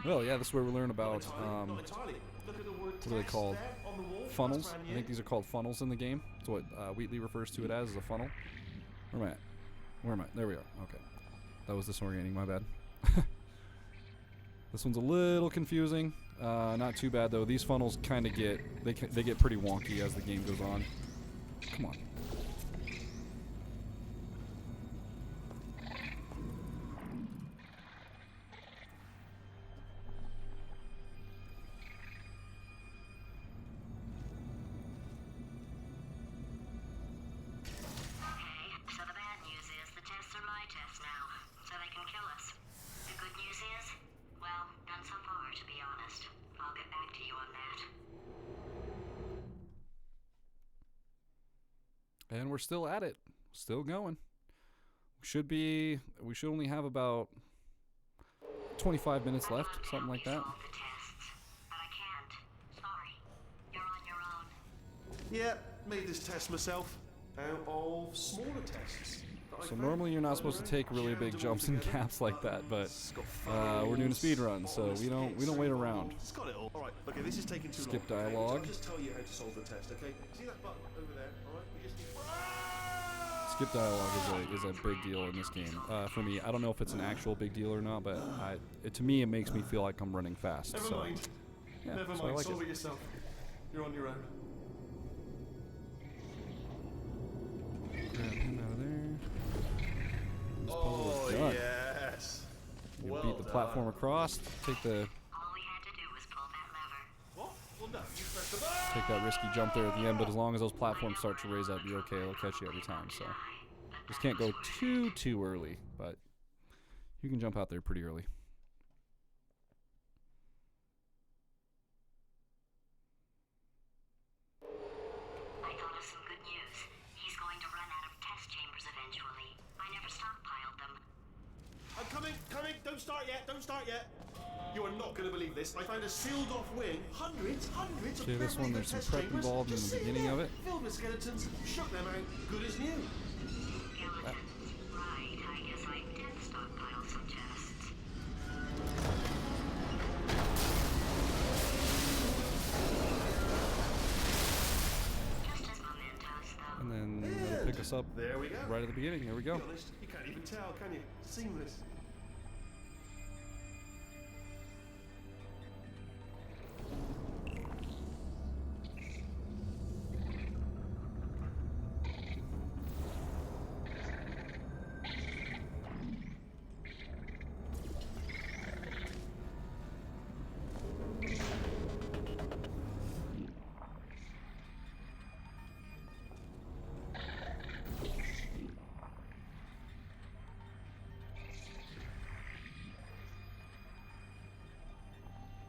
Well, yeah, this is where we learn about Not entirely. Look at the word what are they test called? there on the wall. Funnels. That's brand I new. think these are called funnels in the game. That's what Wheatley refers to it as a funnel. Where am I at? Where am I? There we are. Okay. That was disorienting, my bad. This one's a little confusing. Not too bad though. These funnels kind of get they get pretty wonky as the game goes on. Come on. Okay, so the bad news is the tests are my tests now, so they can kill us. The good news is, well, none so far, to be honest. I'll get back to you on that. And we're still at it. Still going. We should only have about 25 minutes left, something like that. Solve the tests, but I can't. Sorry. You're on your own. Yeah, made this test myself out of smaller tests. that I So found. normally you're not supposed to take really big jumps and gaps like that, but we're doing a speed run, so we don't wait around. It's got it all. Alright, okay, this is taking too Skip long. Okay, dialogue. I'll just tell you how to solve the test, okay? See that button over there? Alright, we just need... Skip dialogue is a big deal in this game. For me, I don't know if it's an actual big deal or not, but to me it makes me feel like I'm running fast. Never So mind. yeah, Never so I mind, like solve it. it yourself. You're on your own. Grab him out of there. This puzzle is done. yes. You Well beat the done. platform across. Take the All we had to do was pull that lever. What? Well, no, you press the button. take that risky jump there at the end, but as long as those platforms start to raise up, you're okay. It'll catch you every time. So just can't go too early, but you can jump out there pretty early. I thought of some good news. He's going to run out of test chambers eventually. coming, coming. Don't start yet, don't start yet. You are not going to believe this. I found a sealed-off wing. Hundreds of Okay, this one, there's some test prep chambers involved in just the sitting beginning there, of it. filled with skeletons. Shook them out, good as new. Right, I guess I did stockpile some tests. Just as mementos, though. And then it'll pick us up There we go. right at the beginning. There we go. To be honest, you can't even tell, can you? Seamless.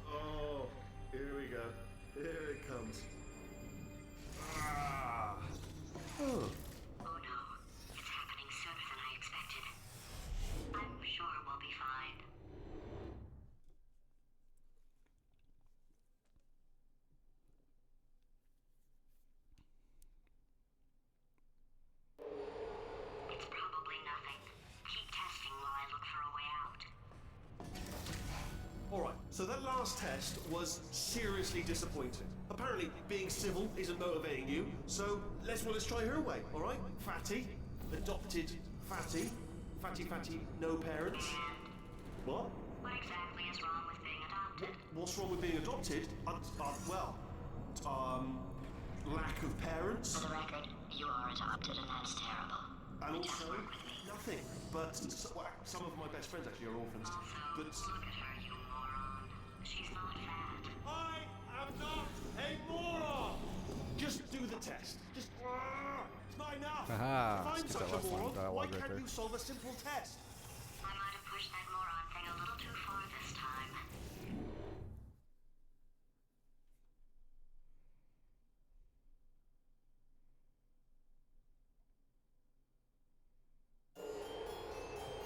Oh, here we go. Here it comes. Ah. Oh. Oh no, it's happening sooner than I expected. I'm sure we'll be fine. It's probably nothing. Keep testing while I look for a way out. Alright, so that last test was seriously disappointing. Apparently, being civil isn't motivating you, so let's try her way, alright? Fatty, adopted Fatty, Fatty, no parents. What? What exactly is wrong with being adopted? What's wrong with being adopted? Lack of parents. For the record, you are adopted and that's terrible. And It doesn't also, work with me. nothing. But some of my best friends actually are orphans. But Look at her, you moron. She's not fat. I am not a moron! Just do the test. Just. It's not enough. Aha, If I'm let's get such that a last line of moron, why dialogue right can't there. you solve a simple test? I might have pushed that moron thing a little too far this time.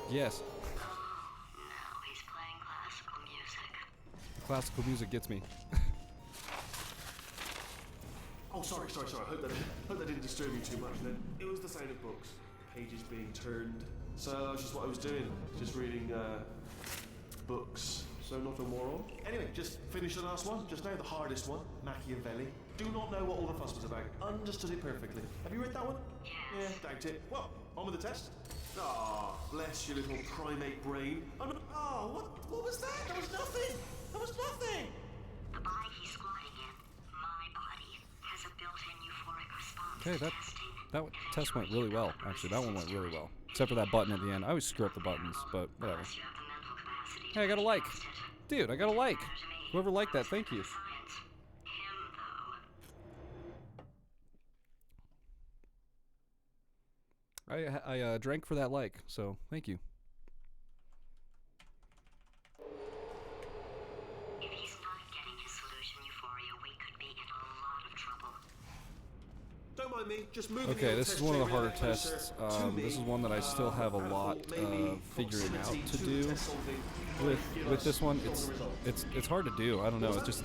Yes, Now he's playing classical music. classical music gets me. Oh, sorry. I hope that didn't disturb you too much then. It was the sound of books. Pages being turned. So that's just what I was doing. Just reading, books. So not a moron. Anyway, just finished the last one. Just now, the hardest one. Machiavelli. Do not know what all the fuss was about. Understood it perfectly. Have you read that one? Yes. Yeah, doubt it. Well, on with the test. Ah, bless your little primate brain. Oh, what was that? That was nothing. That was nothing. The body he's squatting in, my body, has a built-in euphoric response Okay, to that testing. test went really well. Actually, that one went really well. Except for that button at the end. I always screw up the buttons, but whatever. Unless you have the mental capacity Hey, I got a to like. test it. Dude, I got a like. Matter to me. Whoever liked that, thank you. Science. Him, though. I drank for that like, so thank you. If he's not getting his solution euphoria, we could be in a lot of trouble. Don't mind me, just moving. Okay, the this is test one of the chamber harder closer tests. to me. This is one that I still have a lot Maybe of figuring out proximity to the do. test solving With give this us one, stronger results. it's hard to do. I don't know. It's just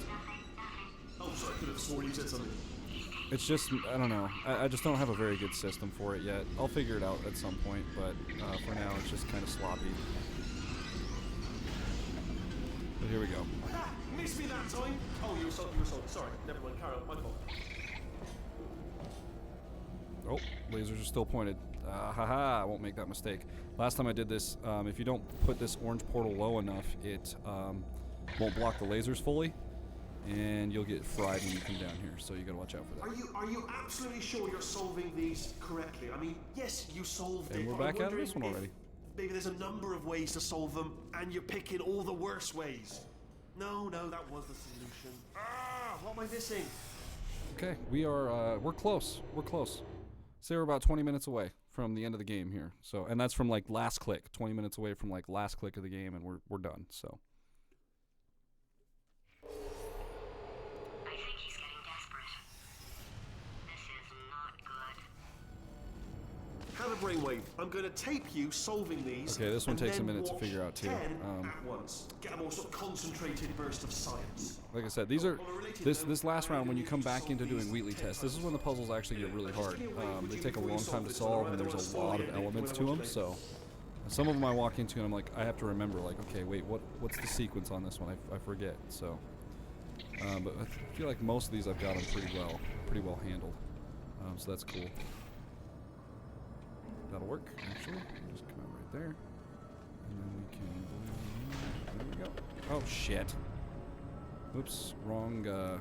Oh, sorry, I could have sworn you said something. I don't know. I just don't have a very good system for it yet. I'll figure it out at some point, but for now it's just kind of sloppy. But here we go. Ah, missed me that time. Oh, you were sold. Sorry, never mind. Carry on. My fault. Oh, lasers are still pointed. Haha, I won't make that mistake. Last time I did this, if you don't put this orange portal low enough, it won't block the lasers fully, and you'll get fried when you come down here, so you gotta watch out for that. Are you absolutely sure you're solving these correctly? I mean, yes, you solved And it. we're but I'm back out of this wondering one if already. Maybe there's a number of ways to solve them, and you're picking all the worst ways. No, that was the solution. Ah, what am I missing? Okay, we're close. We're close. Say we're about 20 minutes away from the end of the game here. So, and that's from like last click, 20 minutes away from like last click of the game, and we're done. So. I think he's getting desperate. This is not good. have a brainwave. I'm going to tape you solving these. Okay, this one and takes a then minute to watch figure out, too. 10 at once. Get a more sort of concentrated burst of science. Like I said, these are this last round when you come back into doing Wheatley tests. This is when the puzzles actually get really hard. They take a long time to solve, and there's a lot of elements to them. So some of them I walk into and I'm like, I have to remember. Like, okay, wait, what's the sequence on this one? I forget. So, but I feel like most of these I've got them pretty well handled. So that's cool. That'll work, actually. Just come out right there. And then we can... There we go. Oh, shit. Oops, wrong, need to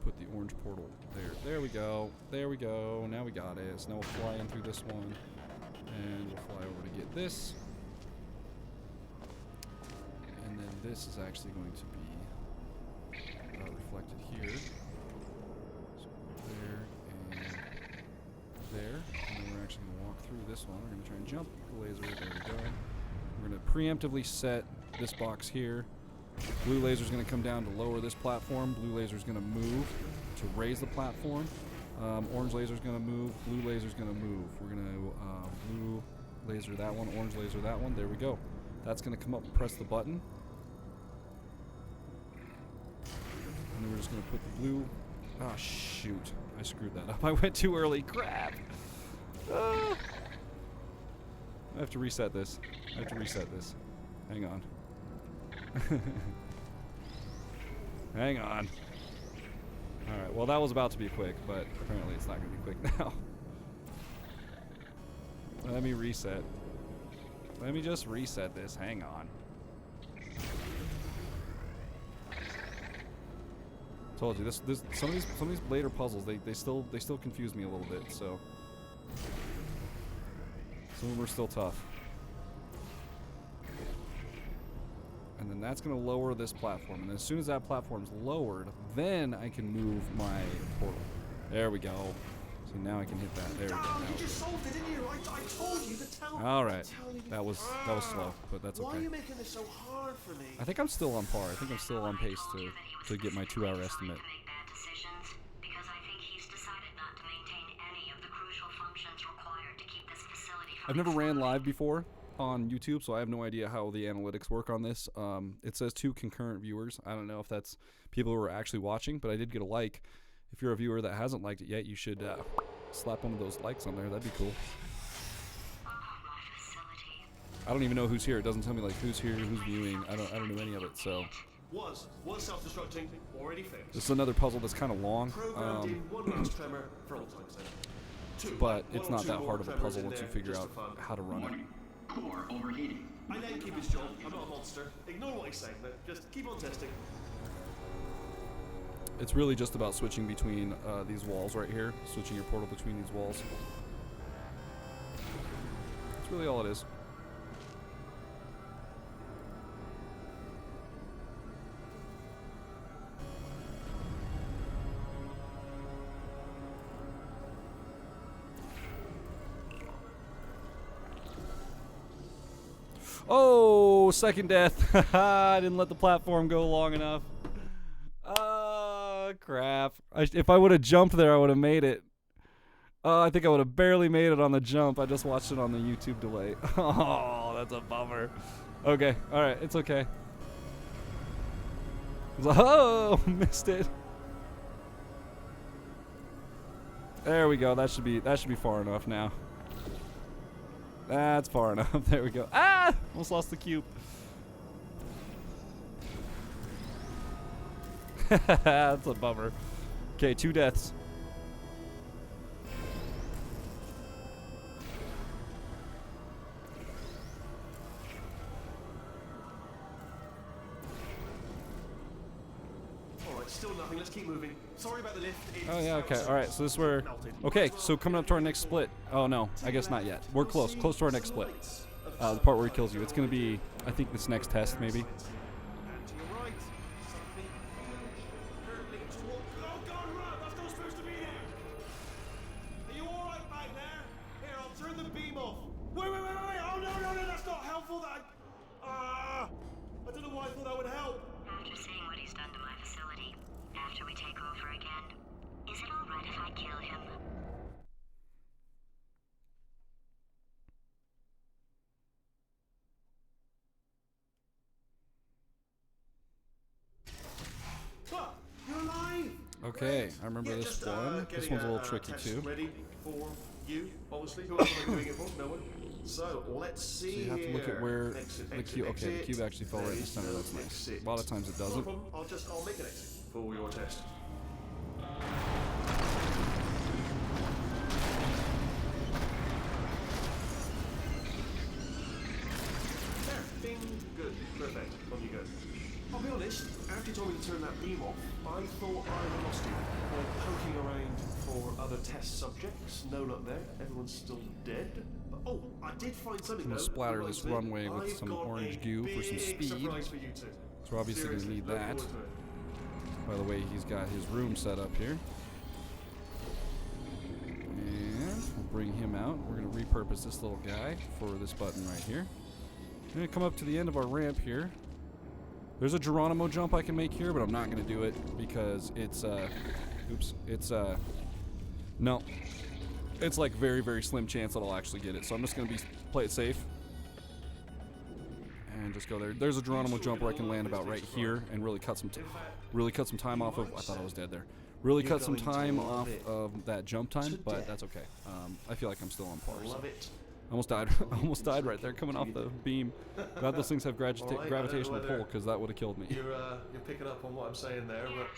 put the orange portal there. There we go. There we go. Now we got it. So now we'll fly in through this one. And we'll fly over to get this. And then this is actually going to be reflected here. So there and there. And then we're actually going to walk through this one. We're going to try and jump the laser. There we go. We're going to preemptively set this box here. Blue laser is going to come down to lower this platform. Blue laser is going to move to raise the platform. Orange laser is going to move. Blue laser is going to move. We're going to blue laser that one, orange laser that one. There we go. That's going to come up and press the button. And then we're just going to put the blue... Ah, shoot. I screwed that up. I went too early. Crap. I have to reset this. Hang on. Hang on. Alright, well that was about to be quick, but apparently it's not going to be quick now. Let me reset. Let me just reset this. Hang on. Told you this some of these later puzzles they still confuse me a little bit, so some of them are still tough. And then that's going to lower this platform. And as soon as that platform's lowered, then I can move my portal. There we go. So now I can hit that. There we go. You just solved it, didn't you? I told you to tell me. All right. That was slow, but that's okay. Why are you making this so hard for me? I think I'm still on par. I think I'm still on pace to get my 2-hour estimate. I've never ran live before on YouTube, so I have no idea how the analytics work on this. It says 2 concurrent viewers. I don't know if that's people who are actually watching, but I did get a like. If you're a viewer that hasn't liked it yet, you should slap one of those likes on there. That'd be cool. I don't even know who's here. It doesn't tell me like who's here, who's viewing. I don't know any of it. So was self-destructing, already fixed. this is another puzzle that's kind of long. Programmed in one last tremor for all time's sake. But it's not that hard of a puzzle once you figure out how to run it. Core overheating. I let him keep his job. I'm not a monster. Ignore what he's saying. Just keep on testing. It's really just about switching between these walls right here. Switching your portal between these walls. That's really all it is. Oh, second death. I didn't let the platform go long enough. Oh, crap. If I would have jumped there, I would have made it. I think I would have barely made it on the jump. I just watched it on the YouTube delay. Oh, that's a bummer. Okay, alright, it's okay. Oh, missed it. There we go. That should be far enough now. That's far enough. There we go. Ah! Almost lost the cube. That's a bummer. Okay, 2 deaths. Alright, still nothing. Let's keep moving. Sorry about the lift. Oh yeah, okay. Alright, so this is where... Okay, so coming up to our next split. Oh no, I guess not yet. We're close. Close to our next split. The part where he kills you. It's going to be, I think, this next test, maybe. And to your right, something hurtling toward... Oh god, run! That's not supposed to be there! Are you alright back there? Here, I'll turn the beam off. Wait! Oh no, that's not helpful. I don't know why I thought that would help. After seeing what he's done to my facility, after we take over again, is it alright if I kill him? Okay, I remember Yeah, this just, one. This getting one's a little tricky test too. ready for you, obviously. Who else am I doing it for? No one. So let's see. So you have to look at where Exit, the exit, cube. Okay, the exit. cube actually fell right in the There's center. no That's nice. exit. A lot of times it No doesn't. problem. I'll make an exit for your test. There, bing, good, perfect. On you go. I'll be honest, after you told me to turn that beam off, I thought I'd lost you. Poking around for other test subjects. No luck there. Everyone's still dead. But, oh, I did find something I'm gonna though. splatter Right this there. runway with I've some got orange a goo for some big speed. surprise for you two. So we're obviously gonna Seriously, need look that. forward to it. By the way, he's got his room set up here. And we'll bring him out. We're going to repurpose this little guy for this button right here. I'm going to come up to the end of our ramp here. There's a Geronimo jump I can make here, but I'm not going to do it because it's, oops, it's, no. It's like very, very slim chance that I'll actually get it. So I'm just going to play it safe. And just go there. There's a Geronimo jump where I can land about right here and really cut some time off of. I thought I was dead there. Really cut some time off of that jump time, but that's okay. I feel like I'm still on par. Love it. Almost died. Almost died right there, coming off the beam. Glad those things have gravitational pull, because that would have killed me. You're picking up on what I'm saying there, but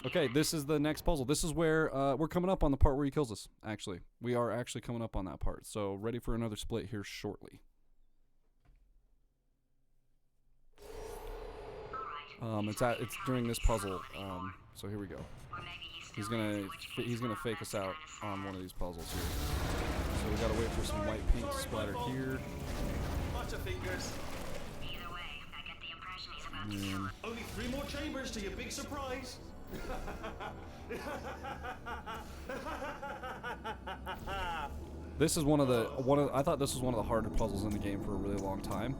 Okay, this is the next puzzle. This is where we're coming up on the part where he kills us. Actually, we are actually coming up on that part. So ready for another split here shortly. It's during this puzzle. So here we go. He's gonna fake us out on one of these puzzles here. So we gotta wait for some white paint to splatter here. Butterfingers. Either way, I get the impression he's about to kill us. Only 3 more chambers to your big surprise. This is I thought this was one of the harder puzzles in the game for a really long time.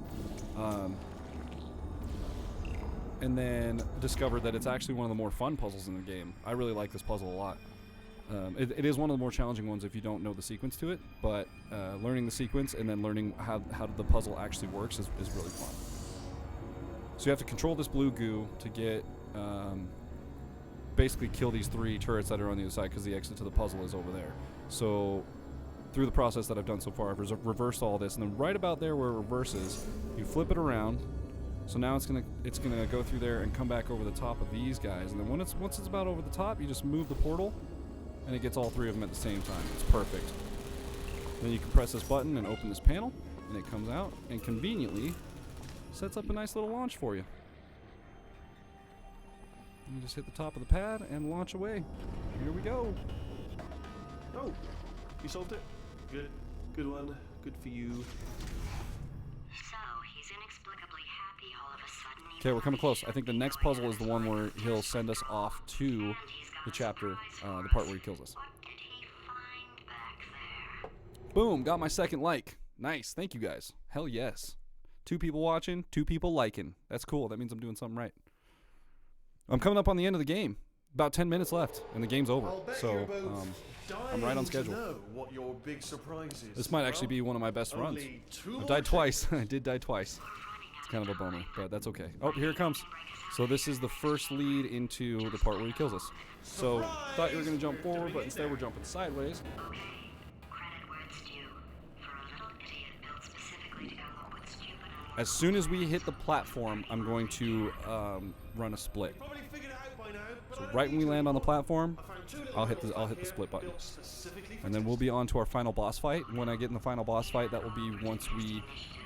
And then discovered that it's actually one of the more fun puzzles in the game. I really like this puzzle a lot. It is one of the more challenging ones if you don't know the sequence to it, but learning the sequence and then learning how the puzzle actually works is really fun. So you have to control this blue goo to get, basically kill these 3 turrets that are on the other side, because the exit to the puzzle is over there. So through the process that I've done so far, I've reversed all this, and then right about there where it reverses, you flip it around. So now it's gonna go through there and come back over the top of these guys, and then once it's about over the top, you just move the portal, and it gets all 3 of them at the same time. It's perfect. Then you can press this button and open this panel, and it comes out and conveniently sets up a nice little launch for you. You just hit the top of the pad and launch away. Here we go. Oh, you solved it. Good, good one. Good for you. So, he's inexplicably happy all of a sudden. Okay, we're coming close. I think the next puzzle is the one where he'll send us off to the chapter, the part where he kills us. What did he find back there? Boom, got my second like. Nice, thank you guys. Hell yes. 2 people watching, 2 people liking. That's cool, that means I'm doing something right. I'm coming up on the end of the game. About 10 minutes left, and the game's over. So, I'm right on schedule. To know what your big surprise is. This might actually be one of my best runs. Only 2 I more died twice. I did die twice. It's kind of a bummer, but that's okay. Oh, here it comes. So this is the first lead into the part where he kills us. So, thought you were going to jump forward, but instead we're jumping sideways. Okay, credit where it's due. For a little idiot built specifically to come up with stupid and As soon as we hit the platform, I'm going to run a split. Probably figured it out by now, but So I don't right when we need to. land on the platform, I found 2 little I'll hit the holes here split button. built specifically for And then we'll tests. be on to our final boss fight. When I get in the final boss fight, that will be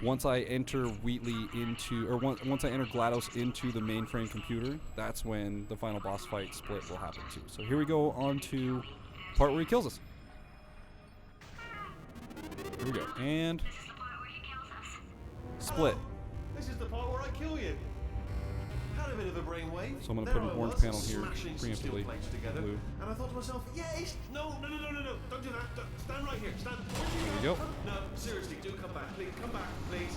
once I enter Wheatley into, or once I enter GLaDOS into the mainframe computer, that's when the final boss fight split will happen too. So here we go on to the part where he kills us. Here we go, and this is the part where he kills us. split. This is the part where I kill you. Had a bit of a brainwave. So I'm gonna There put an I orange was, panel here, smashing some steel preemptively plates together, blue. and I thought to myself, yes, no, don't do that. Stand right here. Stand. Here we go. No, seriously, do come back, please. Come back, please.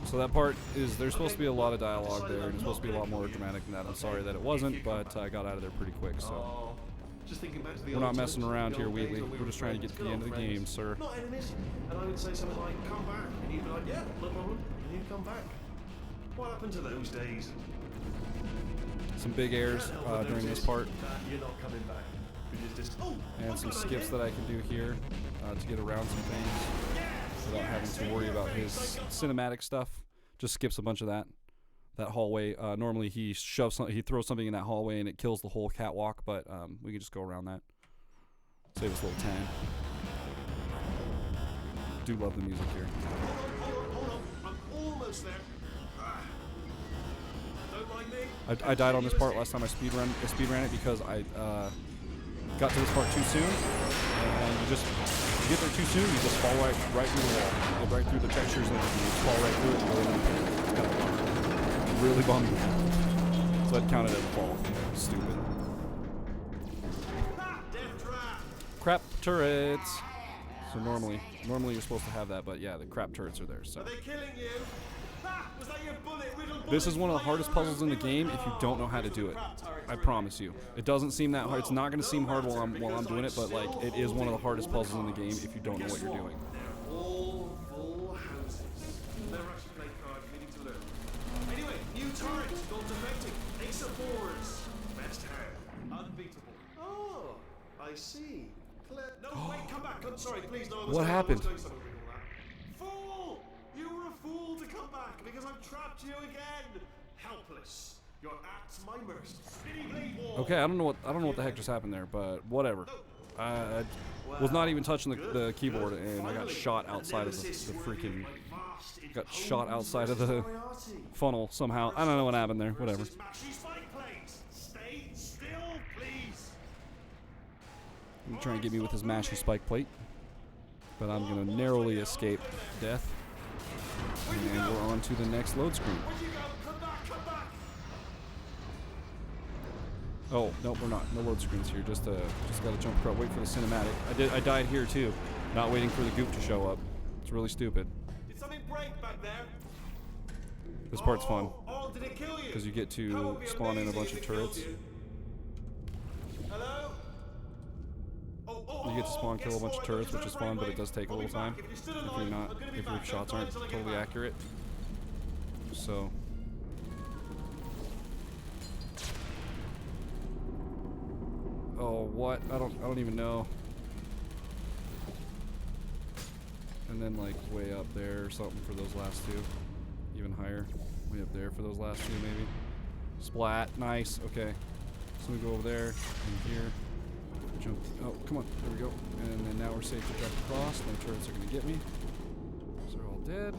So that part is, there's supposed to be a lot of dialogue there, and it's supposed to be a lot more dramatic than that. I'm sorry that it wasn't, but I got out of there pretty quick, so. Oh, just thinking back to the We're not old messing times, around the here, old days Wheatley. when we We're were just trying to get friends, to the good end of old the game, friends. sir. Not enemies. And I would say something like, come back. And you'd be like, yeah, no problem. And you'd come back. What happened to those days? some big airs during this part, You're not coming back. and some skips that I can do here to get around some things without having to worry about his cinematic stuff. Just skips a bunch of that hallway. Normally he throws something in that hallway and it kills the whole catwalk, but we can just go around that. Save us a little time. Do love the music here. Hold on. I'm almost there. Don't mind me. I died on this part last time I speedran it because I got to this part too soon, and you get there too soon, you just fall right through the wall. You get right through the textures and you just fall right through it and go into the pit. It's kind of bummed. Really bummed me. So I'd count it as a fall. Stupid. Crap turrets. So normally you're supposed to have that, but yeah, the crap turrets are there. So Are they killing you? Was that your bullet? this is one of the hardest puzzles in the game if you don't know how to do it. I promise you. It doesn't seem that hard. It's not going to seem hard while I'm doing it, but like it is one of the hardest puzzles in the game if you don't know what you're doing. They're all full houses. Never actually played cards, meaning to learn. Anyway, new turret, not defecting. Ace of fours. Best hand. Unbeatable. Oh, I see. No, wait, come back. I'm sorry, please. No, What happened? Fool! You were a fool to come back because I've trapped you again. Helpless. You're at my mercy. Spinny blade wall. Okay, I don't know what the heck just happened there, but whatever. I was not even touching the keyboard, and I got shot outside of the freaking. Got shot outside of the funnel somehow. I don't know what happened there. Whatever. Stay still, please. He's trying to get me with his mashy spike plate, but I'm gonna narrowly escape death. And we're on to the next load screen. Where'd you go? Come back. Oh, no, we're not. No load screens here. Just gotta jump across. Wait for the cinematic. I died here too, not waiting for the goop to show up. It's really stupid. Did something break back there? This part's fun Oh, did it kill you? because you get to spawn in a bunch of turrets. Hello? You get to spawn kill a bunch of turrets, which is fun, but it does take a little time if your shots aren't totally accurate. So. Oh, what? I don't even know. And then like way up there or something for those last two. Even higher. Way up there for those last two maybe. Splat. Nice. Okay. So we go over there and here. Jump. Oh, come on. There we go. And then now we're safe to jump across. No turrets are going to get me. So they're all dead.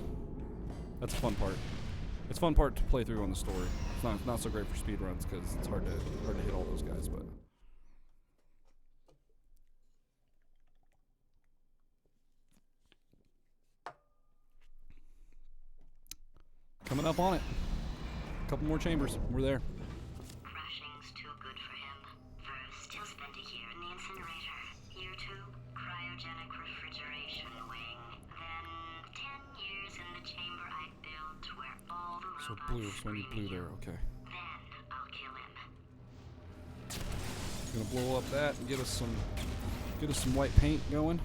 That's a fun part. It's a fun part to play through on the story. It's not so great for speedruns because it's hard to hit all those guys, but. Coming up on it. A couple more chambers. We're there. Crashing's too good for him. First, he'll spend a year in the incinerator. Year 2, cryogenic refrigeration wing. Then 10 years in the chamber I built where all the So robots blue, so I need blue there, okay. Then I'll kill him. Gonna blow up that and get us some white paint going.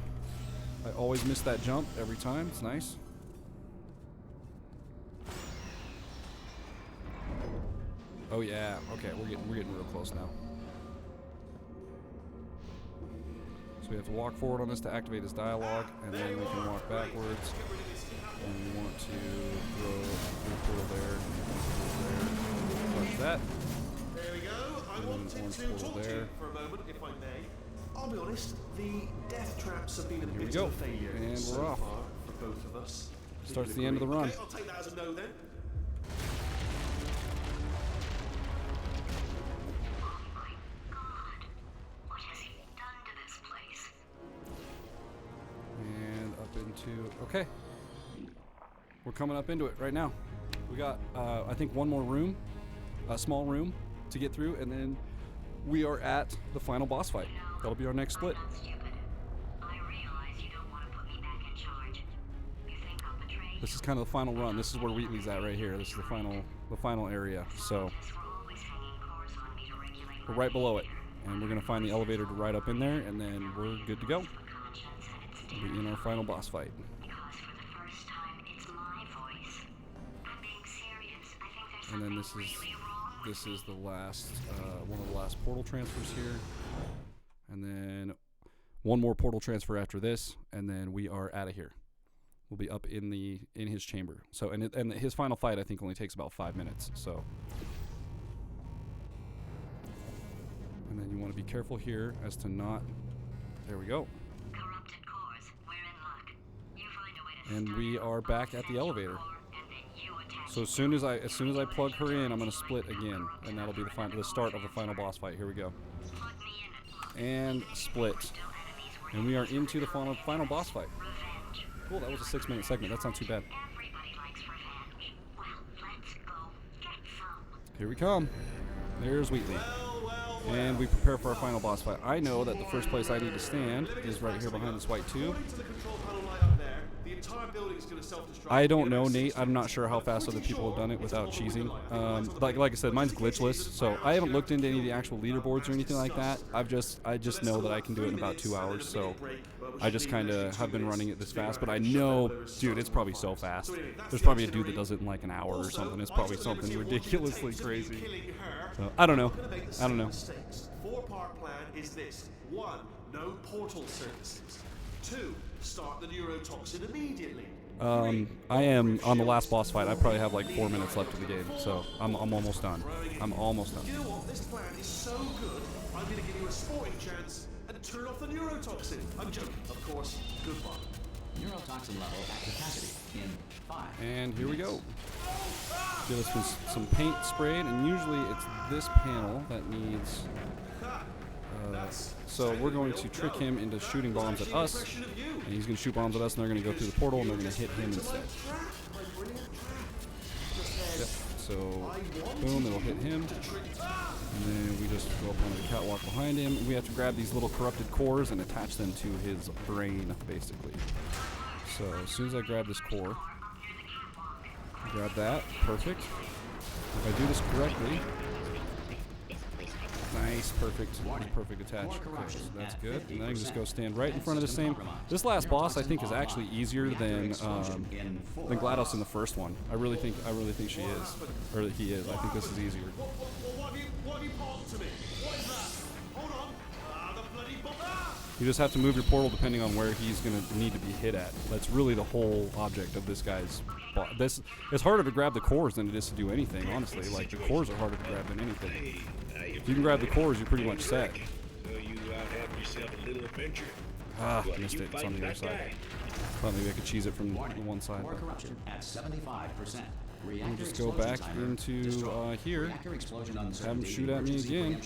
I always miss that jump every time. It's nice. Oh yeah, okay, we're getting real close now. So we have to walk forward on this to activate this dialogue, and then we can walk backwards. And we want to throw a portal there, touch that. There we go. I And then wanted orange to portal talk to there. you for a moment, if I may. I'll be honest, the death traps have been a Here we bit go. of a failure And so we're off. far for both of us. Starts the end of the run. Okay, I'll take that as a no then. What has he done to this place? And up into, okay. We're coming up into it right now. We got, I think, one more room, a small room to get through, and then we are at the final boss fight. That'll be our next split. I'm not stupid. I realize you don't want to put me back in charge. You think I'll betray you? This is kind of the final run. This is where Wheatley's at right here. This is the final area. So We're always hanging cores on me to regulate we're right below it, and we're gonna find the elevator to ride up in there, and then we're good to go. my conscience and it's We'll be in our final boss fight. because for the first time it's my voice. I'm being serious. I think there's And then something this is really wrong this is the last, one of the last portal transfers here. And then one more portal transfer after this, and then we are out of here. We'll be up in his chamber. So, and his final fight, I think, only takes about 5 minutes, so. And then you want to be careful here as to not, there we go. Corrupted cores, we're in luck. You find a way to And stun we your are back at the elevator. core, and then you attach So as soon as I plug her in, I'm gonna split again, and that'll be the start of the final boss fight. Here we go. plug me in And split. And we are into the final boss fight. revenge. Cool, that was a 6-minute segment. That's not too bad. Everybody likes revenge. Well, let's go get some. Here we come. There's Wheatley. And we prepare for our final boss fight. I know that the first place I need to stand is right here behind this white tube. According to the control panel light up there, the entire building is going to self-destruct. I don't know, Nate. I'm not sure how fast other people have done it without cheesing. Like I said, mine's glitchless, so I haven't looked into any of the actual leaderboards or anything like that. I just know that I can do it in about 2 hours, so I just kind of have been running it this fast. But I know, dude, it's probably so fast. There's probably a dude that does it in like an hour or something. It's probably something ridiculously crazy. I don't know. I don't know. 4-part plan is this: 1, no portal services. 2, start the neurotoxin immediately. I am on the last boss fight. I probably have like 4 minutes left of the game, so I'm almost done. I'm almost done. You know what? This plan is so good, I'm going to give you a sporting chance and turn off the neurotoxin. I'm joking, of course. Goodbye. Neurotoxin level at capacity in 5. And here we go. Get us some paint sprayed, and usually it's this panel that needs. So we're going to trick him into shooting bombs at us, and he's going to shoot bombs at us, and they're going to go through the portal, and they're going to hit him instead. Yep. So, boom, it'll hit him, and then we just go up onto the catwalk behind him, and we have to grab these little corrupted cores and attach them to his brain, basically. So as soon as I grab this core, grab that, perfect. If I do this correctly, nice, perfect attach. Okay, so that's good. And then I can just go stand right in front of the same. This last boss, I think, is actually easier than GLaDOS in the first one. I really think she is, or that he is. I think this is easier. What have you popped to me? What is that? Hold on. The bloody You just have to move your portal depending on where he's going to need to be hit at. That's really the whole object of this guy's boss. It's harder to grab the cores than it is to do anything, honestly. Like, the cores are harder to grab than anything. If you can grab the cores, you're pretty much set. So you out having yourself a little adventure? Ah, missed it. It's on the other side. Thought maybe I could cheese it from the one side. Core corruption at 75%. Let me just go back into here. Have him shoot at me again.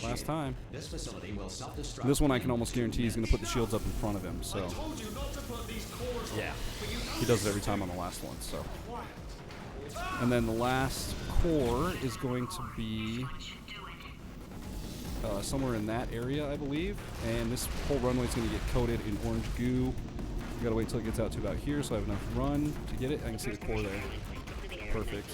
Last time. This one I can almost guarantee he's going to put the shields up in front of him. So yeah, he does it every time on the last one. So, and then the last core is going to be somewhere in that area, I believe. And this whole runway is going to get coated in orange goo. We gotta wait till it gets out to about here, so I have enough run to get it. I can see the core there. Perfect.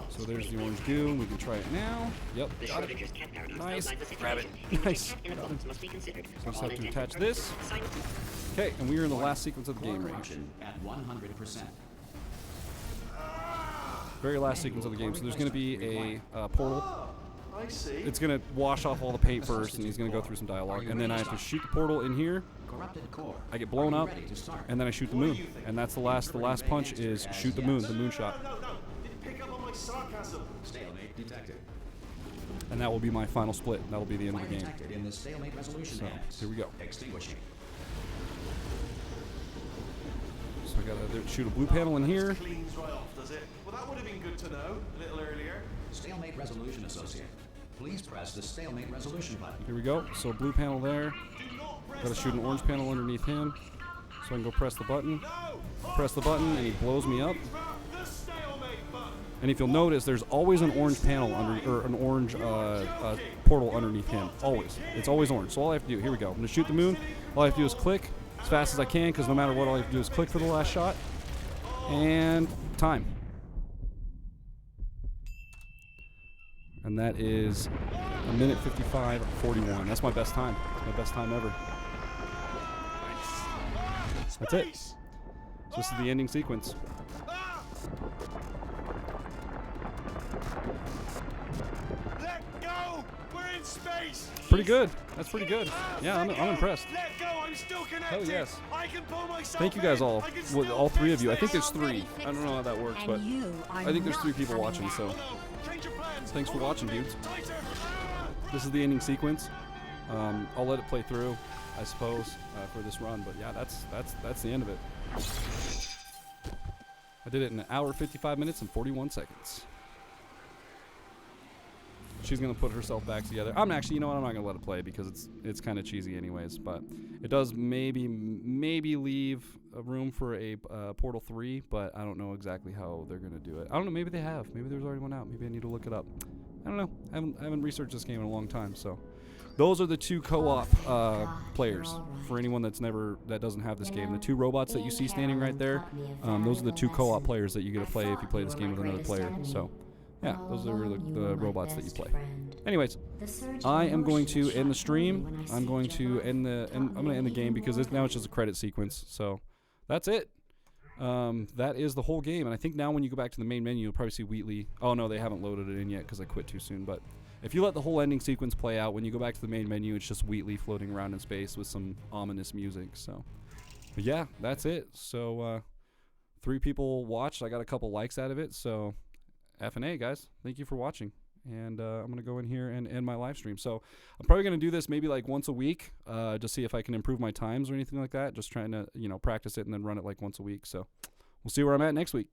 So there's the orange goo. We can try it now. Yep, got it. Nice. Grab it. Nice. So I just have to attach this. Okay, and we are in the last sequence of the game right here. At 100%. Very last sequence of the game. So there's going to be a portal. I see. It's going to wash off all the paint first, and he's going to go through some dialogue. And then I have to shoot the portal in here. I get blown up, and then I shoot the moon. And that's the last punch is shoot the moon shot. No. Didn't pick up on my sarcasm. Stalemate detected. And that will be my final split. That'll be the end of the game. Detected in the stalemate resolution index. Here we go. Extinguishing. So I gotta shoot a blue panel in here. Cleans right off, does it? Well, that would have been good to know a little earlier. Stalemate resolution associated. Please press the stalemate resolution button. Here we go. So blue panel there. Gotta shoot an orange panel underneath him. So I can go press the button. Press the button, and he blows me up. And if you'll notice, there's always an orange panel or an orange portal underneath him. Always. It's always orange. So all I have to do, here we go. I'm gonna shoot the moon. All I have to do is click as fast as I can, because no matter what, all I have to do is click for the last shot. And time. And that is 1:55:41. That's my best time. My best time ever. That's it. So this is the ending sequence. in space. Pretty good. That's pretty good. Yeah, I'm impressed. Let go. I'm still connected. Hell yes. I can pull myself Thank you guys in. all. I can Well, still all three fix of you. I think this. there's 3. I don't know how that works, but I think there's 3 people watching, so Change your plans. thanks for Hold on watching, to me. dudes. Tighter. This is the ending sequence. I'll let it play through, I suppose, for this run. But yeah, that's the end of it. I did it in 1 hour, 55 minutes, and 41 seconds. She's gonna put herself back together. I'm actually, you know what? I'm not gonna let it play because it's kind of cheesy, anyways. But it does maybe leave a room for a Portal 3, but I don't know exactly how they're gonna do it. I don't know. Maybe they have. Maybe there's already one out. Maybe I need to look it up. I don't know. I haven't researched this game in a long time, so. Those are the 2 co-op players for anyone that doesn't have this game. The 2 robots that you see standing right there, those are the 2 co-op players that you get to play if you play this game with another player. So, yeah, those are the robots that you play. Anyways, I am going to end the stream. I'm going to end the game because now it's just a credit sequence. So, that's it. That is the whole game, and I think now when you go back to the main menu, you'll probably see Wheatley. Oh no, they haven't loaded it in yet because I quit too soon, but. If you let the whole ending sequence play out, when you go back to the main menu, it's just Wheatley floating around in space with some ominous music. So, but yeah, that's it. So, 3 people watched. I got a couple likes out of it. So, F&A, guys. Thank you for watching. And I'm going to go in here and end my live stream. So, I'm probably going to do this maybe like once a week to see if I can improve my times or anything like that. Just trying to, practice it and then run it like once a week. So, we'll see where I'm at next week.